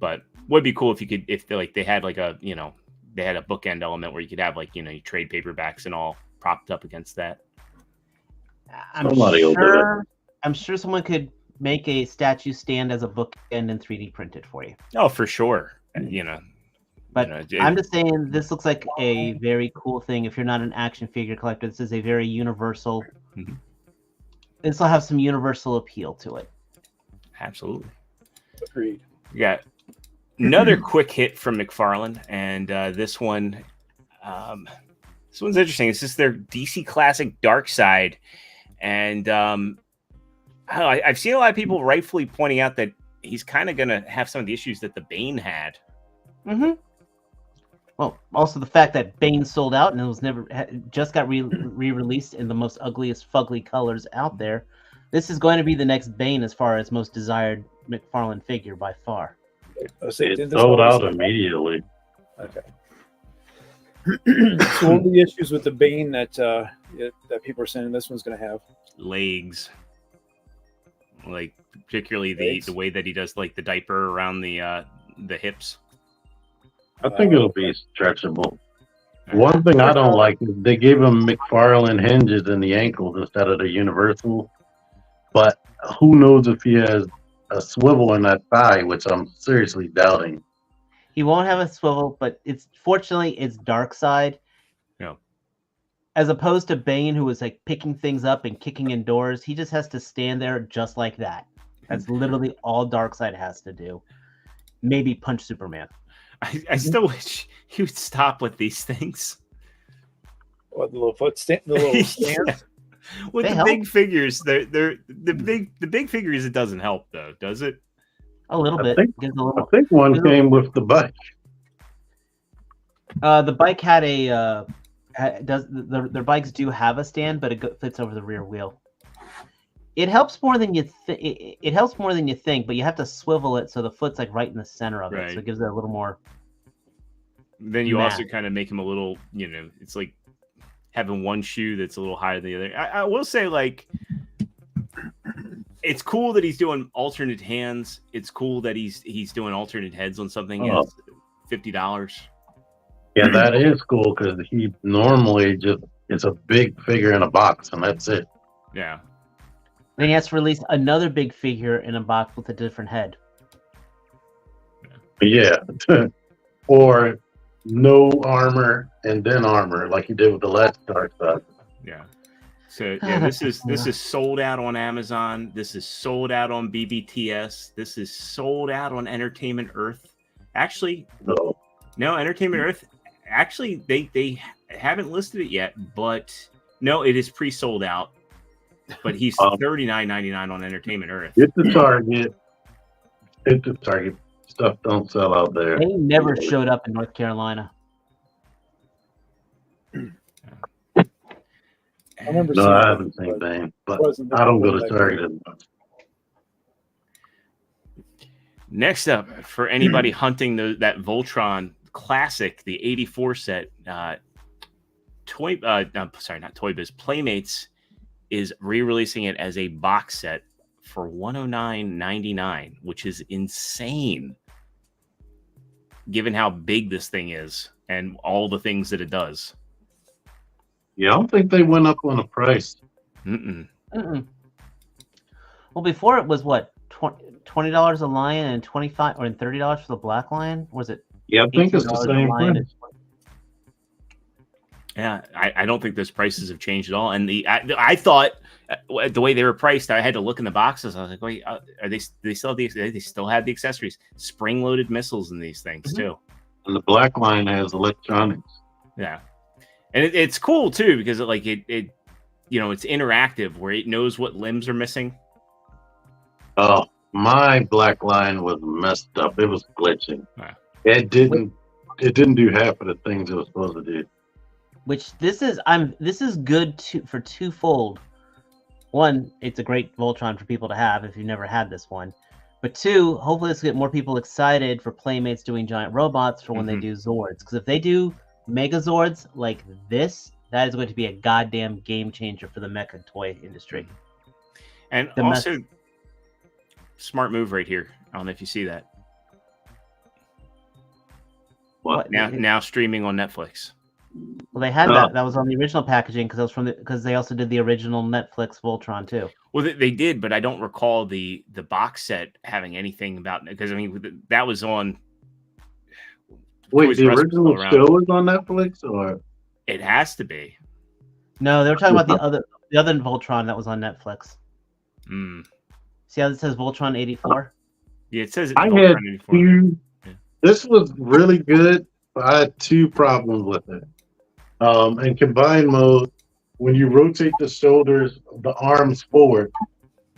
[SPEAKER 1] But would be cool if you could, if they had like a, you know, they had a bookend element where you could have like, you know, you trade paperbacks and all propped up against that.
[SPEAKER 2] I'm sure someone could make a statue stand as a bookend and 3D print it for you.
[SPEAKER 1] Oh, for sure. You know,
[SPEAKER 2] but
[SPEAKER 1] you know,
[SPEAKER 2] I'm just saying this looks like a very cool thing. If you're not an action figure collector, this is a very universal.
[SPEAKER 1] Mm-hmm.
[SPEAKER 2] This will have some universal appeal to it.
[SPEAKER 1] Absolutely.
[SPEAKER 7] Agreed.
[SPEAKER 1] We got another quick hit from McFarlane, and this one's interesting. It's just their DC Classic Dark Side, and I don't know, I've seen a lot of people rightfully pointing out that he's kind of going to have some of the issues that the Bane had.
[SPEAKER 2] Mm-hmm. Well, also the fact that Bane sold out and it was just got re-released in the most ugliest fugly colors out there. This is going to be the next Bane as far as most desired McFarlane figure by far.
[SPEAKER 5] It sold out immediately.
[SPEAKER 7] Okay. So what are the issues with the Bane that people are saying this one's going to have?
[SPEAKER 1] Legs. Like particularly the way that he does like the diaper around the hips.
[SPEAKER 5] I think it'll be stretchable. One thing I don't like is they gave him McFarlane hinges in the ankles instead of the universal. But who knows if he has a swivel in that thigh, which I'm seriously doubting.
[SPEAKER 2] He won't have a swivel, but fortunately it's Dark Side.
[SPEAKER 1] Yeah.
[SPEAKER 2] As opposed to Bane, who was like picking things up and kicking in doors, he just has to stand there just like that. That's literally all Darkseid has to do. Maybe punch Superman.
[SPEAKER 1] I still wish he would stop with these things.
[SPEAKER 7] What, the little stand?
[SPEAKER 1] Yeah. With the big figures, the big figures. It doesn't help though, does it?
[SPEAKER 2] A little bit.
[SPEAKER 5] I think one came with the bike.
[SPEAKER 2] The bike had their bikes do have a stand, but it fits over the rear wheel. It helps more than you it helps more than you think, but you have to swivel it so the foot's like right in the center of it, so it gives it a little more.
[SPEAKER 1] Then you also kind of make him a little, you know, it's like having one shoe that's a little higher than the other. I will say, like, it's cool that he's doing alternate hands. It's cool that he's doing alternate heads on something. It's $50.
[SPEAKER 5] Yeah, that is cool because he normally it's a big figure in a box and that's it.
[SPEAKER 1] Yeah.
[SPEAKER 2] Then he has to release another big figure in a box with a different head.
[SPEAKER 5] Yeah. Or no armor and then armor, like he did with the last Dark Side.
[SPEAKER 1] Yeah. So yeah, this is sold out on Amazon. This is sold out on BBTS. This is sold out on Entertainment Earth. Actually, no, Entertainment Earth. Actually, they haven't listed it yet, but no, it is pre-sold out. But he's $39.99 on Entertainment Earth.
[SPEAKER 5] It's the Target. It's the Target. Stuff don't sell out there.
[SPEAKER 2] They never showed up in North Carolina.
[SPEAKER 7] I
[SPEAKER 5] haven't seen Bane, but I don't go to Target as much.
[SPEAKER 1] Next up, for anybody hunting that Voltron classic, the '84 set, Playmates is re-releasing it as a box set for $109.99, which is insane, given how big this thing is and all the things that it does.
[SPEAKER 5] Yeah, I don't think they went up on the price.
[SPEAKER 1] Mm-mm.
[SPEAKER 2] Mm-mm. Well, before it was what $20 a lion and $25 or $30 for the black lion. Or was it?
[SPEAKER 5] Yeah, I think it's the
[SPEAKER 2] $18 a
[SPEAKER 5] same
[SPEAKER 2] lion
[SPEAKER 5] thing.
[SPEAKER 1] Yeah, I don't think those prices have changed at all. And I thought the way they were priced, I had to look in the boxes. I was like, wait, are they? Do they still have they still have the accessories, spring-loaded missiles in these things too.
[SPEAKER 5] And the black line has electronics.
[SPEAKER 1] Yeah, and it's cool too because it it's interactive where it knows what limbs are missing.
[SPEAKER 5] Oh, my black line was messed up. It was glitching.
[SPEAKER 1] Yeah.
[SPEAKER 5] It didn't do half of the things it was supposed to do.
[SPEAKER 2] Which this is good for twofold. One, it's a great Voltron for people to have if you've never had this one. But two, hopefully this will get more people excited for Playmates doing giant robots for when they do Zords. Because if they do Megazords like this, that is going to be a goddamn game changer for the mecha toy industry.
[SPEAKER 1] And also, smart move right here. I don't know if you see that.
[SPEAKER 5] What?
[SPEAKER 1] Now streaming on Netflix.
[SPEAKER 2] Well, they had that. That was on the original packaging because they also did the original Netflix Voltron too.
[SPEAKER 1] Well, they did, but I don't recall the box set having anything about it because I mean that was on.
[SPEAKER 5] Wait, the original show was on Netflix, or
[SPEAKER 1] it has to be.
[SPEAKER 2] No, they were talking about the other Voltron that was on Netflix.
[SPEAKER 1] Mm.
[SPEAKER 2] See how it says Voltron 84?
[SPEAKER 1] Yeah, it says
[SPEAKER 5] I
[SPEAKER 1] Voltron
[SPEAKER 5] had
[SPEAKER 1] 84.
[SPEAKER 5] two. Yeah. This was really good, but I had two problems with it. In combined mode, when you rotate the shoulders, the arms forward,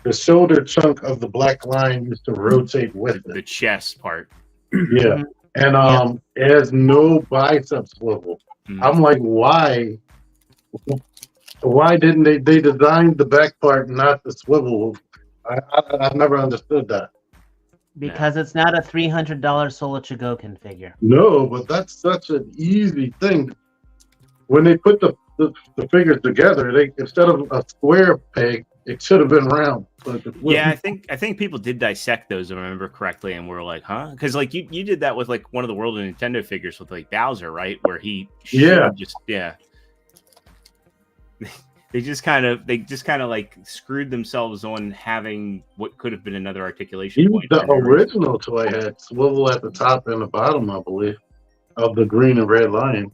[SPEAKER 5] the shoulder chunk of the black line used to rotate with it.
[SPEAKER 1] The chest part.
[SPEAKER 5] Yeah. And it has no bicep swivel. I'm like, why? Why didn't they designed the back part, not the swivel? I never understood that.
[SPEAKER 2] Because it's not a $300 Solar Chigokin figure.
[SPEAKER 5] No, but that's such an easy thing. When they put the figures together, they instead of a square peg, it should have been round.
[SPEAKER 1] Yeah, I think people did dissect those, if I remember correctly, and were like, huh? Because like you did that with like one of the World of Nintendo figures with like Bowser, right? Where he They just kind of like screwed themselves on having what could have been another articulation
[SPEAKER 5] Even
[SPEAKER 1] point.
[SPEAKER 5] the original toy had swivel at the top and the bottom, I believe, of the green and red lion.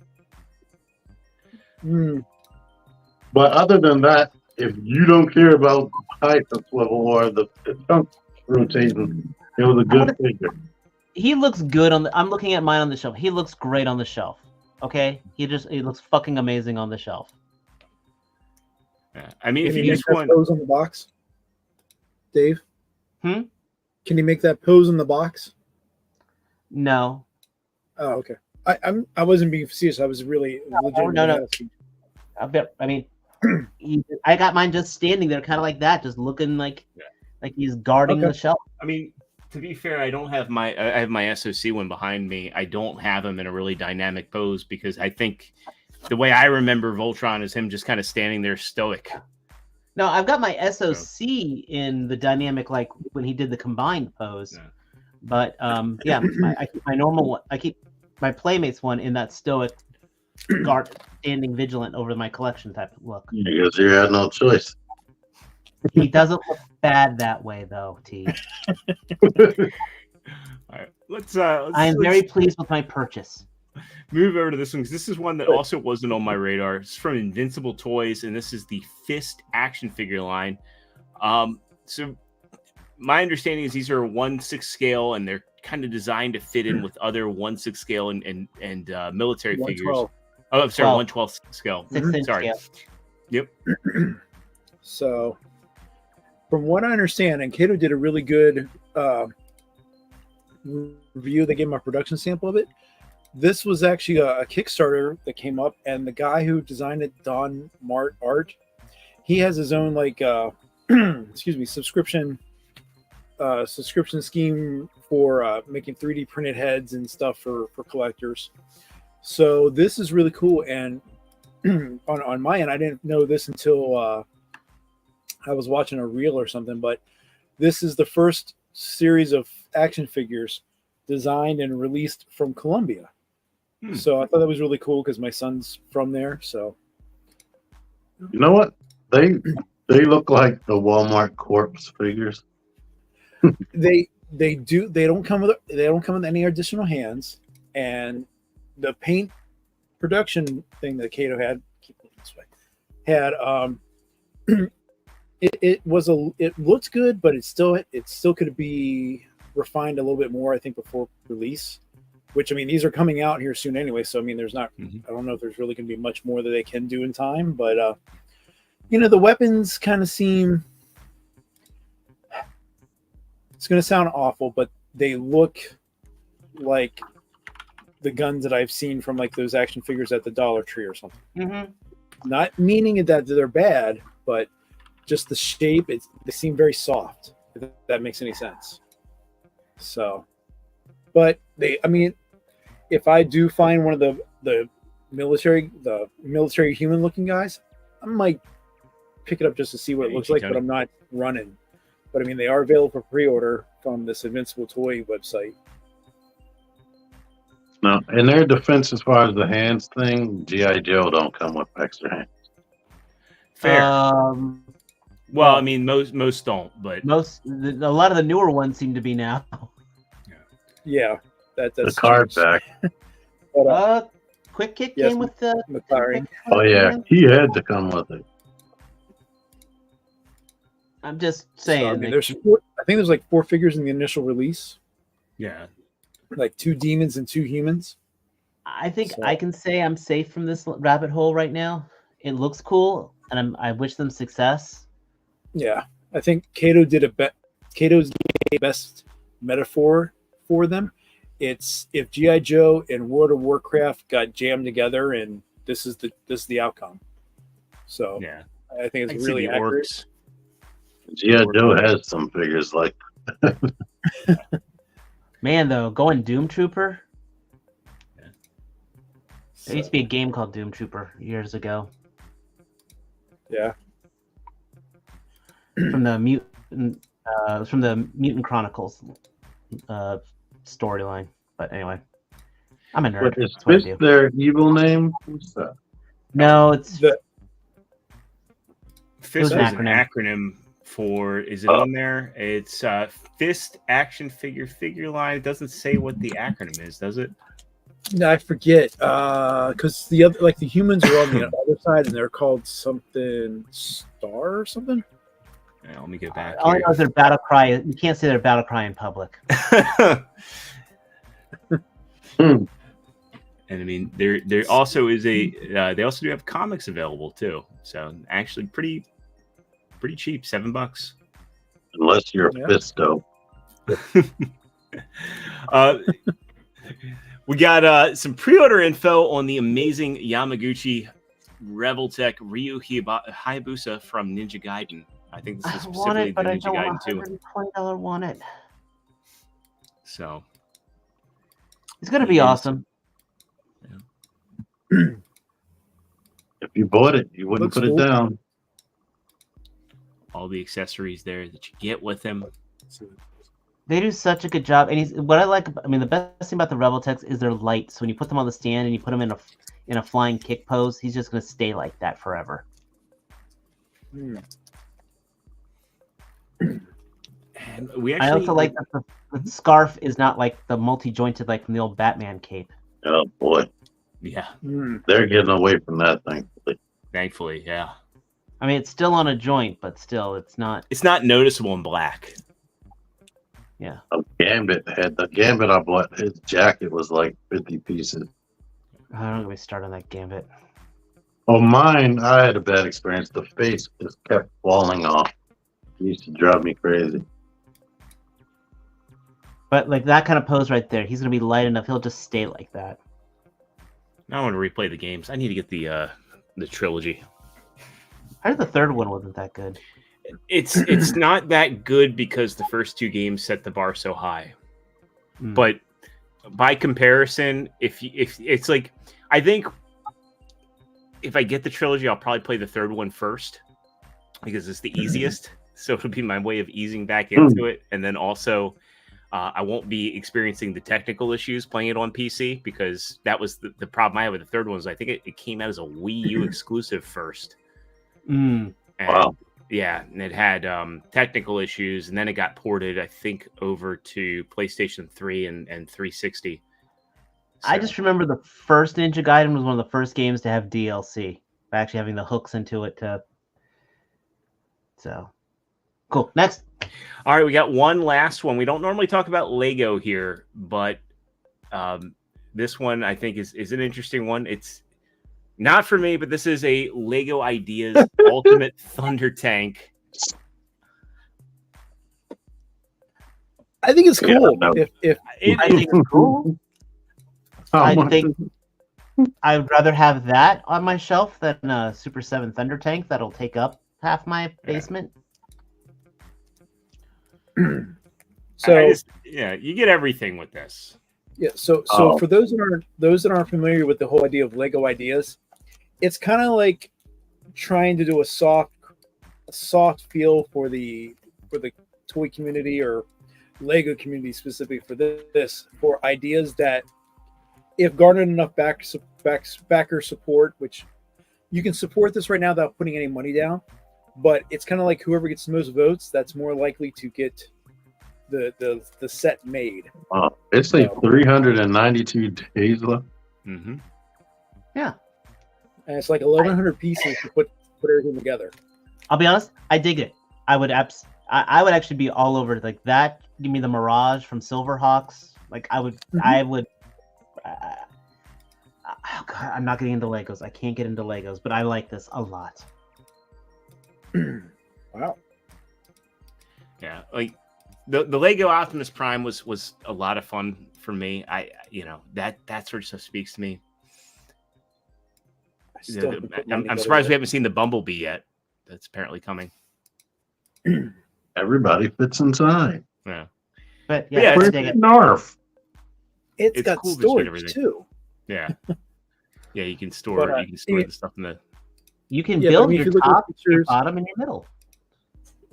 [SPEAKER 5] But other than that, if you don't care about height of swivel or the chunk rotation, it was a good figure.
[SPEAKER 2] He looks good I'm looking at mine on the shelf. He looks great on the shelf. Okay? He looks fucking amazing on the shelf.
[SPEAKER 1] Yeah. I mean,
[SPEAKER 7] Can
[SPEAKER 1] if
[SPEAKER 7] you
[SPEAKER 1] you
[SPEAKER 7] make that pose on the box, Dave?
[SPEAKER 2] Can
[SPEAKER 7] you make that pose in the box?
[SPEAKER 2] No.
[SPEAKER 7] Oh, okay. I wasn't being facetious. I was really legitimately asking.
[SPEAKER 2] I mean, I got mine just standing there, kind of like that, just looking like he's guarding the shelf.
[SPEAKER 1] I mean, to be fair, I have my SOC one behind me. I don't have him in a really dynamic pose because I think the way I remember Voltron is him just kind of standing there stoic.
[SPEAKER 2] No, I've got my SOC in the dynamic, like when he did the combined pose. Yeah. But I keep my normal one. I keep my Playmates one in that stoic guard, standing vigilant over my collection type of look.
[SPEAKER 5] Because you had no choice.
[SPEAKER 2] He doesn't look bad that way, though, T.
[SPEAKER 1] All right, let's
[SPEAKER 2] I am very pleased with my purchase.
[SPEAKER 1] Move over to this one because this is one that also wasn't on my radar. It's from Invincible Toys, and this is the Fist action figure line. So my understanding is these are 1/6 scale, and they're kind of designed to fit in with other 1/6 scale and military figures. Oh, I'm sorry, 1/12 scale. Sorry.
[SPEAKER 2] Scale.
[SPEAKER 1] Yep.
[SPEAKER 7] So, from what I understand, and Kato did a really good review. They gave him a production sample of it. This was actually a Kickstarter that came up, and the guy who designed it, Don Mart Art, he has his own subscription scheme for making 3D printed heads and stuff for collectors. So this is really cool. And on my end, I didn't know this until I was watching a reel or something, but this is the first series of action figures designed and released from Colombia. So I thought that was really cool because my son's from there. So
[SPEAKER 5] you know what? They They look like the Walmart corpse figures.
[SPEAKER 7] They do. They don't come with any additional hands, and the paint production thing that Kato had. Keep looking this way. Had it looked good, but it still could be refined a little bit more. I think before release. Which, I mean, these are coming out here soon anyway. So, I mean, there's not, I don't know if there's really going to be much more that they can do in time. But, the weapons kind of seem, it's going to sound awful, but they look like the guns that I've seen from like those action figures at the Dollar Tree or something.
[SPEAKER 2] Mm-hmm.
[SPEAKER 7] Not meaning that they're bad, but just the shape, they seem very soft, if that makes any sense. So, but if I do find one of the military human looking guys, I might pick it up just to see what it looks like, but I'm not running. But I mean, they are available for pre-order from this Invincible Toy website.
[SPEAKER 5] Now, in their defense, as far as the hands thing, G.I. Joe don't come with extra hands.
[SPEAKER 1] Fair. Well, I mean, most don't, but
[SPEAKER 2] a lot of the newer ones seem to be now.
[SPEAKER 7] Yeah, that's
[SPEAKER 5] the card back.
[SPEAKER 7] But,
[SPEAKER 2] Quick Kick came with the
[SPEAKER 7] McLaren.
[SPEAKER 5] Oh yeah, he had to come with it.
[SPEAKER 2] I'm just saying.
[SPEAKER 7] So, I mean, I think there's like 4 figures in the initial release.
[SPEAKER 1] Yeah,
[SPEAKER 7] like 2 demons and 2 humans.
[SPEAKER 2] I think I can say I'm safe from this rabbit hole right now. It looks cool, and I wish them success.
[SPEAKER 7] Yeah, I think Kato Kato's the best metaphor for them. It's if G.I. Joe and World of Warcraft got jammed together, and this is the outcome. So
[SPEAKER 1] yeah,
[SPEAKER 7] I think it's really accurate.
[SPEAKER 5] G.I. Joe has some figures like.
[SPEAKER 2] Man, though, going Doom Trooper.
[SPEAKER 1] Yeah.
[SPEAKER 2] There used to be a game called Doom Trooper years ago.
[SPEAKER 7] Yeah.
[SPEAKER 2] From the Mutant Chronicles storyline. But anyway, I'm a nerd.
[SPEAKER 5] But is Fist their evil name? What's that?
[SPEAKER 2] No, it's
[SPEAKER 1] Fist is an acronym for. Is it on there? It's Fist Action Figure line. It doesn't say what the acronym is, does it?
[SPEAKER 7] No, I forget. Because the humans are on the other side, and they're called something Star or something.
[SPEAKER 1] Yeah, let me get back.
[SPEAKER 2] All I know is their battle cry. You can't say their battle cry in public.
[SPEAKER 1] And I mean, there also is they also do have comics available too. So actually, pretty cheap, $7.
[SPEAKER 5] Unless you're a Fisto.
[SPEAKER 1] We got some pre-order info on the amazing Yamaguchi Rebel Tech Ryu Hayabusa from Ninja Gaiden. I think this is specifically the Ninja Gaiden 2.
[SPEAKER 2] $120 want it.
[SPEAKER 1] So
[SPEAKER 2] it's gonna be awesome.
[SPEAKER 5] Yeah. If you bought it, you wouldn't put it down.
[SPEAKER 1] All the accessories there that you get with him.
[SPEAKER 2] They do such a good job, and what I like. I mean, the best thing about the Rebel Techs is they're light. So when you put them on the stand and you put them in a flying kick pose, he's just gonna stay like that forever.
[SPEAKER 1] And I
[SPEAKER 2] also like that the scarf is not like the multi-jointed like from the old Batman cape.
[SPEAKER 5] Oh boy,
[SPEAKER 1] yeah,
[SPEAKER 5] they're getting away from that, thankfully.
[SPEAKER 1] Thankfully, yeah.
[SPEAKER 2] I mean, it's still on a joint, but still, it's not.
[SPEAKER 1] It's not noticeable in black.
[SPEAKER 2] Yeah.
[SPEAKER 5] Gambit had the Gambit I bought. His jacket was like 50 pieces.
[SPEAKER 2] I don't get me started on that Gambit.
[SPEAKER 5] Oh, mine, I had a bad experience. The face just kept falling off. It used to drive me crazy.
[SPEAKER 2] But like that kind of pose right there, he's gonna be light enough. He'll just stay like that.
[SPEAKER 1] I want to replay the games. I need to get the trilogy.
[SPEAKER 2] I heard the third one wasn't that good.
[SPEAKER 1] It's not that good because the first 2 games set the bar so high. But by comparison, if it's like, I think if I get the trilogy, I'll probably play the third one first because it's the easiest. So it'll be my way of easing back into it, and then also I won't be experiencing the technical issues playing it on PC because that was the problem I had with the third one. Was I think it came out as a Wii U exclusive first.
[SPEAKER 2] Mm.
[SPEAKER 1] Wow. Yeah, and it had technical issues, and then it got ported, I think, over to PlayStation 3 and 360.
[SPEAKER 2] I just remember the first Ninja Gaiden was one of the first games to have DLC, by actually having the hooks into it. So, cool. Next.
[SPEAKER 1] All right, we got one last one. We don't normally talk about Lego here, but this one I think is an interesting one. It's not for me, but this is a Lego Ideas Ultimate Thunder Tank.
[SPEAKER 7] I think it's cool.
[SPEAKER 2] I think it's cool. I think I would rather have that on my shelf than a Super 7 Thunder Tank that'll take up half my basement.
[SPEAKER 7] So
[SPEAKER 1] you get everything with this.
[SPEAKER 7] Yeah, so for those that aren't familiar with the whole idea of Lego Ideas, it's kind of like trying to do a soft feel for the toy community or Lego community specifically for this for ideas that, if garnered enough backer support, which you can support this right now without putting any money down, but it's kind of like whoever gets the most votes, that's more likely to get the set made.
[SPEAKER 5] It's like 392 days left.
[SPEAKER 1] Mm-hmm.
[SPEAKER 2] Yeah,
[SPEAKER 7] and it's like 1,100 pieces to put everything together.
[SPEAKER 2] I'll be honest, I dig it. I would actually be all over it. Like that. Give me the Mirage from Silverhawks. Like I would. Oh God, I'm not getting into Legos. I can't get into Legos, but I like this a lot.
[SPEAKER 7] Wow.
[SPEAKER 1] Yeah, like the Lego Optimus Prime was a lot of fun for me. That sort of stuff speaks to me. I'm surprised we haven't seen the Bumblebee yet. That's apparently coming.
[SPEAKER 5] Everybody fits inside.
[SPEAKER 1] Yeah,
[SPEAKER 2] but yeah,
[SPEAKER 5] it's Narf.
[SPEAKER 7] It's got
[SPEAKER 1] cool
[SPEAKER 7] storage too.
[SPEAKER 1] Yeah, yeah, you can store the stuff in the.
[SPEAKER 2] You can build your top, your bottom, and your middle.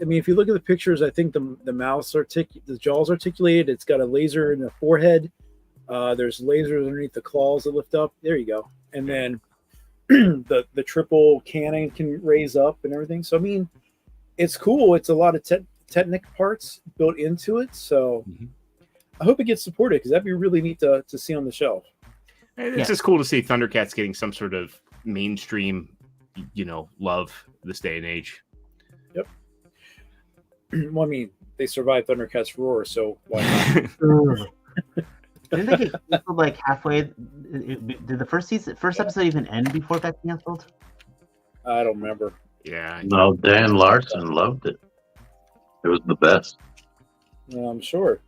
[SPEAKER 7] I mean, if you look at the pictures, I think the mouth's the jaw's articulated. It's got a laser in the forehead. There's lasers underneath the claws that lift up. There you go. And then the triple cannon can raise up and everything. So I mean, it's cool. It's a lot of technical parts built into it. So I hope it gets supported because that'd be really neat to see on the shelf.
[SPEAKER 1] It's just cool to see Thundercats getting some sort of mainstream, love this day and age.
[SPEAKER 7] Yep. Well, I mean, they survived Thundercats Roar, so why not?
[SPEAKER 2] Didn't they get canceled like halfway? Did the first episode even end before it got canceled?
[SPEAKER 7] I don't remember.
[SPEAKER 1] Yeah.
[SPEAKER 5] No, Dan Larson loved it. It was the best.
[SPEAKER 7] Well, I'm sure.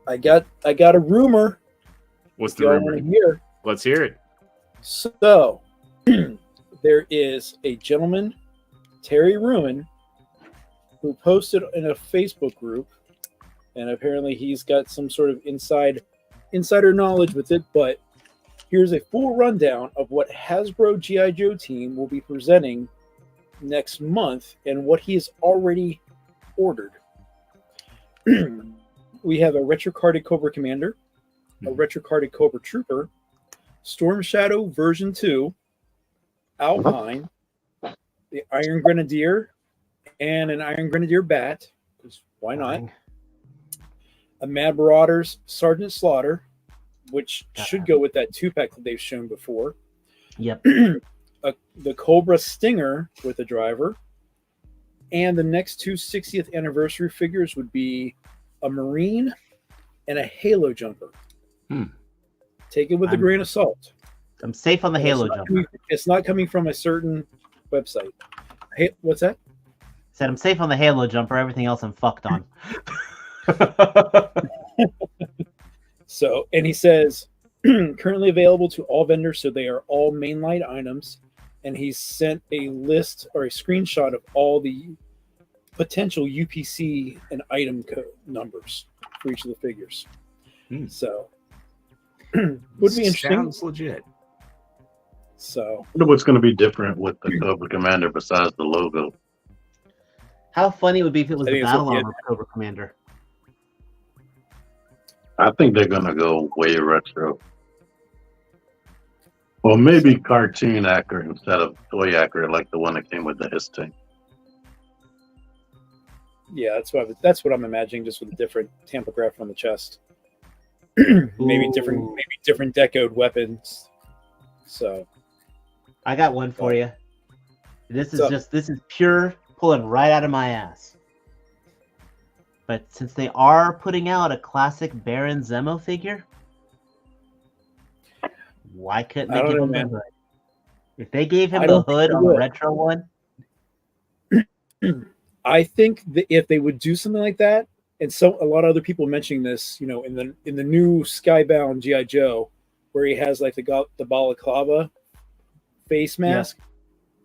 [SPEAKER 7] I got a rumor.
[SPEAKER 1] What's the rumor?
[SPEAKER 7] Here.
[SPEAKER 1] Let's hear it.
[SPEAKER 7] So, there is a gentleman, Terry Ruin, who posted in a Facebook group, and apparently he's got some sort of insider knowledge with it, but here's a full rundown of what Hasbro G.I. Joe team will be presenting next month and what he has already ordered. We have a retro-carded Cobra Commander, a retro-carded Cobra Trooper, Storm Shadow version 2, Alpine, the Iron Grenadier, and an Iron Grenadier Bat, because why not? A Mad Marauders Sergeant Slaughter, which should go with that 2-pack that they've shown before.
[SPEAKER 2] Yep.
[SPEAKER 7] The Cobra Stinger with a driver. And the next two 60th anniversary figures would be a Marine and a Halo Jumper. Take it with a grain of salt.
[SPEAKER 2] I'm safe on the Halo Jumper.
[SPEAKER 7] It's not coming from a certain website. Hey, what's that?
[SPEAKER 2] Said I'm safe on the Halo Jumper. Everything else I'm fucked on.
[SPEAKER 7] So, and he says, currently available to all vendors, so they are all mainline items. And he's sent a list or a screenshot of all the potential UPC and item code numbers for each of the figures. So, would be interesting.
[SPEAKER 1] Sounds legit.
[SPEAKER 7] So,
[SPEAKER 5] I wonder what's going to be different with the Cobra Commander besides the logo.
[SPEAKER 2] How funny it would be if it was
[SPEAKER 7] I
[SPEAKER 2] the
[SPEAKER 7] think it's
[SPEAKER 2] battle
[SPEAKER 7] legit.
[SPEAKER 2] armor Cobra Commander.
[SPEAKER 5] I think they're going to go way retro. Well, maybe cartoon accurate instead of toy accurate, like the one that came with the Hiss tank.
[SPEAKER 7] Yeah, that's what I'm imagining, just with a different tampograph on the chest. maybe different decoed weapons. So
[SPEAKER 2] I got one for you. This is pure pulling right out of my ass. But since they are putting out a classic Baron Zemo figure, why couldn't they give him the hood? If they gave him the hood on the retro one,
[SPEAKER 7] I think that if they would do something like that, and so a lot of other people mentioning this, in the new Skybound GI Joe, where he has like the balaclava face mask,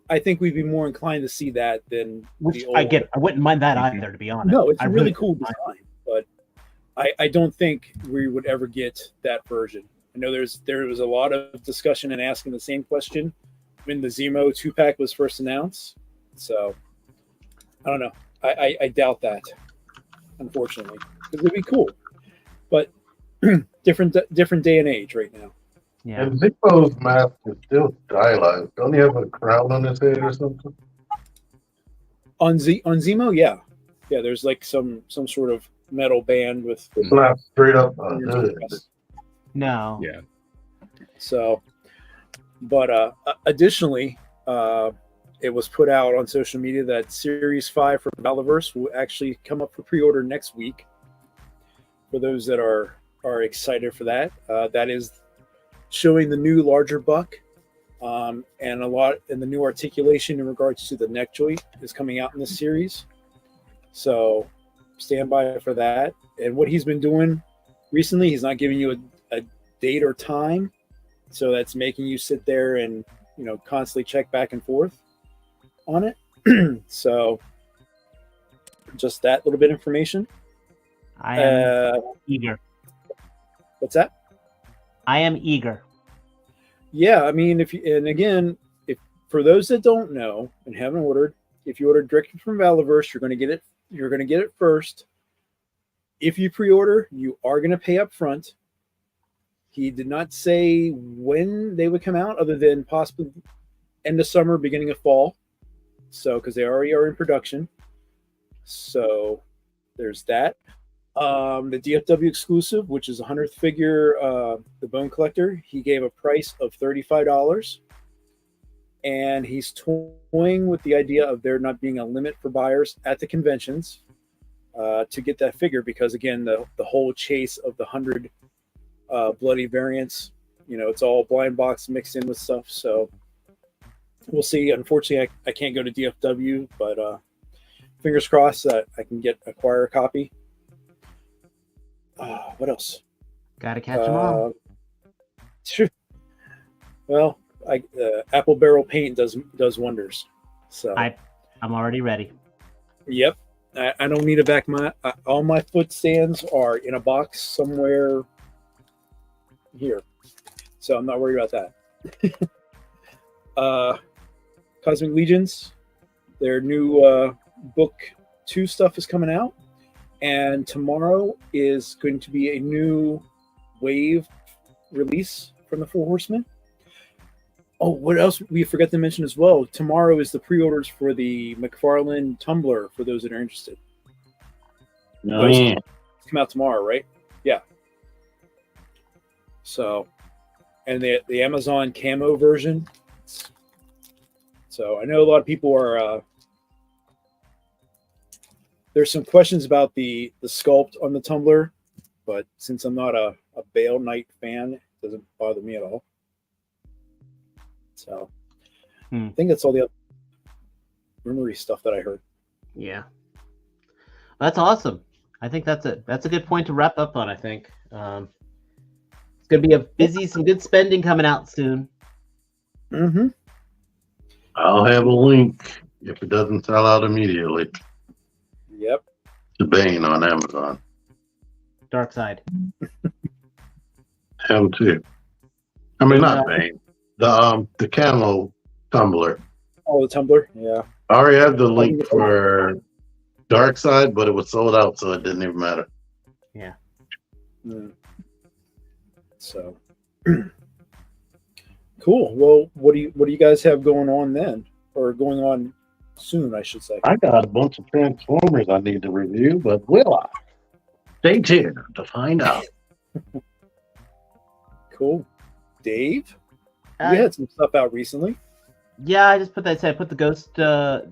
[SPEAKER 7] I think we'd be more inclined to see that than
[SPEAKER 2] which I get. I wouldn't mind that either, to be honest.
[SPEAKER 7] No, it's a really cool design, but I don't think we would ever get that version. I know there was a lot of discussion and asking the same question when the Zemo 2-pack was first announced. So I don't know. I doubt that, unfortunately, because it'd be cool, but different day and age right now.
[SPEAKER 2] Yeah.
[SPEAKER 5] And Zippo's mask is still stylized. Don't he have a crown on his head or something?
[SPEAKER 7] On Zemo, yeah. There's like some sort of metal band with
[SPEAKER 5] slap straight up.
[SPEAKER 2] No.
[SPEAKER 1] Yeah.
[SPEAKER 7] So, but additionally, it was put out on social media that Series 5 for Valorverse will actually come up for pre-order next week. For those that are excited for that, that is showing the new larger buck, and the new articulation in regards to the neck joint is coming out in this series. So stand by for that. And what he's been doing recently, he's not giving you a date or time, so that's making you sit there and constantly check back and forth on it. So just that little bit of information.
[SPEAKER 2] I am eager.
[SPEAKER 7] What's that?
[SPEAKER 2] I am eager.
[SPEAKER 7] Yeah, I mean, if for those that don't know and haven't ordered, if you order directly from Valorverse, you're going to get it. You're going to get it first. If you pre-order, you are going to pay up front. He did not say when they would come out, other than possibly end of summer, beginning of fall. So, because they already are in production. So, there's that. The DFW exclusive, which is a 100th figure, the Bone Collector, he gave a price of $35. And he's toying with the idea of there not being a limit for buyers at the conventions to get that figure, because, again, the whole chase of the 100 bloody variants, it's all blind box mixed in with stuff. So we'll see. Unfortunately, I can't go to DFW, but fingers crossed that I can acquire a copy. What else?
[SPEAKER 2] Gotta catch them all.
[SPEAKER 7] Well, Apple Barrel Paint does wonders. So
[SPEAKER 2] I'm already ready.
[SPEAKER 7] Yep. I don't need to back all my foot stands are in a box somewhere here, so I'm not worried about that. Cosmic Legions, their new book 2 stuff is coming out, and tomorrow is going to be a new wave release from the Four Horsemen. Oh, what else we forgot to mention as well? Tomorrow is the pre-orders for the McFarlane Tumbler, for those that are interested.
[SPEAKER 5] Oh, yeah.
[SPEAKER 7] Come out tomorrow, right? Yeah. So, and the Amazon camo version. So I know a lot of people are. There's some questions about the sculpt on the Tumbler, but since I'm not a Bale Knight fan, it doesn't bother me at all. So I think that's all the other rumory stuff that I heard.
[SPEAKER 2] Yeah, that's awesome. I think that's a good point to wrap up on. I think it's gonna be some good spending coming out soon.
[SPEAKER 7] Mm-hmm.
[SPEAKER 5] I'll have a link if it doesn't sell out immediately.
[SPEAKER 7] Yep.
[SPEAKER 5] To Bane on Amazon.
[SPEAKER 2] Dark Side.
[SPEAKER 5] Him too. I mean, not Bane. The camo tumbler.
[SPEAKER 7] Oh, the tumbler. Yeah.
[SPEAKER 5] I already have the link for Dark Side, but it was sold out, so it didn't even matter.
[SPEAKER 2] Yeah.
[SPEAKER 7] So Cool. Well, what do you guys have going on then, or going on soon, I should say?
[SPEAKER 5] I got a bunch of Transformers I need to review, but will I? Stay tuned to find out.
[SPEAKER 7] Cool. Dave, you had some stuff out recently.
[SPEAKER 2] Yeah, I just put that. I put the Ghost, the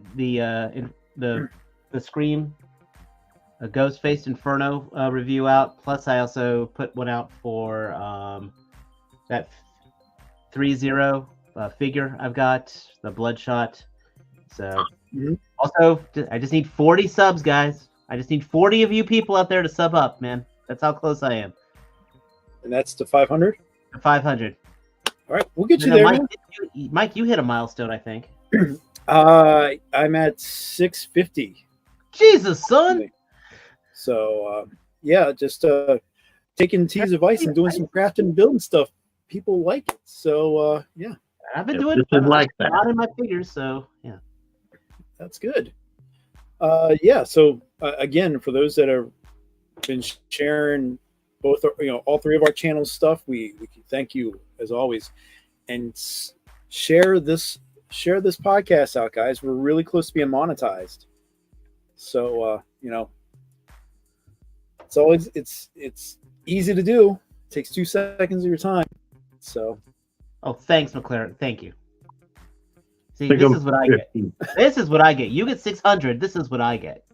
[SPEAKER 2] Scream, a Ghost Faced Inferno review out. Plus, I also put one out for that ExtraZero figure I've got, the Bloodshot. So, also, I just need 40 subs, guys. I just need 40 of you people out there to sub up, man. That's how close I am.
[SPEAKER 7] And that's to 500.
[SPEAKER 2] To 500.
[SPEAKER 7] All right, we'll get you there.
[SPEAKER 2] Mike, you hit a milestone, I think.
[SPEAKER 7] I'm at 650.
[SPEAKER 2] Jesus, son.
[SPEAKER 7] So, yeah, just taking T's advice and doing some crafting and building stuff. People like it. So, yeah.
[SPEAKER 2] I've been doing
[SPEAKER 5] like that.
[SPEAKER 2] Not in my figures, so yeah.
[SPEAKER 7] That's good. Yeah, so again, for those that have been sharing both, all three of our channels stuff, we thank you as always, and share this podcast out, guys. We're really close to being monetized, so it's easy to do. It takes 2 seconds of your time. So,
[SPEAKER 2] thanks, McLaren. Thank you. See, this is what I get. This is what I get. You get 600. This is what I get.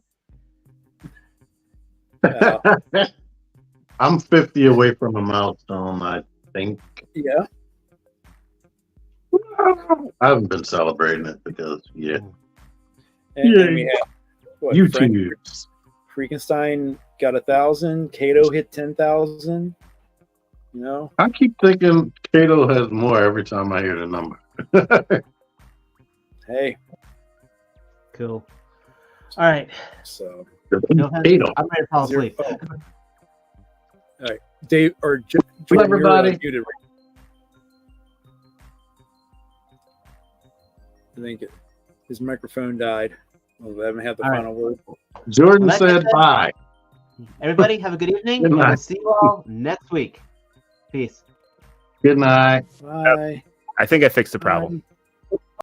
[SPEAKER 5] I'm 50 away from a milestone, I think.
[SPEAKER 7] Yeah.
[SPEAKER 5] I haven't been celebrating it because,
[SPEAKER 7] And we have
[SPEAKER 5] YouTube.
[SPEAKER 7] Freakenstein got 1,000. Kato hit 10,000.
[SPEAKER 5] I keep thinking Kato has more every time I hear the number.
[SPEAKER 7] Hey.
[SPEAKER 2] Cool. All right.
[SPEAKER 7] So,
[SPEAKER 2] I'm ready to fall asleep.
[SPEAKER 7] All right, Dave or
[SPEAKER 5] Hello, everybody.
[SPEAKER 7] I think his microphone died. Well, I haven't had the final word.
[SPEAKER 5] Jordan said bye.
[SPEAKER 2] Everybody, have a good evening.
[SPEAKER 5] Good night.
[SPEAKER 2] We'll see you all next week. Peace.
[SPEAKER 5] Good night.
[SPEAKER 7] Bye.
[SPEAKER 1] I think I fixed the problem.